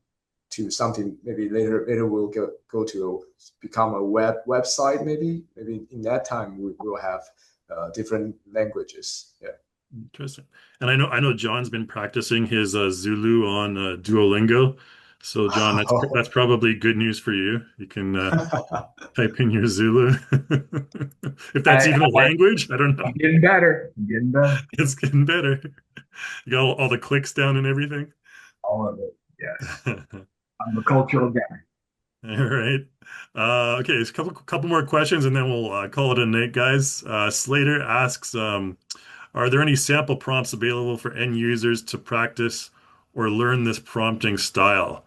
to something. Maybe later we'll go to become a website. Maybe in that time we will have different languages. Yeah. Interesting. And I know John's been practicing his Zulu on Duolingo. So John, that's probably good news for you. You can type in your Zulu. If that's I, even a I, language, I don't know. I'm getting better. I'm getting better. It's getting better. You got all the clicks down and everything. All of it. Yes. I'm a cultural guy. All right. Okay, it's a couple more questions and then we'll call it a night, guys. Slater asks, are there any sample prompts available for end users to practice or learn this prompting style?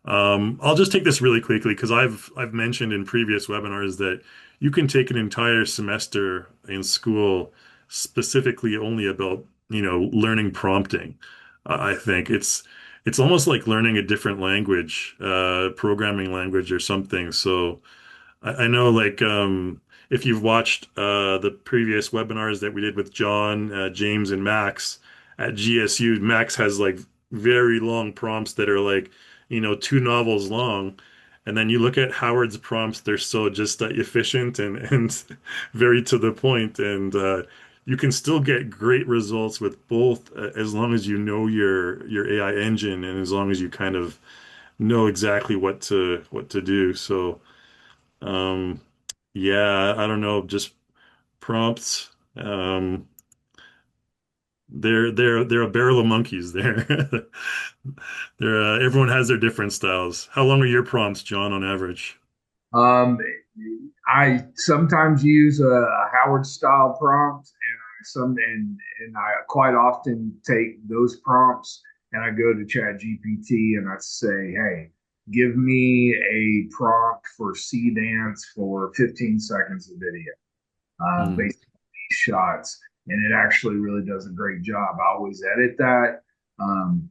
I'll just take this really quickly because I've mentioned in previous webinars that you can take an entire semester in school specifically only about, learning prompting. I think it's almost like learning a different language, programming language or something. So I know, like, if you've watched the previous webinars that we did with John, James, and Max at GSU, Max has like very long prompts that are like, two novels long. And then you look at Howard's prompts, they're so just efficient and very to the point. And you can still get great results with both as long as you know your AI engine and as long as you kind of know exactly what to do. So um, yeah, I don't know, just prompts. They're a barrel of monkeys there. Everyone has their different styles. How long are your prompts, John, on average? Um, I sometimes use a Howard style prompt, And I quite often take those prompts and I go to Chat GPT and I say, hey, give me a prompt for CDENS for 15 seconds of video Mm. based on these shots. And it actually really does a great job. I always edit that and,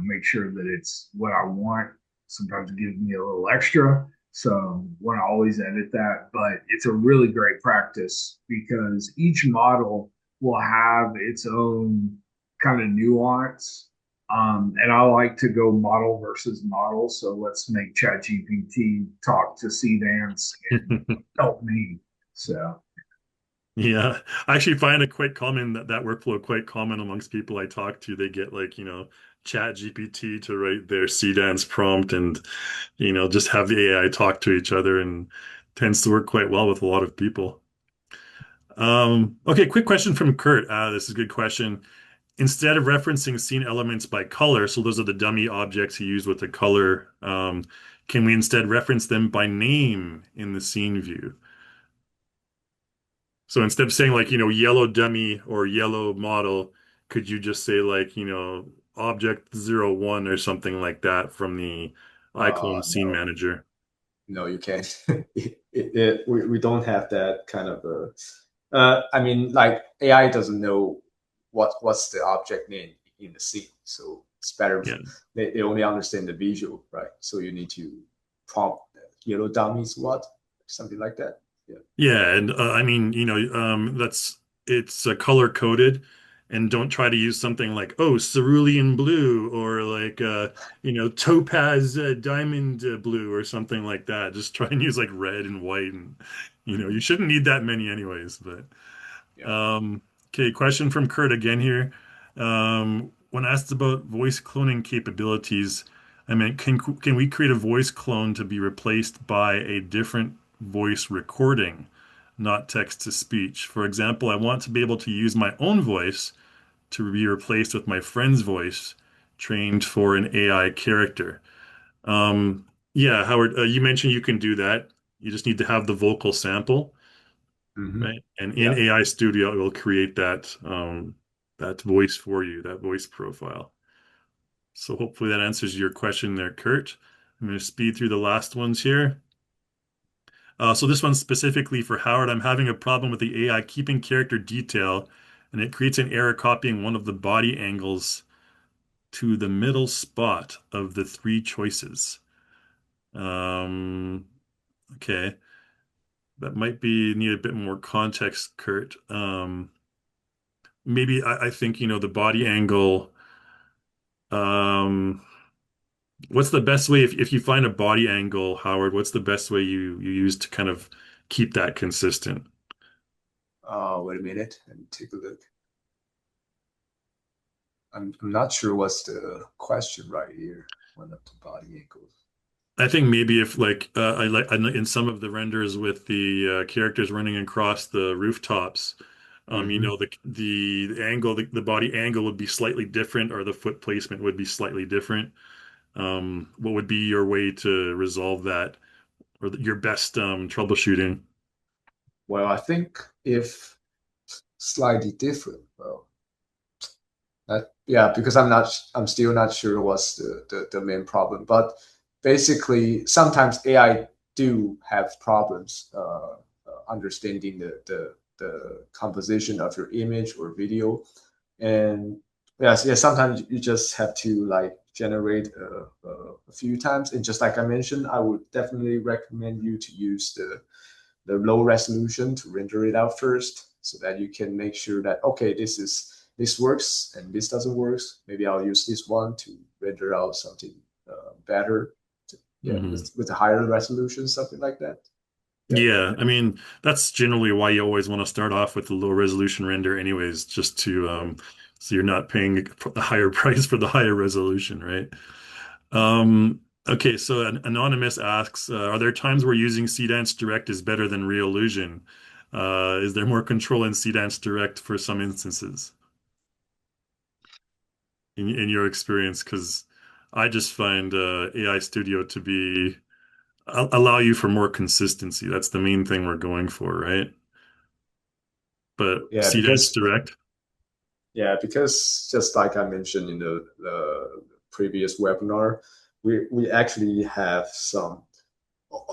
make sure that it's what I want. Sometimes it gives me a little extra. So want to always edit that, but it's a really great practice because each model will have its own kind of nuance. And I like to go model versus model. So let's make ChatGPT talk to CDance and help me. So Yeah, I actually find it quite common that workflow quite common amongst people I talk to. They get like, Chat GPT to write their CDANS prompt and, just have the AI talk to each other and tends to work quite well with a lot of people. Okay, quick question from Kurt. This is a good question. Instead of referencing scene elements by color, so those are the dummy objects you use with the color, can we instead reference them by name in the scene view? So instead of saying like, yellow dummy or yellow model, could you just say like, object 01 or something like that from the iClone scene No, manager? no, you can't. We don't have that kind of I mean, like AI doesn't know what's the object name in the scene, so it's better. Yeah. They only understand the visual, right? So you need to prompt yellow dummies what something like that. Yeah. Yeah, and I mean, it's color coded, and don't try to use something like cerulean blue or like topaz diamond blue or something like that. Just try and use like red and white, and you shouldn't need that many anyways. But Yeah. okay, question from Kurt again here. When asked about voice cloning capabilities, I mean, can we create a voice clone to be replaced by a different voice recording, not text to speech? For example, I want to be able to use my own voice to be replaced with my friend's voice trained for an AI character. Yeah, Howard, you mentioned you can do that. You just need to have the vocal sample, Hmm. right? And in Yeah. AI Studio, it will create that voice for you, that voice profile. So hopefully that answers your question there, Kurt. I'm going to speed through the last ones here. So this one's specifically for Howard. I'm having a problem with the AI keeping character detail, and it creates an error copying one of the body angles to the middle spot of the three choices. Um, okay, that might be need a bit more context, Kurt. Maybe I think the body angle. Um, what's the best way if you find a body angle, Howard? What's the best way you use to kind of keep that consistent? Wait a minute and take a look. I'm not sure what's the question right here. One of the body angles. I think maybe if like I know in some of the renders with the characters running across the rooftops, Hmm. the angle, the body angle would be slightly different, or the foot placement would be slightly different. What would be your way to resolve that, or your best troubleshooting? Well, I think if slightly different, well, yeah, because I'm still not sure what's the main problem. But basically, sometimes AI do have problems understanding the composition of your image or video, and yes, yeah, sometimes you just have to like generate a few times. And just like I mentioned, I would definitely recommend you to use the low resolution to render it out first so that you can make sure that okay, this works and this doesn't work. Maybe I'll use this one to render out something better. Yeah, Mhm. with a higher resolution, something like that. Yeah. Yeah, I mean that's generally why you always want to start off with the low resolution render, anyways, just to so you're not paying a higher price for the higher resolution, right? Okay, so an anonymous asks, are there times where using CDance Direct is better than Reallusion? Is there more control in CDance Direct for some instances in your experience? Because I just find AI Studio to be allow you for more consistency. That's the main thing we're going for, right? but Yeah, CDENS direct. because just like I mentioned in the previous webinar, we actually have some.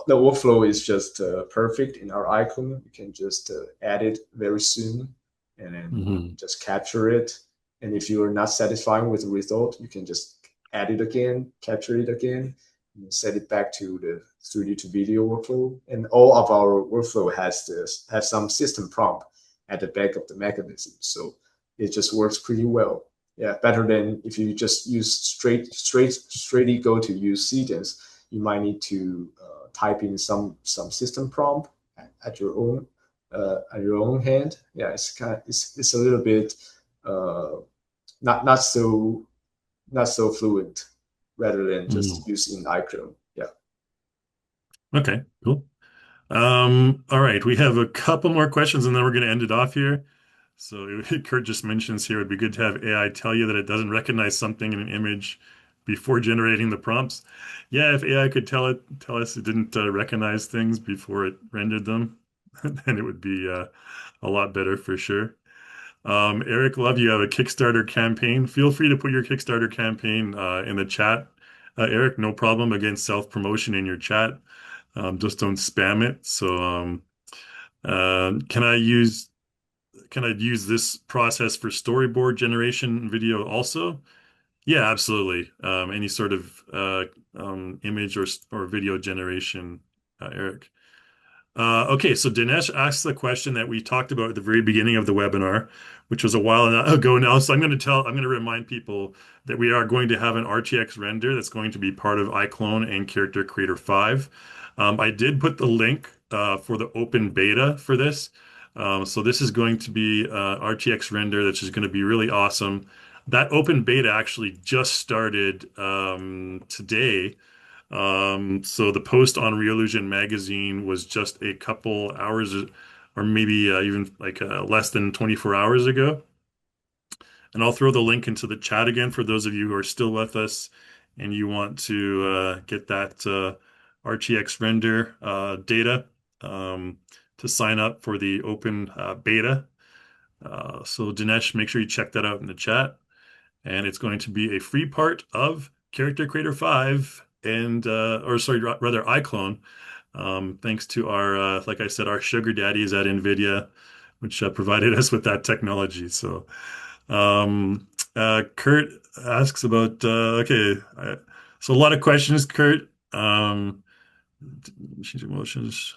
The workflow is just perfect in our icon. You can just add it very soon and then just capture it. And if you are not satisfied with the result, you can just add it again, capture it again, and set it back to the 3D to video workflow. And all of our workflow has some system prompt at the back of the mechanism. So it just works pretty well. Yeah, better than if you just use straightly go to use CDENS. You might need to type in some system prompt at your own hand. Yeah, it's a little bit not so fluent rather than just using iClone. Yeah. Okay, cool. All right, we have a couple more questions and then we're going to end it off here. So Kurt just mentions here, it'd be good to have AI tell you that it doesn't recognize something in an image before generating the prompts. Yeah, if AI could tell us it didn't recognize things before it rendered them, then it would be a lot better for sure. Eric Love, you have a Kickstarter campaign. Feel free to put your Kickstarter campaign in the chat. Eric, no problem. Again, self-promotion in your chat. Just don't spam it. So can I use this process for storyboard generation video also? Yeah, absolutely. Any sort of image or video generation, Eric. Okay, so Dinesh asked the question that we talked about at the very beginning of the webinar, which was a while ago now. So I'm going to remind people that we are going to have an RTX render that's going to be part of iClone and Character Creator 5. I did put the link for the open beta for this. So this is going to be RTX render that's just going to be really awesome. That open beta actually just started today. So the post on Reallusion magazine was just a couple hours or maybe even like less than 24 hours ago. And I'll throw the link into the chat again for those of you who are still with us and you want to get that RTX render data to sign up for the open beta. So Dinesh, make sure you check that out in the chat. And it's going to be a free part of Character Creator 5 and or sorry, rather iClone. Thanks to our like I said, our sugar daddies at NVIDIA, which provided us with that technology. So Kurt asks about okay, so a lot of questions, Kurt. Machine emotions.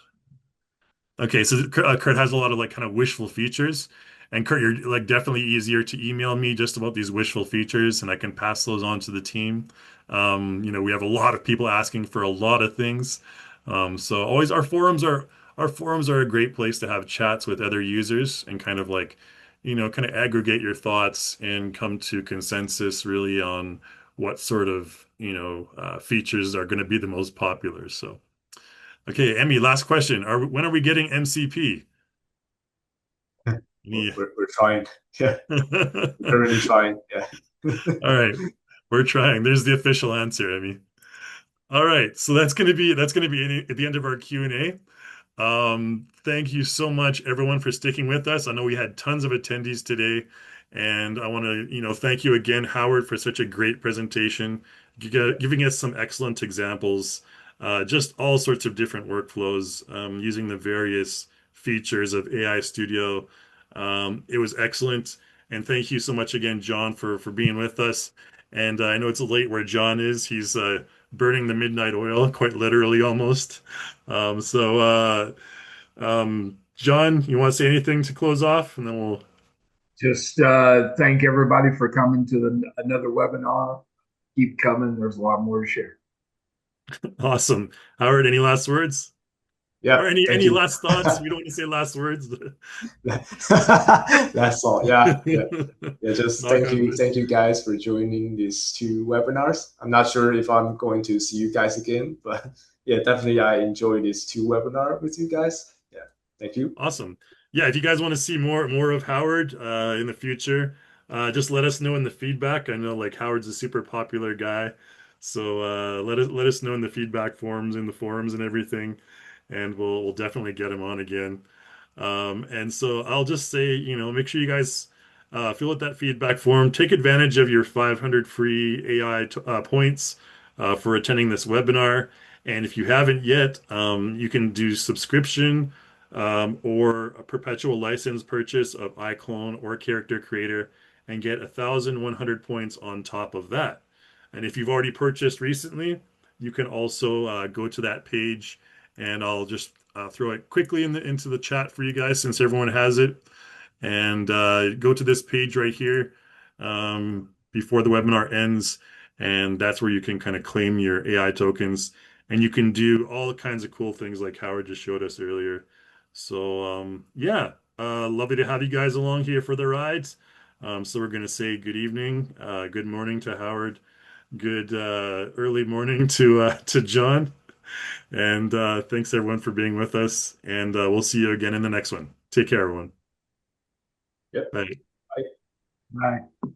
Okay, so Kurt has a lot of like kind of wishful features. And Kurt, you're like definitely easier to email me just about these wishful features, and I can pass those on to the team. We have a lot of people asking for a lot of things. So always our forums are a great place to have chats with other users and kind of like, kind of aggregate your thoughts and come to consensus really on what sort of, features are going to be the most popular. So. Okay, Emmy, last question. When are we getting MCP? We're trying. Yeah, we're currently trying. Yeah. All right, we're trying. There's the official answer, Emmy. All right, so that's gonna be at the end of our Q&A. Thank you so much, everyone, for sticking with us. I know we had tons of attendees today, and I want to, thank you again, Howard, for such a great presentation, giving us some excellent examples, just all sorts of different workflows, using the various features of AI Studio. It was excellent, and thank you so much again, John, for being with us. And I know it's late where John is. He's burning the midnight oil, quite literally almost. John, you want to say anything to close off? And then we'll just thank everybody for coming to another webinar. Keep coming. There's a lot more to share. Awesome. Howard, any last words? Yeah. Or any last thoughts? We don't want to say last words. That's all. Yeah. Just thank you guys for joining these two webinars. I'm not sure if I'm going to see you guys again, but yeah, definitely I enjoyed these two webinars with you guys. Yeah, thank you. Awesome. Yeah, if you guys want to see more of Howard in the future, just let us know in the feedback. I know like Howard's a super popular guy, so let us know in the feedback forums, in the forums, and everything, and we'll definitely get him on again. And so I'll just say, make sure you guys fill out that feedback form. Take advantage of your 500 free AI points for attending this webinar. And if you haven't yet, you can do subscription or a perpetual license purchase of iClone or Character Creator and get 1,100 points on top of that. And if you've already purchased recently, you can also go to that page, and I'll just throw it quickly into the chat for you guys since everyone has it. And go to this page right here before the webinar ends, and that's where you can kind of claim your AI tokens, and you can do all kinds of cool things like Howard just showed us earlier. So yeah, lovely to have you guys along here for the rides. So we're going to say good evening, good morning to Howard, good early morning to John, and thanks everyone for being with us. And we'll see you again in the next one. Take care, everyone. Yep. Bye. Bye.